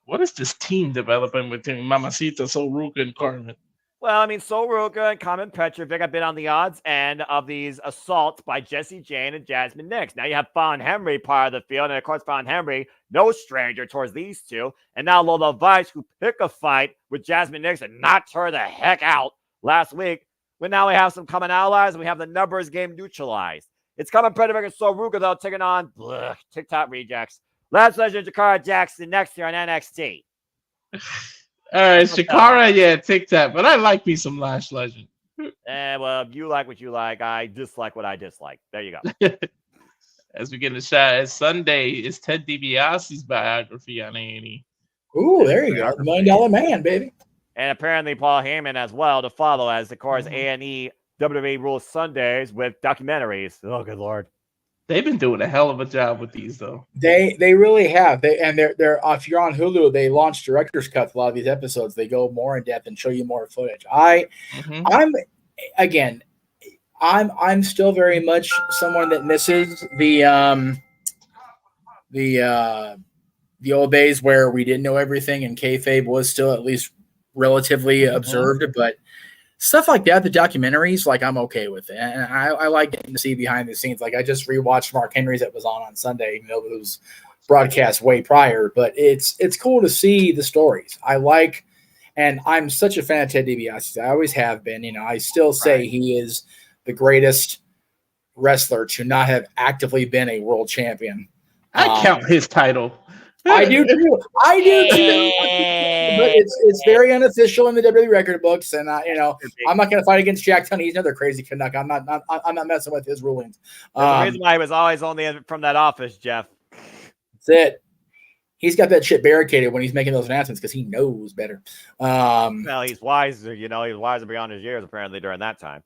What is this team developing between Mamacita, Soruka, and Carmen? Well, I mean, Soruka and Carmen Petrovic have been on the odds end of these assaults by Jessie Jane and Jasmine Nix. Now you have Fawn Henry part of the field, and of course, Fawn Henry, no stranger towards these two. And now Lola Vice, who picked a fight with Jasmine Nix and knocked her the heck out last week. But now we have some common allies, and we have the numbers game neutralized. It's Carmen Petrovic and Soruka, though, taking on TikTok rejects. Last Legend, Jakara Jackson, next year on NXT. All right, Shakara, yeah, TikTok, but I like me some Lash Legend. Well, you like what you like. I dislike what I dislike. There you go. As we get a shot at Sunday, is Ted DiBiase's biography on A&E. Ooh, there you go. The $1 Million Man, baby. And apparently Paul Heyman as well to follow, as of course A&E WWE rules Sundays with documentaries. Oh, good Lord. They've been doing a hell of a job with these, though. They really have. They're if you're on Hulu, they launch director's cuts. A lot of these episodes, they go more in depth and show you more footage. I'm still very much someone that misses the old days where we didn't know everything and kayfabe was still at least relatively observed, but stuff like that, the documentaries, like I'm okay with it. And I like getting to see behind the scenes. Like I just rewatched Mark Henry's that was on Sunday, even though it was broadcast way prior, but it's cool to see the stories. And I'm such a fan of Ted DiBiase. I always have been. I still say he is the greatest wrestler to not have actively been a world champion. I count his title. I do too. But it's very unofficial in the WWE record books, and I'm not going to fight against Jack Tunney. He's another crazy Canuck. I'm not messing with his rulings. The reason why he was always only from that office, Jeff. That's it. He's got that shit barricaded when he's making those announcements because he knows better. Well, he's wiser. He's wiser beyond his years apparently during that time.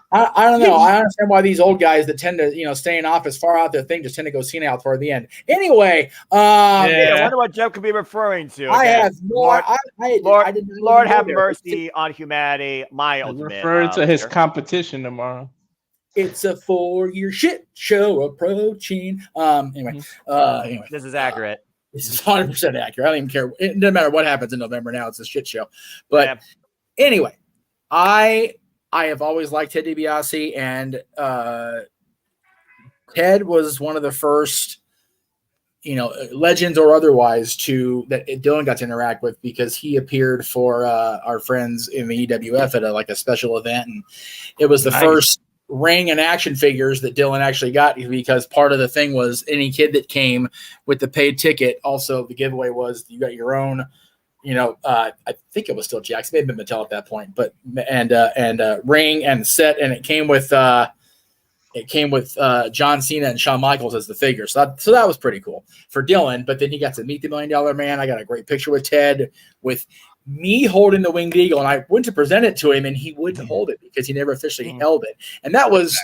I don't know. I understand why these old guys that tend to stay in office far out their thing just tend to go senile toward the end. Anyway, I wonder what Jeff could be referring to. I have Lord have mercy on humanity. My ultimate referring to his competition tomorrow. It's a 4-year shit show approaching. Anyway, This is accurate. This is 100% accurate. I don't even care. It doesn't matter what happens in November now. It's a shit show. But anyway, I have always liked Ted DiBiase, and Ted was one of the first, legends or otherwise, that Dylan got to interact with, because he appeared for our friends in the EWF at a special event, and it was the first ring and action figures that Dylan actually got, because part of the thing was any kid that came with the paid ticket. Also, the giveaway was you got your own, I think it was still Jackson, maybe Mattel at that point, but ring and set, and it came with John Cena and Shawn Michaels as the figure. So that was pretty cool for Dylan. But then he got to meet the $1 Million Man. I got a great picture with Ted with me holding the winged eagle, and I went to present it to him, and he wouldn't hold it because he never officially held it. And that was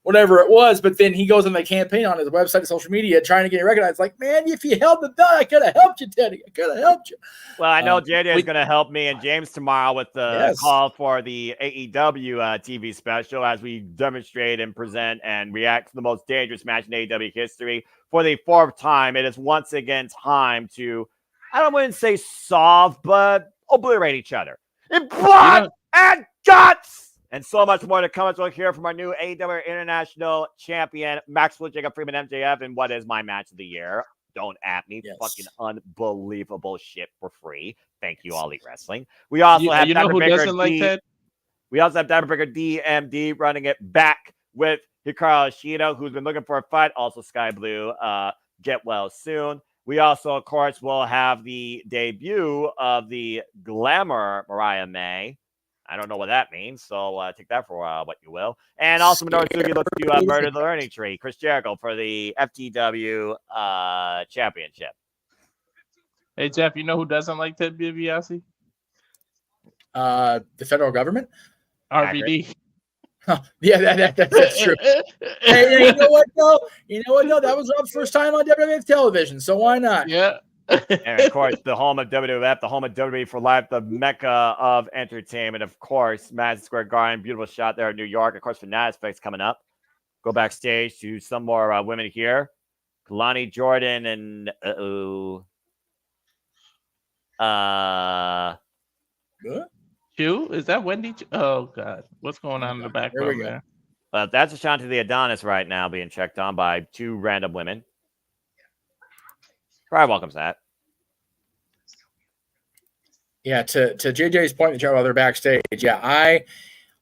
whatever it was. But then he goes on the campaign on his website and social media trying to get it recognized. Like, man, if you held the belt, I could have helped you, Teddy. I could have helped you. Well, I know JJ is going to help me and James tomorrow with the call for the AEW TV special, as we demonstrate and present and react to the most dangerous match in AEW history for the 4th time. It is once again time to, I wouldn't say solve, but obliterate each other in blood and guts. And so much more to come as we'll hear from our new AEW International Champion, Maxwell Jacob Freeman MJF, in what is my match of the year. Don't at me. Fucking unbelievable shit for free. Thank you, All Elite Wrestling. We also have who doesn't like that? We also have Diamondbreaker DMD running it back with Hikaru Ishida, who's been looking for a fight. Also Sky Blue, get well soon. We also, of course, will have the debut of the Glamour Mariah May. I don't know what that means, so take that for what you will. And also, Minoru Suzuki looks to murder the learning tree. Chris Jericho for the FTW Championship. Hey, Jeff, you know who doesn't like Ted DiBiase? The federal government? RVD. Huh. Yeah, that's true. Hey, you know what, though? No, that was our first time on WWF television, so why not? Yeah. And of course, the home of WWF, the home of WWE for Life, the mecca of entertainment. Of course, Madison Square Garden, beautiful shot there in New York. Of course, Fanatics coming up. Go backstage to some more women here. Kalani Jordan and Q? Is that Wendy? Oh God, what's going on in the background there? That's Ashanti the Adonis right now being checked on by 2 random women. Probably welcomes that. Yeah, to JJ's point, while they're backstage. Yeah,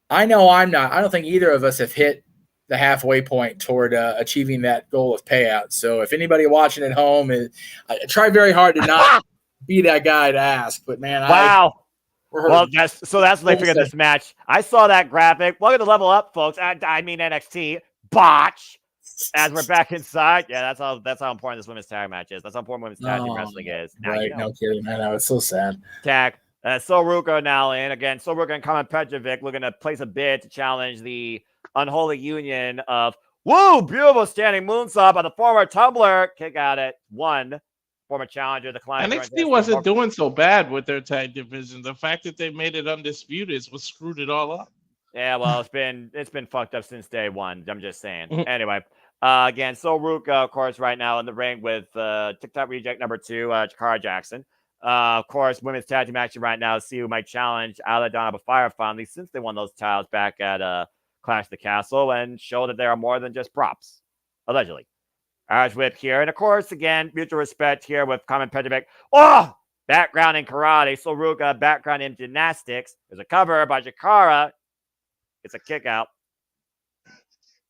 I know I'm not. I don't think either of us have hit the halfway point toward achieving that goal of payout. So if anybody watching at home, I try very hard to not be that guy to ask. But man, wow. That's what they figured this match. I saw that graphic. Welcome to Level Up, folks. I mean NXT botch. As we're back inside, that's how important this women's tag match is. That's how important women's tag team wrestling is. Now, right? No kidding, man. That was so sad. Tag. Soruka now in again. Soruka and Carmen Petrovic looking to place a bid to challenge the unholy union of beautiful standing moonsault by the former Tumbler. Kick out at 1. Former challenger, the client. NXT wasn't doing so bad with their tag division. The fact that they made it undisputed was screwed it all up. Yeah, well, it's been fucked up since day one. I'm just saying. Anyway. Again, Soruka, of course, right now in the ring with TikTok reject number 2, Jakara Jackson. Of course, women's tag team action right now. See who might challenge Aladana Bafire finally, since they won those titles back at Clash of the Castle, and show that they are more than just props, allegedly. Irish whip here, and of course, again, mutual respect here with Carmen Petrovic. Background in karate. Soruka, background in gymnastics. There's a cover by Jakara. It's a kick out.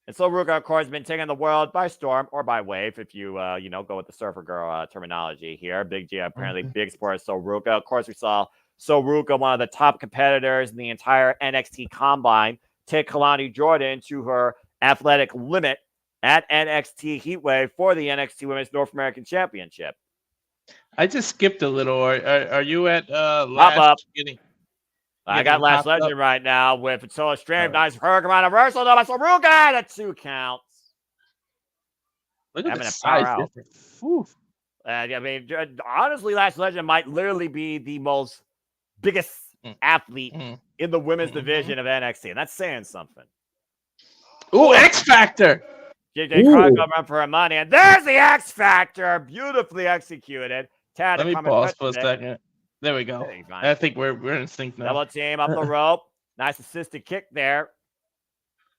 And Soruka, of course, has been taking the world by storm or by wave, if you, go with the surfer girl terminology here. Big G, apparently big sport Soruka. Of course, we saw Soruka, one of the top competitors in the entire NXT Combine, take Kalani Jordan to her athletic limit at NXT Heatwave for the NXT Women's North American Championship. I just skipped a little. Are you at last beginning? I got Last Legend right now with Fatsola Stream. Nice hurricane reversal. No, that's Soruka at 2 counts. Look at the size difference. I mean, honestly, Last Legend might literally be the biggest athlete in the women's division of NXT, and that's saying something. Ooh, X Factor. JJ Carr going to run for her money, and there's the X Factor, beautifully executed. Let me pause for a second. There we go. I think we're in sync now. Double team up the rope. Nice assisted kick there.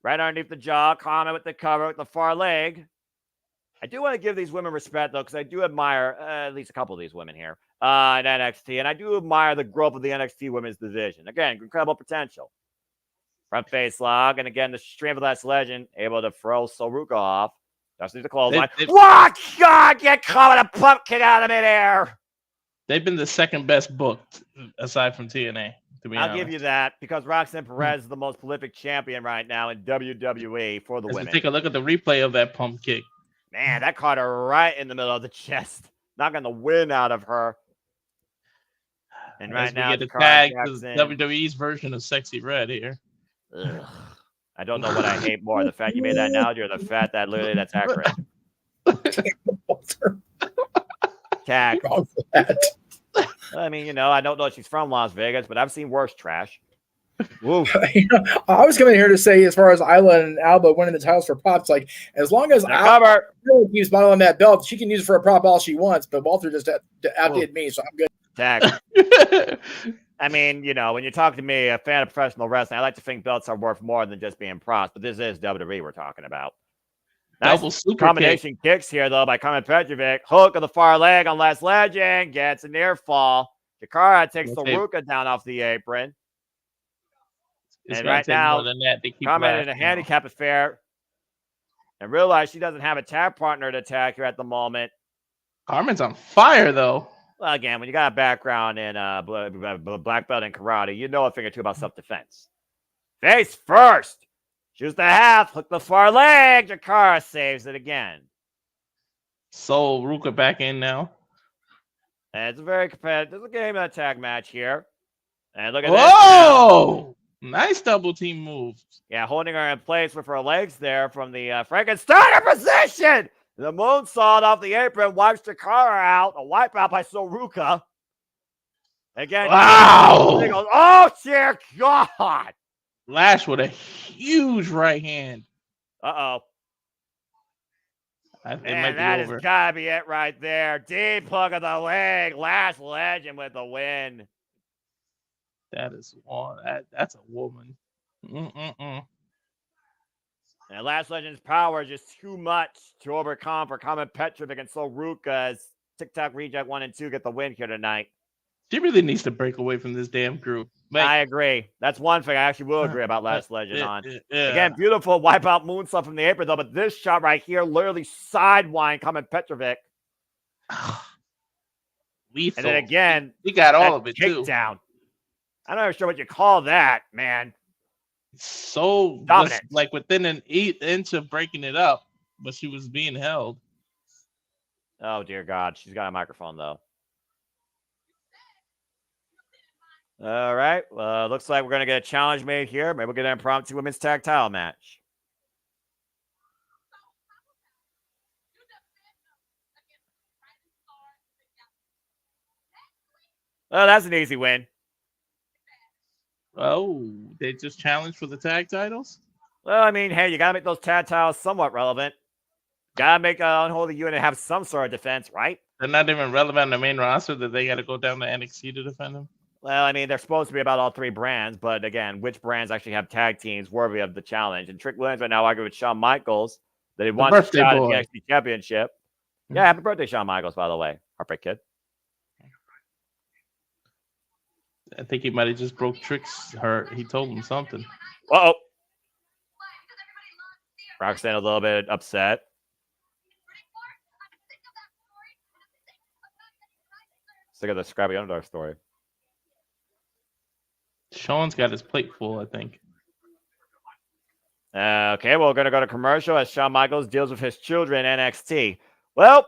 Right underneath the jaw. Common with the cover with the far leg. I do want to give these women respect, though, because I do admire at least a couple of these women here in NXT, and I do admire the growth of the NXT women's division. Again, incredible potential. Front face lock, and again, the Streamless legend able to throw Soruka off. Just needs the clothesline. What? God, get caught with a pumpkin out of midair. They've been the second best booked aside from TNA. I'll give you that because Roxanne Perez is the most prolific champion right now in WWE for the women. Take a look at the replay of that pump kick. Man, that caught her right in the middle of the chest, knocking the wind out of her. And right now, the tag is WWE's version of Sexy Red here. Ugh. I don't know what I hate more: the fact you made that analogy, or the fact that literally that's accurate. Tag. I mean, I don't know if she's from Las Vegas, but I've seen worse trash. I was coming here to say, as far as Isla and Alba winning the titles for props, like as long as Alba keeps modeling that belt, she can use it for a prop all she wants. But Walter just outdid me, so I'm good. Tag. I mean, when you talk to me, a fan of professional wrestling, I like to think belts are worth more than just being props. But this is WWE we're talking about. Nice double super combination kicks here, though, by Carmen Petrovic. Hook of the far leg on Last Legend. Gets a near fall. Jakara takes the Ruka down off the apron. And right now, Carmen in a handicap affair. And realize she doesn't have a tag partner to attack her at the moment. Carmen's on fire, though. Well, again, when you got a background in black belt in karate, you know a thing or two about self-defense. Face first. Choose the half. Hook the far leg. Jakara saves it again. So Ruka back in now. And it's a very competitive game of tag match here. And look at Whoa! Nice double team move. Yeah, holding her in place with her legs there from the Frankensteiner position. The moonsault off the apron wipes Jakara out. A wipeout by Soruka. Again. Wow! Goes, oh, dear God. Lash with a huge right hand. Uh-oh. And that has got to be it right there. Deep hook of the leg. Last Legend with the win. That is one. That's a woman. And Last Legend's power is just too much to overcome for Carmen Petrovic and Soruka as TikTok Reject 1 and 2 get the win here tonight. She really needs to break away from this damn group. I agree. That's one thing I actually will agree about Last Legend on. Again, beautiful wipeout moonsault from the apron, though, but this shot right here literally sidewind Carmen Petrovic. Lethal. And then again, he got all of it, too. Down. I'm not sure what you call that, man. So dominant. Like within an 1/8 inch of breaking it up, but she was being held. Oh, dear God. She's got a microphone, though. All right. Looks like we're going to get a challenge made here. Maybe we'll get an impromptu women's tag title match. Well, that's an easy win. Oh, they just challenged for the tag titles? Well, I mean, hey, you got to make those tag titles somewhat relevant. Got to make an unholy unit have some sort of defense, right? They're not even relevant in the main roster that they got to go down to NXT to defend them? Well, I mean, they're supposed to be about all three brands, but again, which brands actually have tag teams worthy of the challenge? And Trick Williams right now arguing with Shawn Michaels that he wants to shot at the NXT Championship. Mm-hmm. Yeah, happy birthday, Shawn Michaels, by the way. Heartbreak Kid. I think he might have just broke Trick's heart. He told him something. Uh-oh. Roxanne a little bit upset. Sick of the Scrappy Underdog story. Sean's got his plate full, I think. Okay, well, we're going to go to commercial as Shawn Michaels deals with his children in NXT. Well,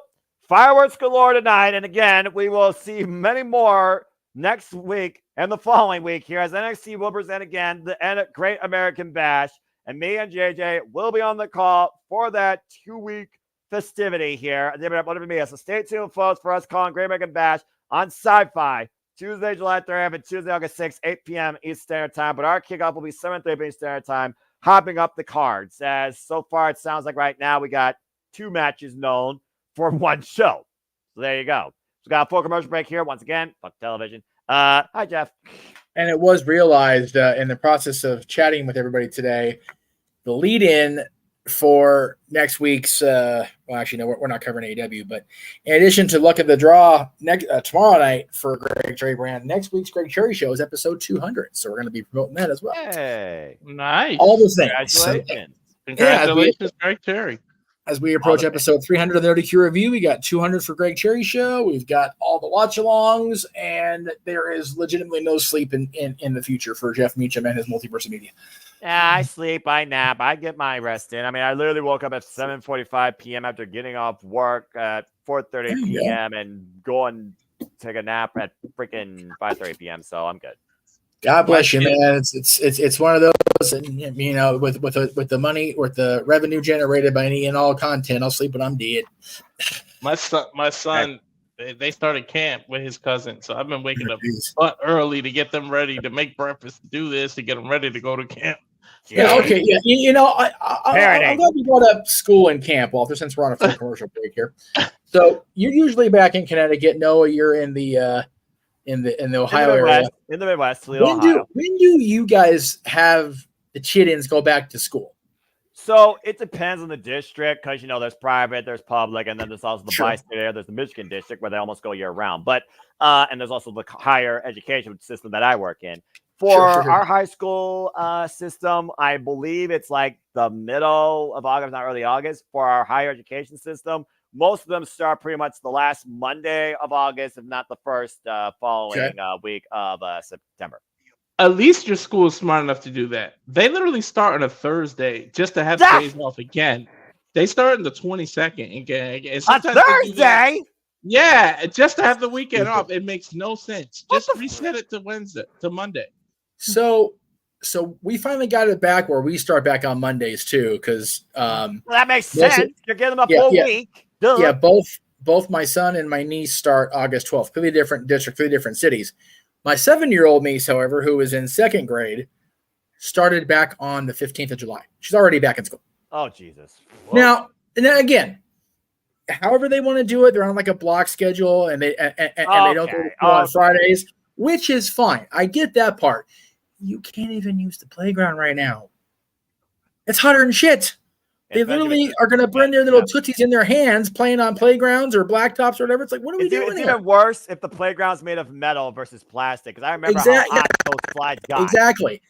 fireworks galore tonight. And again, we will see many more next week and the following week here as NXT will present again the Great American Bash. And me and JJ will be on the call for that 2-week festivity here. So stay tuned, folks, for us calling Great American Bash on Sci-Fi. Tuesday, July 3rd, and Tuesday, August 6th, 8 p.m. Eastern Standard Time. But our kickoff will be 7:30 Eastern Standard Time hopping up the cards. As so far, it sounds like right now we got 2 matches known for 1 show. So there you go. So we got a full commercial break here. Once again, fuck television. Hi, Jeff. And it was realized in the process of chatting with everybody today, the lead-in for next week's well, actually, no, we're not covering AEW, but in addition to Luck of the Draw tomorrow night for Greg Cherry Brand, next week's Greg Cherry Show is episode 200. So we're going to be promoting that as well. Hey. Nice. All the things. Congratulations. Congratulations, Greg Cherry. As we approach episode 300 of the ODQ review, we got 200 for Greg Cherry Show. We've got all the watch-alongs, and there is legitimately no sleep in the future for Jeff Meacham and his Multiverse of Media. Yeah, I sleep, I nap, I get my rest in. I mean, I literally woke up at 7:45 p.m. after getting off work at 4:30 p.m. and go and take a nap at freaking 5:30 p.m. So I'm good. God bless you, man. It's one of those, and you know, with the money or the revenue generated by any and all content, I'll sleep when I'm dead. My son, they started camp with his cousin, so I've been waking up early to get them ready to make breakfast, to do this, to get them ready to go to camp. Yeah, okay, yeah. You know, I'm glad you brought up school and camp, Walter, since we're on a full commercial break here. So you're usually back in Connecticut. Noah, you're in the Ohio area. In the Midwest, When do you guys have the Chittins go back to school? So it depends on the district, because, you know, there's private, there's public, and then there's also the bi-state area. There's the Michigan district where they almost go year round. But and there's also the higher education system that I work in. For our high school system, I believe it's like the middle of August, not early August. For our higher education system, most of them start pretty much the last Monday of August, if not the first following week of September. At least your school is smart enough to do that. They literally start on a Thursday just to have days off again. They start on the 22nd again. A Thursday? Yeah, just to have the weekend off. It makes no sense. Just reset it to Monday. So we finally got it back where we start back on Mondays too, because well, that makes sense. You're giving them a full week. Duh. Yeah, both my son and my niece start August 12th. Completely different district, 3 different cities. My 7-year-old niece, however, who is in 2nd grade, started back on the 15th of July. She's already back in school. Oh, Jesus. Whoa. Now, and then again, however they want to do it, they're on like a block schedule, and they they don't go to school on Fridays, which is fine. I get that part. You can't even use the playground right now. It's hotter than shit. They literally are going to burn their little tootsies in their hands playing on playgrounds or blacktops or whatever. It's like, what are we doing here? It's even worse if the playground's made of metal versus plastic, because I remember how hot those slides got. Exactly.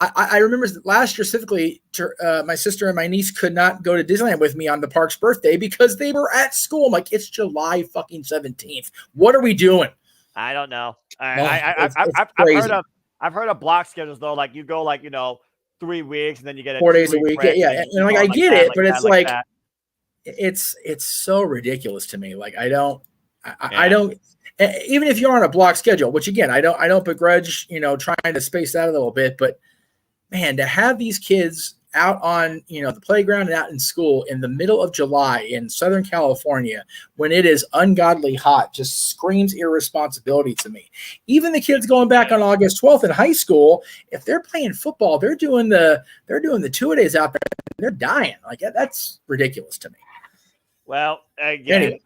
I remember last year specifically, my sister and my niece could not go to Disneyland with me on the park's birthday because they were at school. I'm like, it's July fucking 17th. What are we doing? I don't know. I've heard of block schedules though. Like you go 3 weeks and then you get 4 days a week. Yeah. And like I get it, but it's like it's so ridiculous to me. Like I don't even if you're on a block schedule, which again I don't begrudge, trying to space that a little bit, but man, to have these kids out on the playground and out in school in the middle of July in Southern California when it is ungodly hot just screams irresponsibility to me. Even the kids going back on August 12th in high school, if they're playing football, they're doing the 2-a-days out there and they're dying. Like that's ridiculous to me. Well, again,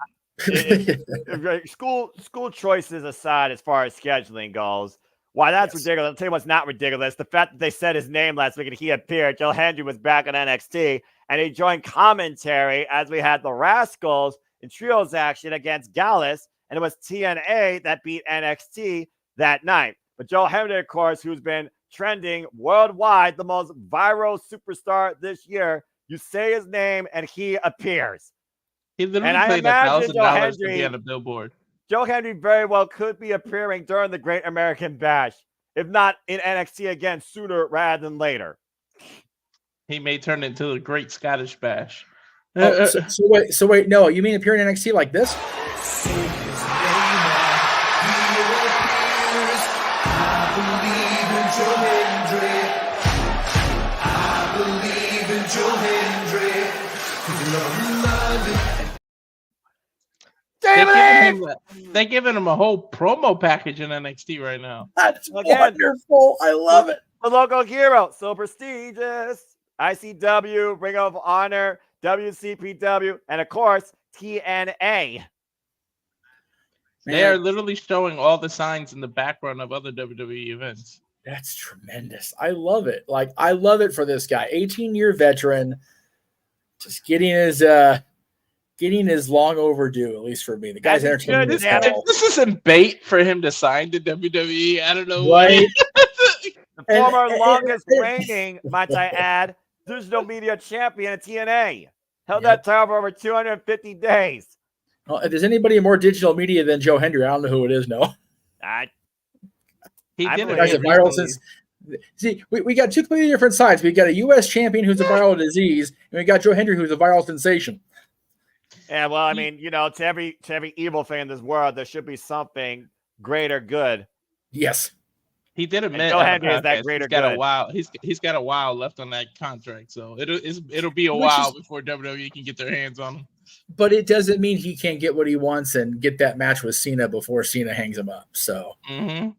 school choices aside, as far as scheduling goes, why that's ridiculous. I'll tell you what's not ridiculous. The fact that they said his name last week and he appeared. Joe Hendry was back on NXT and he joined commentary as we had the Rascals in trios action against Gallus, and it was TNA that beat NXT that night. But Joe Hendry, of course, who's been trending worldwide, the most viral superstar this year, you say his name and he appears. He literally paid $1,000 to be on a billboard. Joe Hendry very well could be appearing during the Great American Bash, if not in NXT again sooner rather than later. He may turn into the Great Scottish Bash. So wait, no, you mean appear in NXT like this? They're giving him a whole promo package in NXT right now. That's wonderful. I love it. The local hero, so prestigious. ICW, Ring of Honor, WCPW, and of course, TNA. They are literally showing all the signs in the background of other WWE events. That's tremendous. I love it. Like, I love it for this guy. 18-year veteran, just getting his long overdue, at least for me. The guy's entertaining as hell. This isn't bait for him to sign to WWE. I don't know Right? The former longest reigning, might I add, digital media champion at TNA. Held that title for over 250 days. Well, if there's anybody more digital media than Joe Hendry, I don't know who it is. No. He did Guys are viral since. See, we got two completely different sides. We got a U.S. champion who's a viral disease, and we got Joe Hendry who's a viral sensation. Yeah, well, I mean, to every evil thing in this world, there should be something great or good. Yes. He did admit Joe Hendry is that great or good. He's got a while left on that contract, so it'll be a while before WWE can get their hands on him. But it doesn't mean he can't get what he wants and get that match with Cena before Cena hangs him up. So. Mm-hmm.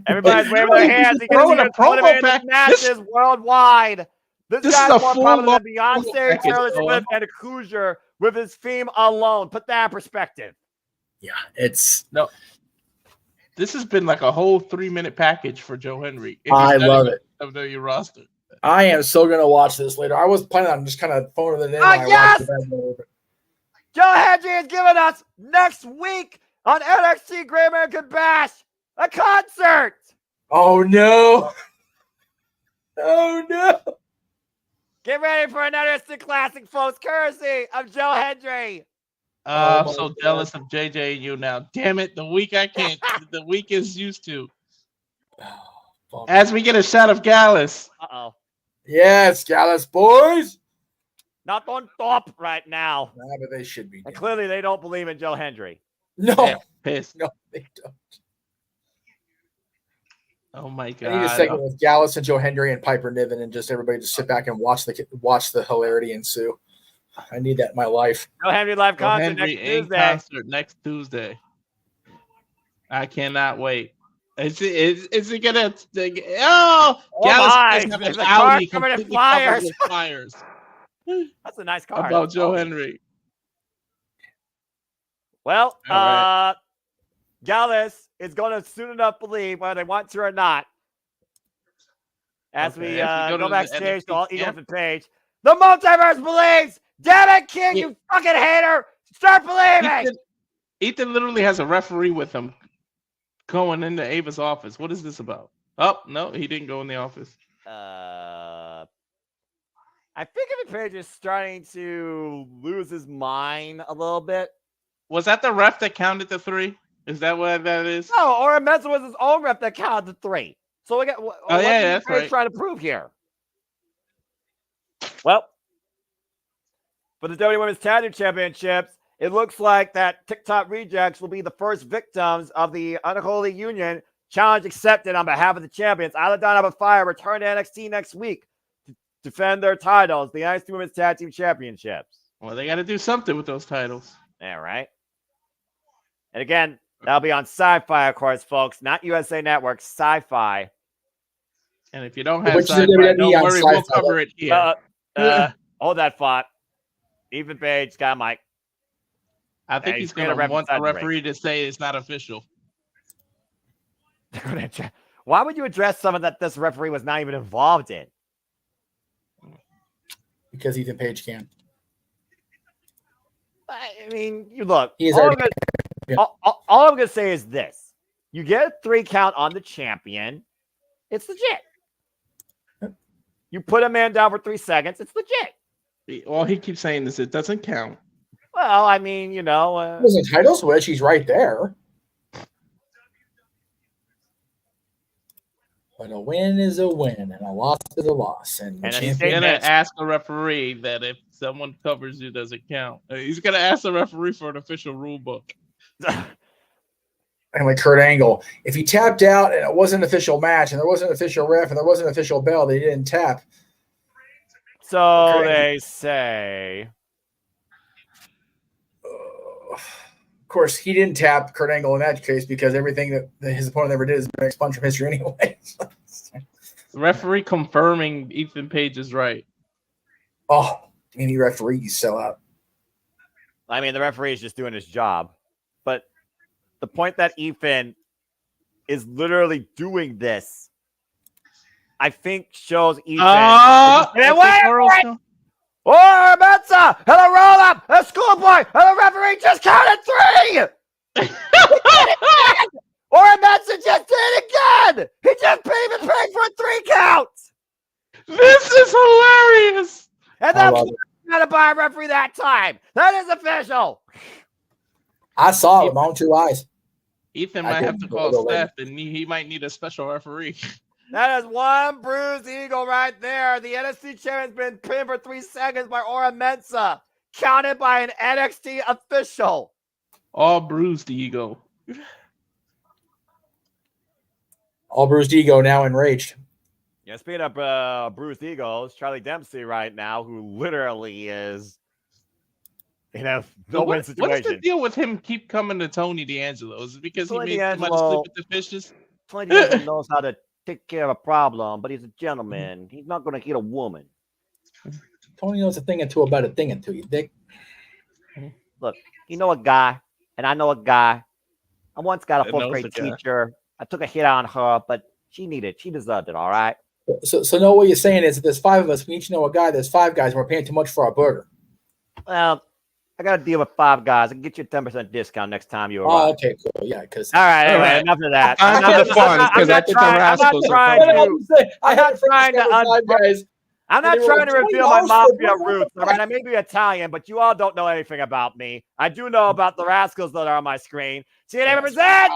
Everybody's waving their hands. He can see matches worldwide. This guy's more popular than Beyonce, Taylor Swift, and Hoosier with his theme alone. Put that in perspective. Yeah, this has been like a whole 3-minute package for Joe Hendry. I love it. WWE roster. I am still going to watch this later. I was planning on just kind of phoning it in. Yes! Joe Hendry is giving us next week on NXT Great American Bash a concert. Oh, no. Oh, no. Get ready for another instant classic, folks. Courtesy of Joe Hendry. I'm so jealous of JJ and you now. Damn it. The week is used to. As we get a shot of Gallus. Uh-oh. Yes, Gallus boys. Not on top right now. Nah, but they should be. And clearly they don't believe in Joe Hendry. No. Yeah, pissed. No, they don't. Oh my god! I need a segment with Gallus and Joe Hendry and Piper Niven, and just everybody just sit back and watch the hilarity ensue. I need that in my life. Joe Hendry live concert next Tuesday. I cannot wait. Is it gonna? Gallus there's a car coming in flyers. Flyers. That's a nice car. About Joe Hendry. Well, Gallus is going to soon enough believe whether they want to or not. As we go backstage to all Ethan Page. The Multiverse believes! Damn it, King, you fucking hater! Start believing! Ethan literally has a referee with him going into Ava's office. What is this about? Oh, no, he didn't go in the office. I think Ethan Page is starting to lose his mind a little bit. Was that the ref that counted the 3? Is that what that is? No, or Meza was his own ref that counted the 3. So we got that's right. Trying to prove here. Well, for the WWE Women's Tag Team Championships, it looks like that TikTok rejects will be the first victims of the Unholy Union. Challenge accepted on behalf of the champions. Isla Dawn of Fire return to NXT next week to defend their titles, the NXT Women's Tag Team Championships. Well, they got to do something with those titles. Yeah, right. And again, that'll be on Sci-Fi, of course, folks. Not USA Network, Sci-Fi. And if you don't have Sci-Fi, don't worry, we'll cover it here. Hold that thought. Ethan Page, got Mike. I think he's going to want the referee to say it's not official. Why would you address someone that this referee was not even involved in? Because Ethan Page can. I mean, you look. All I'm going to say is this. You get a 3 count on the champion. It's legit. You put a man down for 3 seconds. It's legit. All he keeps saying is it doesn't count. Well, I mean, it was a title switch. He's right there. But a win is a win, and a loss is a loss. And he's going to ask the referee that if someone covers you, does it count? He's going to ask the referee for an official rule book. And like Kurt Angle, if he tapped out and it wasn't an official match, and there wasn't an official ref, and there wasn't an official bell, they didn't tap. So they say. Of course, he didn't tap Kurt Angle in that case because everything that his opponent ever did is been expunged from history anyway. The referee confirming Ethan Page is right. Oh, any referee, you sell out. I mean, the referee is just doing his job. But the point that Ethan is literally doing this, I think shows Ethan. Wait! Oh, Mensa! Hello, roll up! A schoolboy! Hello, referee just counted 3! Or Mensa just did it again! He just paid for a 3 count! This is hilarious! And then got to buy a referee that time. That is official. I saw it with my own 2 eyes. Ethan might have to call Steph, and he might need a special referee. That is one bruised eagle right there. The NXT champion's been pinned for 3 seconds by Ora Mensa, counted by an NXT official. All bruised ego. All bruised ego now enraged. Yeah, speaking of bruised egos, Charlie Dempsey right now, who literally is in a no-win situation. What's the deal with him keep coming to Tony D'Angelo? Is it because Tony he made somebody sleep with the fishes? Tony D'Angelo knows how to take care of a problem, but he's a gentleman. He's not going to hit a woman. Tony knows a thing or two about a thing or two, you dick. Look, you know a guy, and I know a guy. I once got a 4th grade teacher. I took a hit on her, but she deserved it, all right? So no, what you're saying is that there's 5 of us. We each know a guy. There's 5 guys, and we're paying too much for our burger. Well, I got to deal with 5 guys. I can get you a 10% discount next time you arrive. Oh, okay, cool. Yeah, because all right, anyway, enough of that. I'm not trying to reveal my mafia roots. All right, I may be Italian, but you all don't know anything about me. I do know about the Rascals that are on my screen. CNN represent.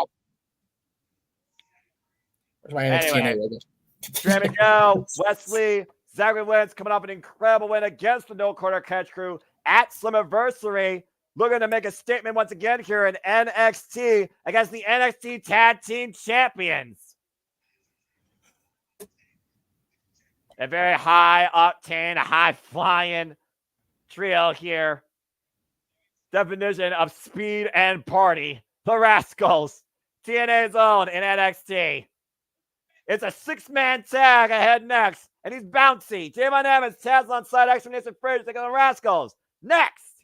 Anyway, there we go. Wesley Zachary Wentz coming off an incredible win against the No Quarter Catch Crew at Slammiversary. Looking to make a statement once again here in NXT against the NXT Tag Team Champions. A very high octane, a high flying trio here. Definition of speed and party. The Rascals. TNA's own in NXT. It's a 6-man tag ahead next. And he's bouncy. JMN Evans, Taz on side, Explanation Fridge, taking the Rascals. Next.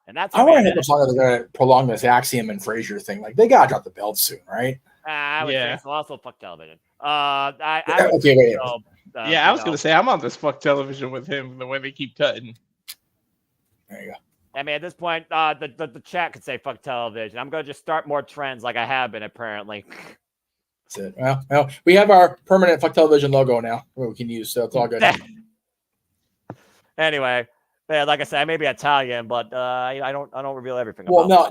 And that's I want to hit the song that they're going to prolong this Axiom and Frazier thing. Like, they got to drop the belt soon, right? I would say so. Also, fuck television. I was going to say, I'm on this fuck television with him the way they keep cutting. There you go. I mean, at this point, the chat could say fuck television. I'm going to just start more trends like I have been, apparently. That's it. Well, we have our permanent fuck television logo now we can use, so it's all good. Anyway, yeah, like I said, I may be Italian, but I don't reveal everything. Well, no.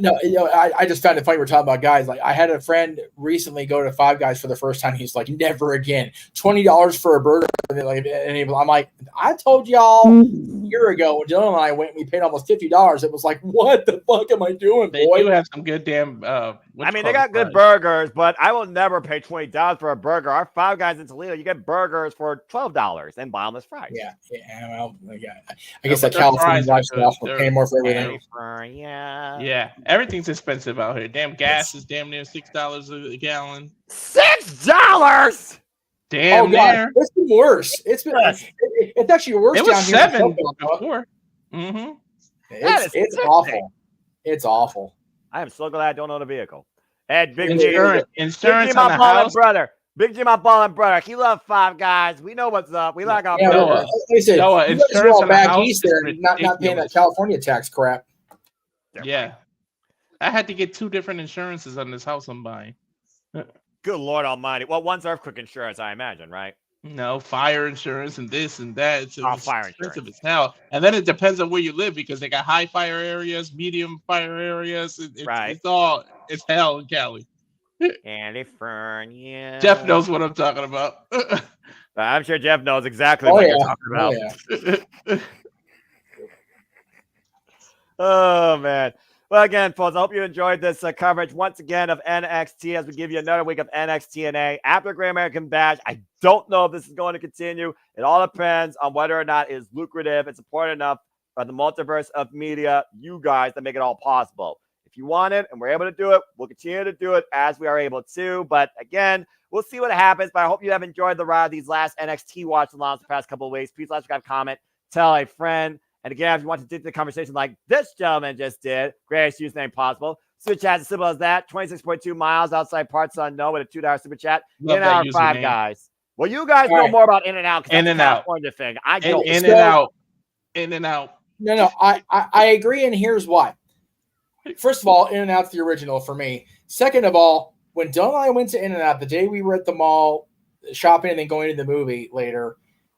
I just found it funny we're talking about guys. Like, I had a friend recently go to Five Guys for the first time. He's like, never again. $20 for a burger. I'm like, I told y'all a year ago when Dylan and I went, we paid almost $50. It was like, what the fuck am I doing, boy? They do have some good damn. They got good burgers, but I will never pay $20 for a burger. Our Five Guys in Toledo, you get burgers for $12 and bottomless fries. Yeah. Well, I guess that California lifestyle for paying more for everything. Yeah, everything's expensive out here. Damn, gas is damn near $6 a gallon. $6. Damn, God, it's been worse. It's actually worse. It was down $7 here before. It's awful. It's awful. I am so glad I don't own a vehicle. And Big Insurance G, my ballin' brother. Big G, my ballin' brother. He loves Five Guys. We know what's up. We like our Noah, insurance on back east there, not paying that California tax crap. Yeah, I had to get 2 different insurances on this house I'm buying. Good Lord Almighty. Well, one's earthquake insurance, I imagine, right? No, fire insurance and this and that. It's fire expensive as hell. And then it depends on where you live because they got high fire areas, medium fire areas. It's hell in Cali. California. Jeff knows what I'm talking about. I'm sure Jeff knows exactly what you're talking about. Oh, man. Well, again, folks, I hope you enjoyed this coverage once again of NXT as we give you another week of NXT TNA after Great American Bash. I don't know if this is going to continue. It all depends on whether or not it's lucrative and supported enough by the multiverse of media, you guys, that make it all possible. If If you want it and we're able to do it, we'll continue to do it as we are able to. But again, we'll see what happens. But I hope you have enjoyed the ride of these last NXT watch-alongs the past couple of weeks. Please let us comment, tell a friend. And again, if you want to dig the conversation like this gentleman just did, greatest username possible. Super chat as simple as that. 26.2 miles outside parts unknown with a $2 super chat. Love In our that five username. guys. Well, you guys know more about In and Out because In that's and a Out. California thing. I don't. In and out. In and out. No, I agree, and here's why. First of all, In and Out's the original for me. Second of all, when Dylan and I went to In and Out the day we were at the mall shopping and then going to the movie later,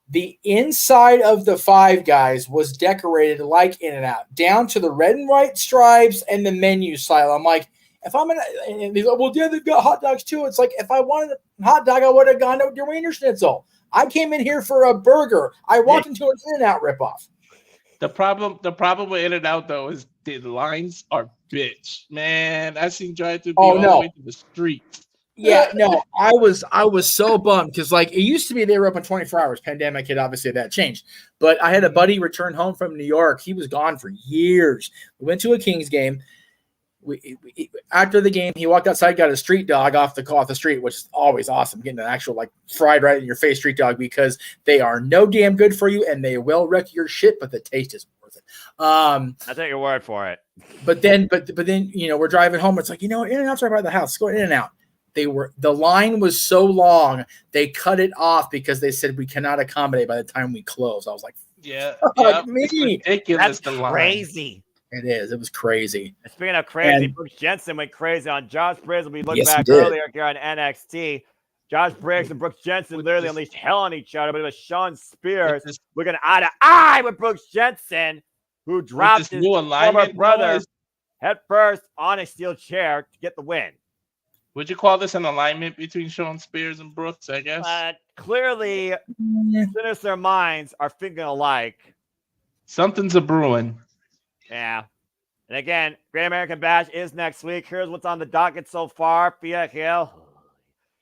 the inside of the Five Guys was decorated like In and Out, down to the red and white stripes and the menu style. I'm like, if I'm gonna, and he's like, well, yeah, they've got hot dogs too. It's like, if I wanted a hot dog, I would have gone to the Wiener Schnitzel. I came in here for a burger. I walked into an In and Out ripoff. The problem with In and Out though is the lines are bitch. Man, I seen drive-thru all the way to the streets. Yeah, no, I was so bummed because like it used to be they were open 24 hours. Pandemic had obviously that changed. But I had a buddy return home from New York. He was gone for years. We went to a Kings game. After the game, he walked outside, got a street dog off the street, which is always awesome. Getting an actual like fried right in your face street dog because they are no damn good for you and they will wreck your shit, but the taste is worth it. I take your word for it. But then you know we're driving home. It's like In and Out's right by the house. Let's go In and Out. The line was so long they cut it off because they said we cannot accommodate by the time we close. I was like, yeah, me. Ridiculous. That's crazy. It is. It was crazy. And speaking of crazy, Brooks Jensen went crazy on Josh Briggs. We looked back he did. earlier here on NXT. Josh Briggs and Brooks Jensen literally unleashed hell on each other, but it was Sean Spears looking eye to eye with Brooks Jensen, who dropped his former brother head first on a steel chair to get the win. Would you call this an alignment between Sean Spears and Brooks, I guess? Clearly, sinister minds are thinking alike. Something's a brewing. Yeah. And again, Great American Bash is next week. Here's what's on the docket so far. Thea Hill.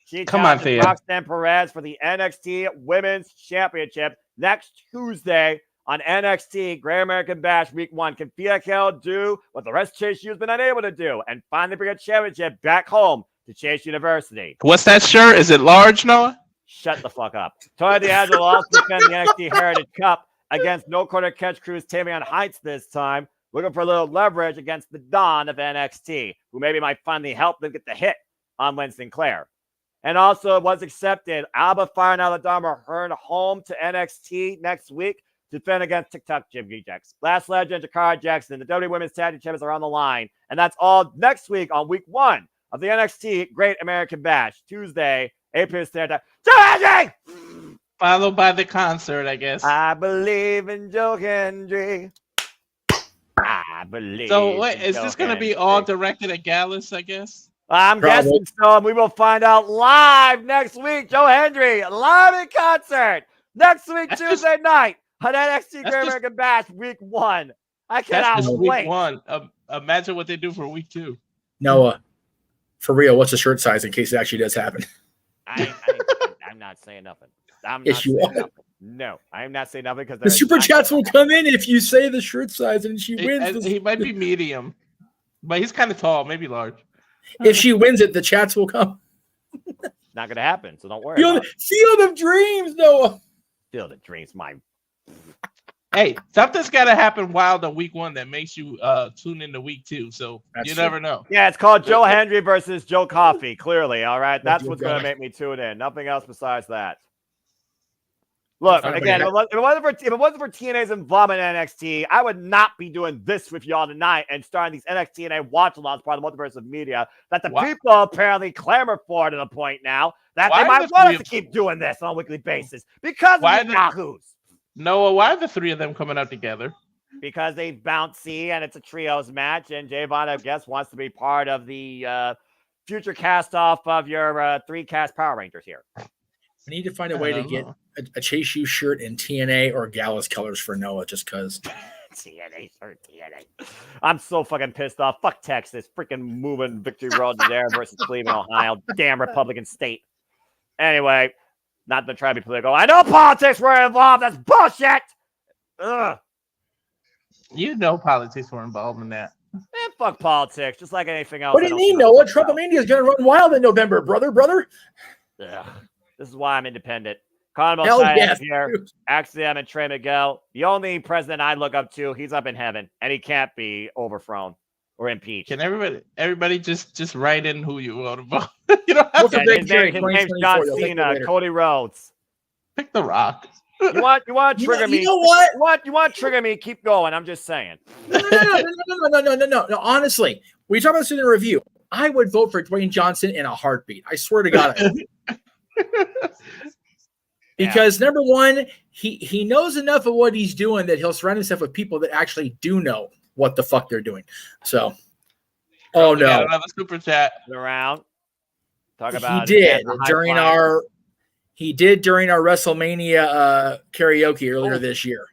She challenges Roxanne Perez for the NXT Women's Championship next Tuesday on NXT Great American Bash Week 1. Can Thea Hill do what the rest of Chase U has been unable to do and finally bring a championship back home to Chase University? What's that shirt? Is it large, Noah? Shut the fuck up. Tony D'Angelo will also defend the NXT Heritage Cup against No Quarter Catch Crew's Tamion Heights this time, looking for a little leverage against the Dawn of NXT, who maybe might finally help them get the hit on Lynn Sinclair. And also, it was accepted. Alba Fire and Alabama return home to NXT next week to defend against TikTok Jim Rejects. Last Legend, Jakara Jackson, the WWE Women's Tag Team Champions are on the line. And that's all next week on week 1 of the NXT Great American Bash, Tuesday, 8 p.m. Standard Time. Followed by the concert, I guess. I believe in Joe Hendry. I believe. So, wait, is this going to be all directed at Gallus, I guess? I'm guessing so, and we will find out live next week. Joe Hendry, live in concert next week, Tuesday night on NXT Great American Bash Week 1. I cannot wait. Week 1. Imagine what they do for Week 2. Noah, for real, what's the shirt size in case it actually does happen? I'm not saying nothing. No, I am not saying nothing because the super chats will come in if you say the shirt size and she wins. He might be medium, but he's kind of tall, maybe large. If she wins it, the chats will come. Not going to happen, so don't worry. Field of Dreams, Noah. Field of Dreams, my. Hey, something's got to happen wild on Week 1 that makes you tune into Week 2. So you never know. Yeah, it's called Joe Hendry versus Joe Coffey. Clearly, all right. That's what's going to make me tune in. Nothing else besides that. Look, again, if it wasn't for TNA's involvement in NXT, I would not be doing this with y'all tonight and starting these NXT TNA watch-alongs part of the Multiverse of Media that the people apparently clamor for to the point now that they might want us to keep doing this on a weekly basis because of the Yahoos. Noah, why are the three of them coming out together? Because they bouncy and it's a trios match, and Javon, I guess, wants to be part of the future cast-off of your 3-cast Power Rangers here. We need to find a way to get a Chase U shirt in TNA or Gallus colors for Noah, just because. TNA shirt, TNA. I'm so fucking pissed off. Fuck Texas. Freaking moving Victory Road there versus Cleveland, Ohio. Damn Republican state. Anyway, not to try to be political. I know politics were involved. That's bullshit. Ugh. You know politics were involved in that. Man, fuck politics, just like anything else. What do you mean, Noah? Trumpomania is going to run wild in November, brother. Yeah. This is why I'm independent. Conor Hell yes, here. Axiom and Trey Miguel. The only president I look up to, he's up in heaven, and he can't be overthrown or impeached. Can everybody just write in who you vote for? What's the big his name's John Cena, Cody Rhodes. Pick The Rock. You want to trigger me? You know what? You want to trigger me? Keep going. I'm just saying. No. Honestly, when you talk about student review, I would vote for Dwayne Johnson in a heartbeat. I swear to God. Because number one, he knows enough of what he's doing that he'll surround himself with people that actually do know what the fuck they're doing. So, no, another super chat around. Talk about he did during our WrestleMania karaoke earlier this year.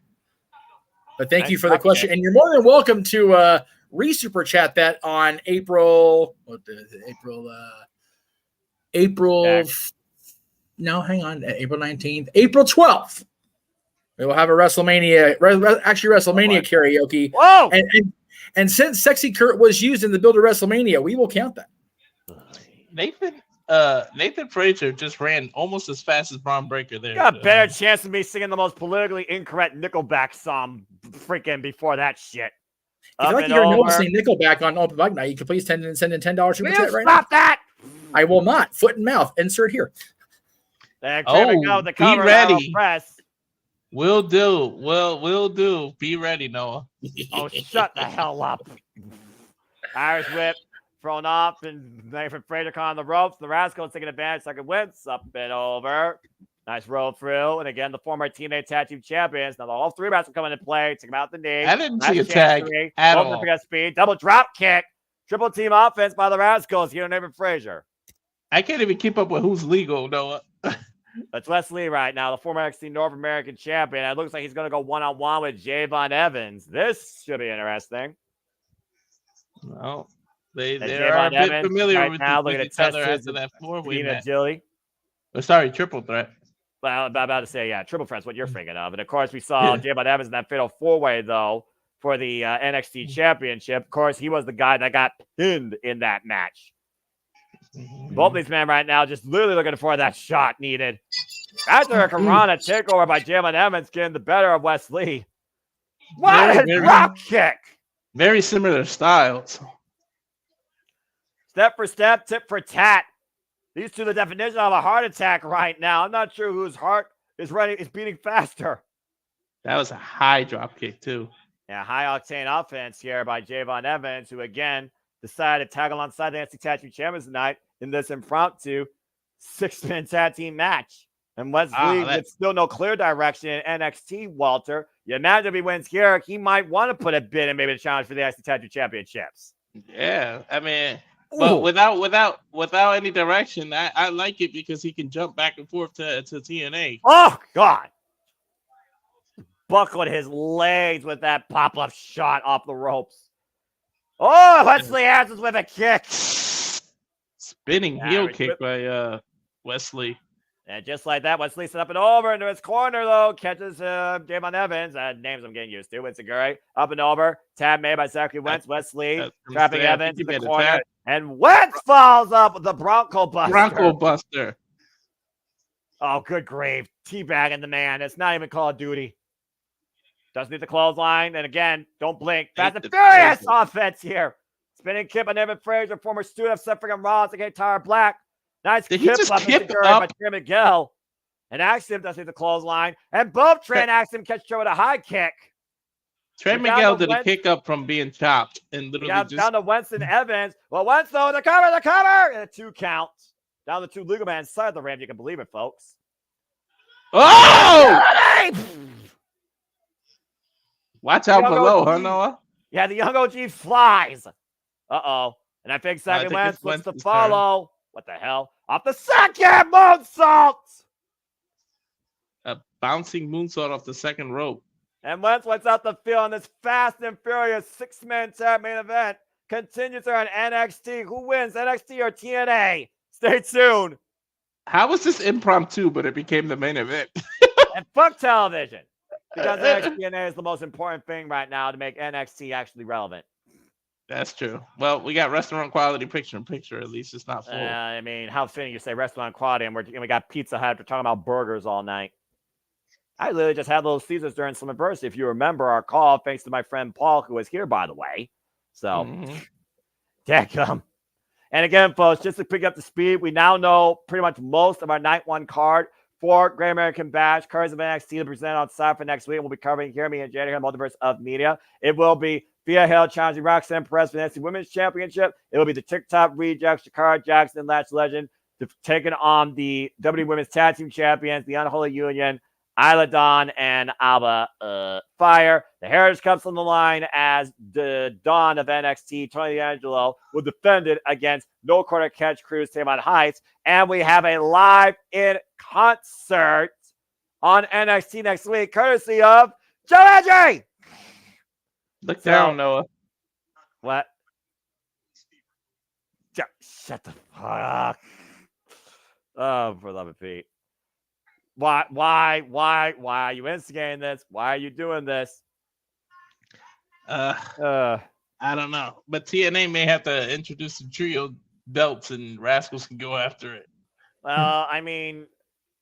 But thank you for the question, and you're more than welcome to re-super chat that on April. No, hang on. April 19th. April 12th. We will have a WrestleMania karaoke. Whoa! And since Sexy Kurt was used in the build of WrestleMania, we will count that. Nathan Frazier just ran almost as fast as Braun Breaker there. Got a better chance of me singing the most politically incorrect Nickelback song freaking before that shit. If you'd like to hear Noah sing Nickelback on Open Mic Night, you can please send in $10 super chat right now. Stop that! I will not. Foot and mouth. Insert here. There we go. The cover be ready. Press. Will do. Will do. Be ready, Noah. Oh, shut the hell up. Irish whip thrown off, and Nathan Frazier caught on the ropes. The Rascals taking advantage. Second wins. Up and over. Nice roll through. And again, the former TNA Tag Team Champions. Now, all three Rascals come into play. Take them out the knee. I didn't see a tag at all. Speed. Double drop kick. Triple team offense by the Rascals. Here, Nathan Frazier. I can't even keep up with who's legal, Noah. That's Wesley right now, the former NXT North American champion. It looks like he's going to go one-on-one with Javon Evans. This should be interesting. Well, they're a bit familiar right with now. each other after that four-way match. Agility. Sorry, triple threat. Well, I'm about to say, yeah, triple threat's what you're thinking of. And, of course, we saw Javon Evans in that fatal four-way, though, for the NXT championship. Of course, he was the guy that got pinned in that match. Both these men right now just literally looking for that shot needed. After a Karana takeover by JMN Evans getting the better of Wesley. What a drop kick! Very similar styles. Step for step, tit for tat. These two, the definition of a heart attack right now. I'm not sure whose heart is beating faster. That was a high drop kick, too. Yeah, high octane offense here by Javon Evans, who again decided to tag alongside the NXT Tag Team Champions tonight in this impromptu 6-man tag team match. And Wesley with still no clear direction in NXT, Walter. You imagine if he wins here, he might want to put a bid in maybe a challenge for the NXT Tag Team Championships. Yeah, I mean, but without any direction, I like it because he can jump back and forth to TNA. Oh, God. Buckled his legs with that pop-up shot off the ropes. Oh, Wesley answers with a kick. Spinning heel kick by Wesley. And just like that, Wesley set up and over into his corner, though. Catches Javon Evans. Names I'm getting used to. Winseguri up and over. Tab made by Zachary Wentz. Wesley trapping Evans in the corner. And Wentz falls up with the Bronco Buster. Oh, good grief. Teabagging the man. It's not even Call of Duty. Doesn't need the clothesline. And again, don't blink. Fast and Furious offense here. Spinning kick on Evan Frazier, former student of Seth freaking Rollins against Tyler Black. Nice Did kip up by Trey Miguel. And Axiom doesn't need the clothesline. And both Trey and Axiom catch Trey with a high kick. Trey Miguel did a kick up from being chopped and literally down to Wentz and Evans. Well, Wentz though, the cover, and a 2 count. Down the 2 legal man side of the ramp. You can believe it, folks. Oh! Watch out below, huh, Noah? Yeah, the young OG flies. Uh-oh. And I think second Wentz looks to follow. Turn. What the hell? Off the second moonsault! A bouncing moonsault off the second rope. And Wentz out the field on this fast and furious 6-man tag main event. Continues here on NXT. Who wins, NXT or TNA? Stay tuned. How was this impromptu, but it became the main event? And fuck television. Because NXT TNA is the most important thing right now to make NXT actually relevant. That's true. Well, we got restaurant quality picture-in-picture. At least it's not full. I mean, how fitting you say restaurant quality, and we got Pizza Hut. We're talking about burgers all night. I literally just had Little Caesars during Slammiversary. If you remember our call, thanks to my friend Paul, who was here, by the way. So, damn. And again, folks, just to pick up the speed, we now know pretty much most of our night one card for Great American Bash. Cards of NXT to present on site for next week. We'll be covering here, me and Jada here, Multiverse of Media. It will be Thea Hill challenging Roxanne Perez for the NXT Women's Championship. It will be the TikTok Rejects, Shakara Jackson, and Latch Legend taking on the WWE Women's Tag Team Champions, the Unholy Union, Isla Dawn and Alba Fire. The Heritage Cup's on the line as the Dawn of NXT, Tony D'Angelo, will defend it against No Quarter Catch Cruz, Tamon Heights. And we have a live in concert on NXT next week, courtesy of Joe Andrew. Look down, Noah. What? Shut the fuck. Oh, for love of Pete. Why are you instigating this? Why are you doing this? I don't know. But TNA may have to introduce the trio belts and Rascals can go after it. Well, I mean,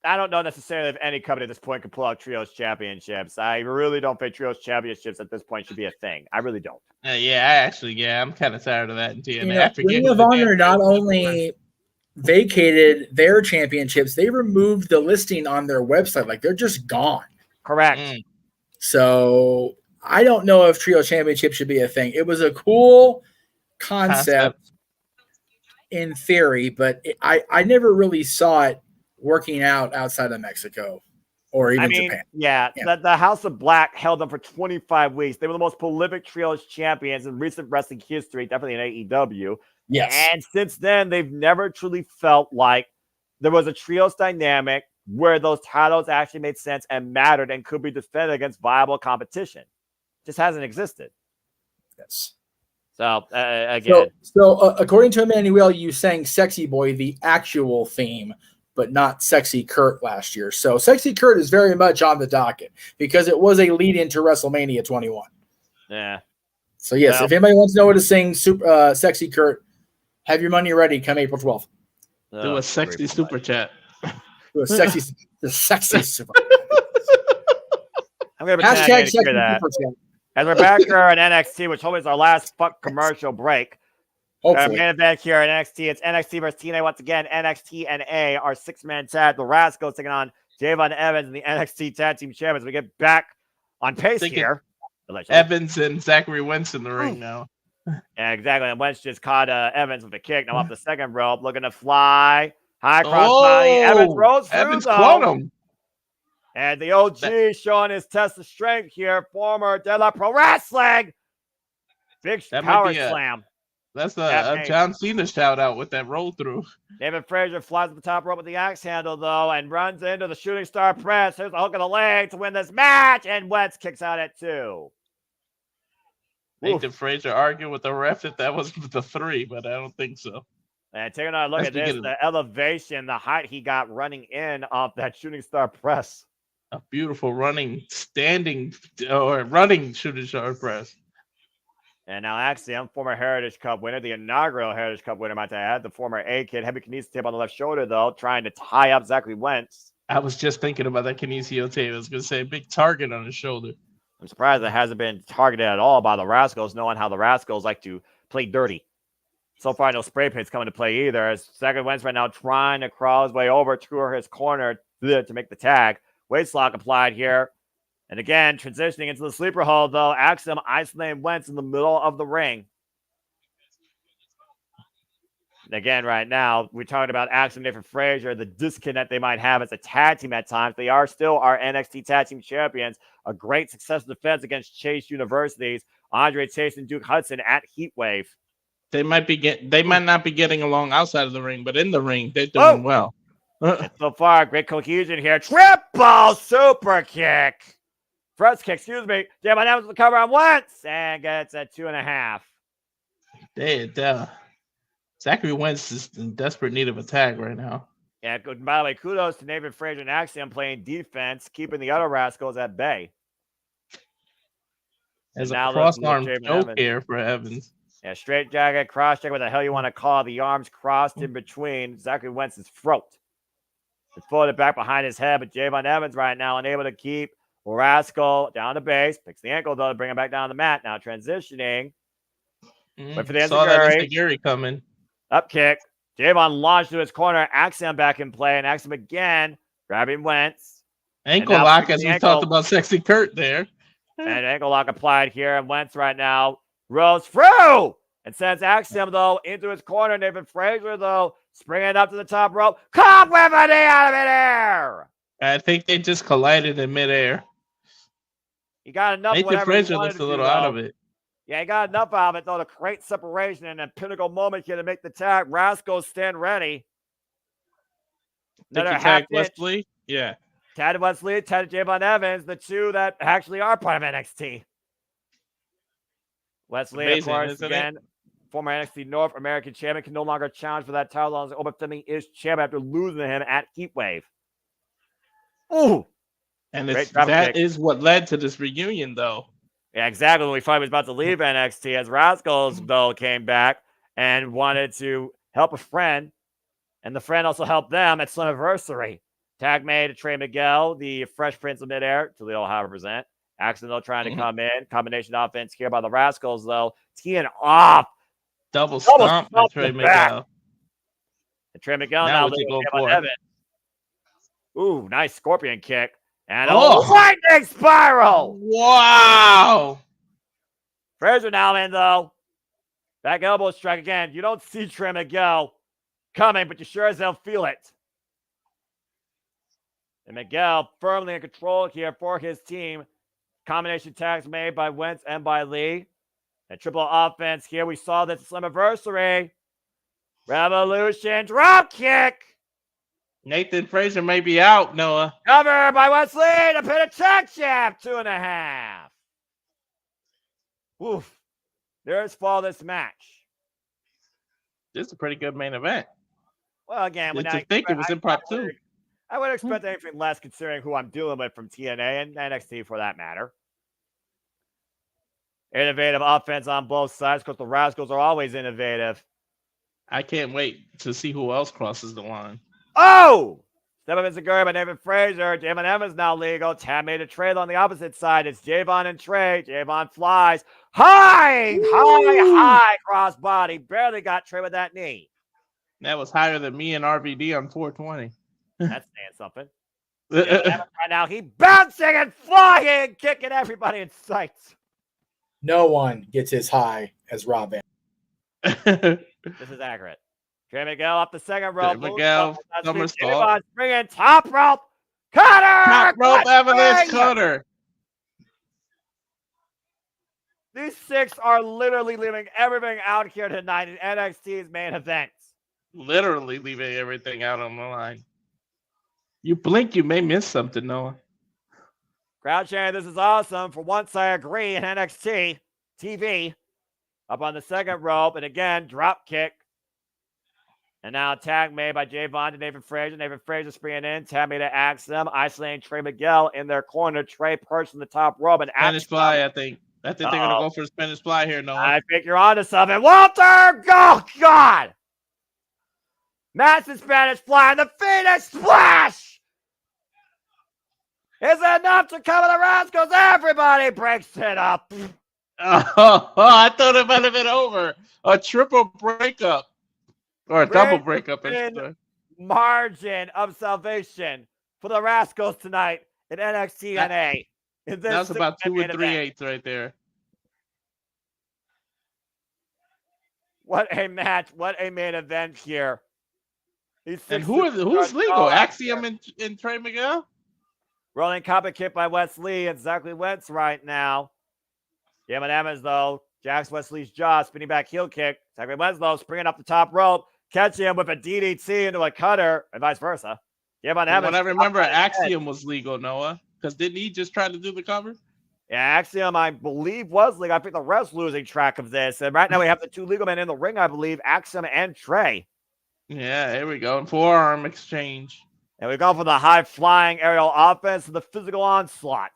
I don't know necessarily if any company at this point can pull out trios championships. I really don't think trios championships at this point should be a thing. I really don't. I'm kind of tired of that in TNA. Ring of Honor not only vacated their championships, they removed the listing on their website. Like, they're just gone. Correct. So I don't know if trio championship should be a thing. It was a cool concept in theory, but I never really saw it working out outside of Mexico or even Japan. Yeah. The House of Black held them for 25 weeks. They were the most prolific trios champions in recent wrestling history, definitely in AEW. Yes. And since then, they've never truly felt like there was a trios dynamic where those titles actually made sense and mattered and could be defended against viable competition. Just hasn't existed. Yes. So, again. So according to Emmanuel, you sang Sexy Boy, the actual theme, but not Sexy Kurt last year. So Sexy Kurt is very much on the docket because it was a lead into WrestleMania 21. Yeah. So, yes, if anybody wants to know what to sing, Sexy Kurt, have your money ready come April 12th. Do a sexy super chat. Do a sexy super I'm going to hashtag sexy super that. chat. As we're back here on NXT, which hopefully is our last commercial break. Our main event here at NXT, it's NXT versus TNA once again. NXT and A, our six-man tag. The Rascals taking on Javon Evans and the NXT Tag Team Champions. We get back on pace here. Evans and Zachary Wentz in the ring now. Yeah, exactly. And Wentz just caught Evans with a kick. Now off the second rope, looking to fly. High cross body. Evans rolls through. Evans caught him. And the OG showing his test of strength here. Former Deadlock Pro Wrestling. Big power slam. That's a John Cena shout out with that roll through. David Frazier flies to the top rope with the axe handle, though, and runs into the shooting star press. Here's the hook of the leg to win this match. And Wentz kicks out at 2. Nathan Frazier argued with the ref if that was the 3, but I don't think so. And taking a look at this, the elevation, the height he got running in off that shooting star press. A beautiful running shooting star press. And now Axiom, former Heritage Cup winner, the inaugural Heritage Cup winner, might I add. The former A-Kid, heavy kinesio tape on the left shoulder, though, trying to tie up Zachary Wentz. I was just thinking about that kinesio tape. I was going to say a big target on his shoulder. I'm surprised it hasn't been targeted at all by the Rascals, knowing how the Rascals like to play dirty. So far, no spray paint's coming to play either, as Zachary Wentz right now trying to crawl his way over to his corner to make the tag. Waist lock applied here. And again, transitioning into the sleeper hold, though. Axiom isolating Wentz in the middle of the ring. And again, right now, we're talking about Axiom, Nathan Frazier, the disconnect they might have as a tag team at times. They are still our NXT tag team champions. A great successful defense against Chase University's Andre Chase and Duke Hudson at Heatwave. They might not be getting along outside of the ring, but in the ring, they're doing well. So far, great cohesion here. Triple super kick. First kick, Jam on Evans with the cover on Wentz and gets a 2.5. Zachary Wentz is in desperate need of a tag right now. Yeah, by the way, kudos to Nathan Frazier and Axiom playing defense, keeping the other Rascals at bay. There's a cross-arm choke here for Evans. Yeah, straight jacket, cross jacket, what the hell you want to call it. The arms crossed in between Zachary Wentz's throat. It's floated back behind his head, but Javon Evans right now unable to keep Rascal down the base. Picks the ankle, though, to bring him back down the mat. Now transitioning. Wait for the Saw that enziguri. enziguri coming. Up kick. Javon launched to his corner. Axiom back in play, and Axiom again grabbing Wentz. Ankle lock, as we talked about Sexy Kurt there. And ankle lock applied here, and Wentz right now rolls through and sends Axiom, though, into his corner. Nathan Frazier, though, springing up to the top rope. Cop with a knee out of midair. I think they just collided in midair. He got enough. Nathan Frazier looks a little out of it. Yeah, he got enough out of it, though, to create separation and a pinnacle moment here to make the tag. Rascal stand ready. Another half Wesley. Yeah. Tad Wesley, Tad Javon Evans, the two that actually are part of NXT. Wesley, amazing, of course, again, former NXT North American champion, can no longer challenge for that title as Oba Femi is champion after losing to him at Heatwave. Ooh. And that is what led to this reunion, though. Yeah, exactly. When we thought he was about to leave NXT, as Rascals, though, came back and wanted to help a friend, and the friend also helped them at Slammiversary. Tag made to Trey Miguel, the Fresh Prince of Midair, to the Ohio represent. Axel, though, trying to come in. Combination offense here by the Rascals, though. Teeing off. Double stomp by Trey Miguel. And Trey Miguel now go for Evans. Ooh, nice scorpion kick. And a lightning spiral. Wow. Frazier now in, though. Back elbow strike again. You don't see Trey Miguel coming, but you sure as hell feel it. And Miguel firmly in control here for his team. Combination tags made by Wentz and by Lee. And triple offense here. We saw this Slammiversary. Revolution drop kick. Nathan Frazier may be out, Noah. Cover by Wesley to pin a tag champ. 2.5. Oof. There's fall this match. This is a pretty good main event. Well, again, Did you think it was impromptu? I would expect anything less considering who I'm dealing with from TNA and NXT for that matter. Innovative offense on both sides because the Rascals are always innovative. I can't wait to see who else crosses the line. Oh! Step up enziguri by David Frazier. Javon Evans now legal. Tam made a trade on the opposite side. It's Javon and Trey. Javon flies. High crossbody. Barely got Trey with that knee. That was higher than me and RVD on 420. That's saying something. Right now, he bouncing and flying, kicking everybody in sight. No one gets as high as Rob Van. This is accurate. Trey Miguel off the second rope. Miguel, somersault. Bringing top rope. Cutter! Top rope avalanche cutter. These six are literally leaving everything out here tonight in NXT's main event. Literally leaving everything out on the line. You blink, you may miss something, Noah. Crowd chanting, this is awesome. For once, I agree in NXT TV. Up on the second rope, and again, drop kick. And now tag made by Javon to Nathan Frazier. Nathan Frazier springing in. Tag made to Axum, isolating Trey Miguel in their corner. Trey perched on the top rope. And Spanish fly, I think. I think they're going to go for the Spanish fly here, Noah. I think you're onto something. Walter! Oh, God! Massive Spanish fly and the Phoenix splash! Is it enough to cover the Rascals? Everybody breaks it up. Oh, I thought it might have been over. A triple breakup. Or a double breakup. Margin of salvation for the Rascals tonight in NXT NA. That's about 2 3/8 right there. What a match. What a main event here. And who's legal? Axiom and Trey Miguel? Rolling copper kick by Wesley and Zachary Wentz right now. JMN Evans, though. Jacks Wesley's jaw. Spinning back heel kick. Zachary Wentz, though, springing up the top rope. Catching him with a DDT into a cutter and vice versa. JMN Evans. When I remember Axiom was legal, Noah. Because didn't he just try to do the cover? Yeah, Axiom, I believe, was legal. I think the ref's losing track of this. And right now we have the two legal men in the ring, I believe, Axiom and Trey. Yeah, here we go. Forearm exchange. And we go for the high-flying aerial offense and the physical onslaught.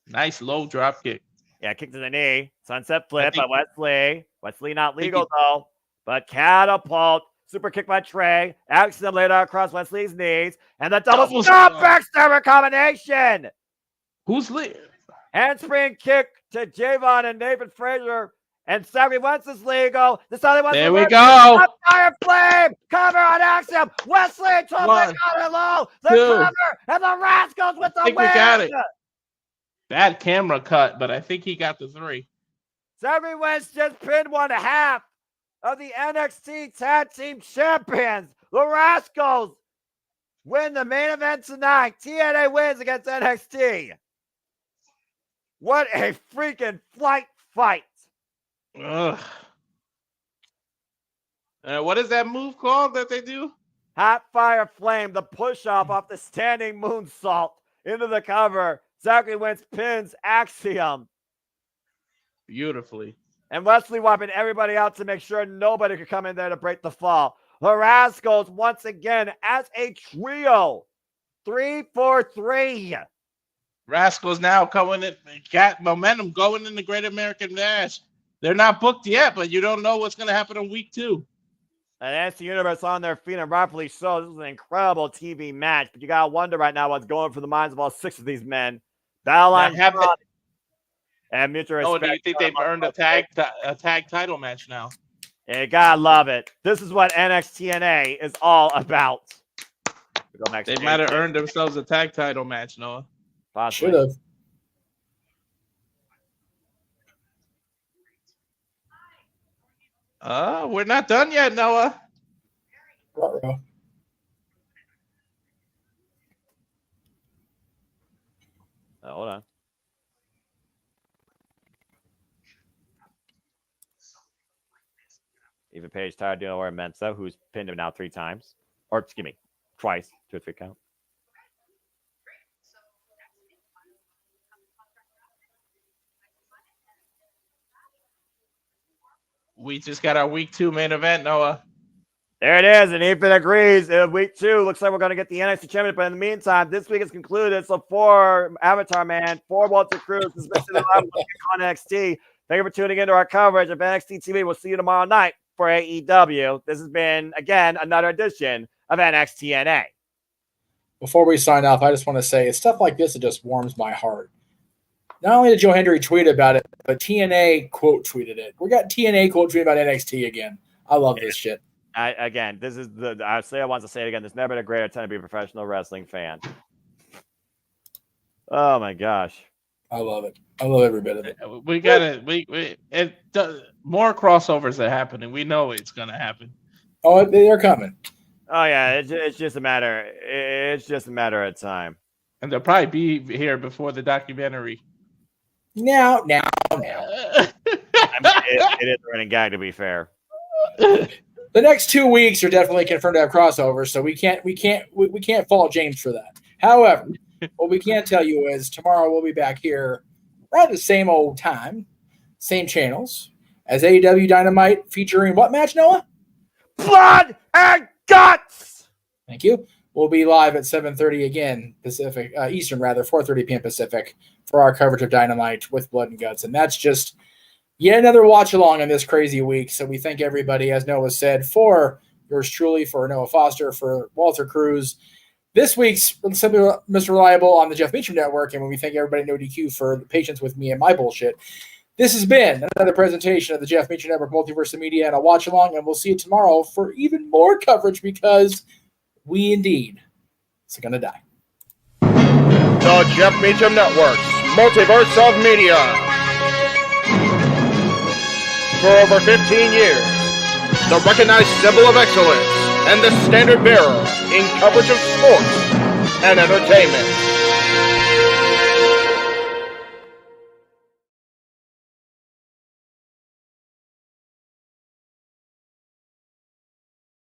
Nice low drop kick. Yeah, kick to the knee. Sunset flip by Wesley. Wesley not legal, though. But catapult. Super kick by Trey. Axiom laid out across Wesley's knees. And the double stomp backstabber combination. Who's lead? Handspring kick to Javon and Nathan Frazier. And Zachary Wentz is legal. There we go. Fire flame. Cover on Axiom. Wesley to the low. The cover. And the Rascals with the win. We got it. Bad camera cut, but I think he got the 3. Zachary Wentz just pinned 1/2 of the NXT Tag Team Champions. The Rascals win the main event tonight. TNA wins against NXT. What a freaking fight. Ugh. What is that move called that they do? Hot Fire Flame, the push-up off the standing moonsault into the cover. Zachary Wentz pins Axiom. Beautifully. And Wesley wiping everybody out to make sure nobody could come in there to break the fall. The Rascals once again as a trio. 3-4-3. Rascals now coming in, got momentum going in the Great American Bash. They're not booked yet, but you don't know what's going to happen in week 2. And NXT Universe on their feet, and rightfully so. This is an incredible TV match, but you got to wonder right now what's going through the minds of all 6 of these men. Battle line and mutual respect. Oh, do you think they've earned a tag title match now? You gotta love it. This is what NXT is all about. They might have earned themselves a tag title match, Noah. Should have. We're not done yet, Noah. Hold on. Even Page tired dealing with Mensa, who's pinned him now 3 times. Or, excuse me, twice. 2 or 3 count. We just got our week 2 main event, Noah. There it is, and Ethan agrees. Week 2 looks like we're going to get the NXT Championship, but in the meantime, this week is concluded. So for Avatar Man, for Walter Cruz, this has been on NXT. Thank you for tuning into our coverage of NXT TV. We'll see you tomorrow night for AEW. This has been, again, another edition of NXT. Before we sign off, I just want to say it's stuff like this that just warms my heart. Not only did Joe Hendry tweet about it, but TNA quote tweeted it. We got TNA quote tweeting about NXT again. I love this shit. This is I want to say it again. There's never been a greater time to be a professional wrestling fan. Oh my gosh. I love it. I love every bit of it. We got more crossovers are happening. We know it's gonna happen. Oh, they're coming. Oh yeah, it's just a matter. It's just a matter of time. And they'll probably be here before the documentary. Now. I mean, it is a running gag, to be fair. The next 2 weeks are definitely confirmed to have crossovers, so we can't fault James for that. However, what we can tell you is tomorrow we'll be back here right at the same old time, same channels, as AEW Dynamite featuring what match, Noah? Blood and guts! Thank you. We'll be live at 7:30 again, Pacific, Eastern rather, 4:30 p.m. Pacific for our coverage of Dynamite with Blood and Guts. And that's just yet another watch along on this crazy week. So we thank everybody, as Noah said, for yours truly, for Noah Foster, for Walter Cruz. This week's Mr. Reliable on the Jeff Meacham Network. And we thank everybody at NoDQ for the patience with me and my bullshit. This has been another presentation of the Jeff Meacham Network Multiverse of Media and a watch along. And we'll see you tomorrow for even more coverage because we indeed are going to die. The Jeff Meacham Network's Multiverse of Media. For over 15 years, the recognized symbol of excellence and the standard bearer in coverage of sports and entertainment.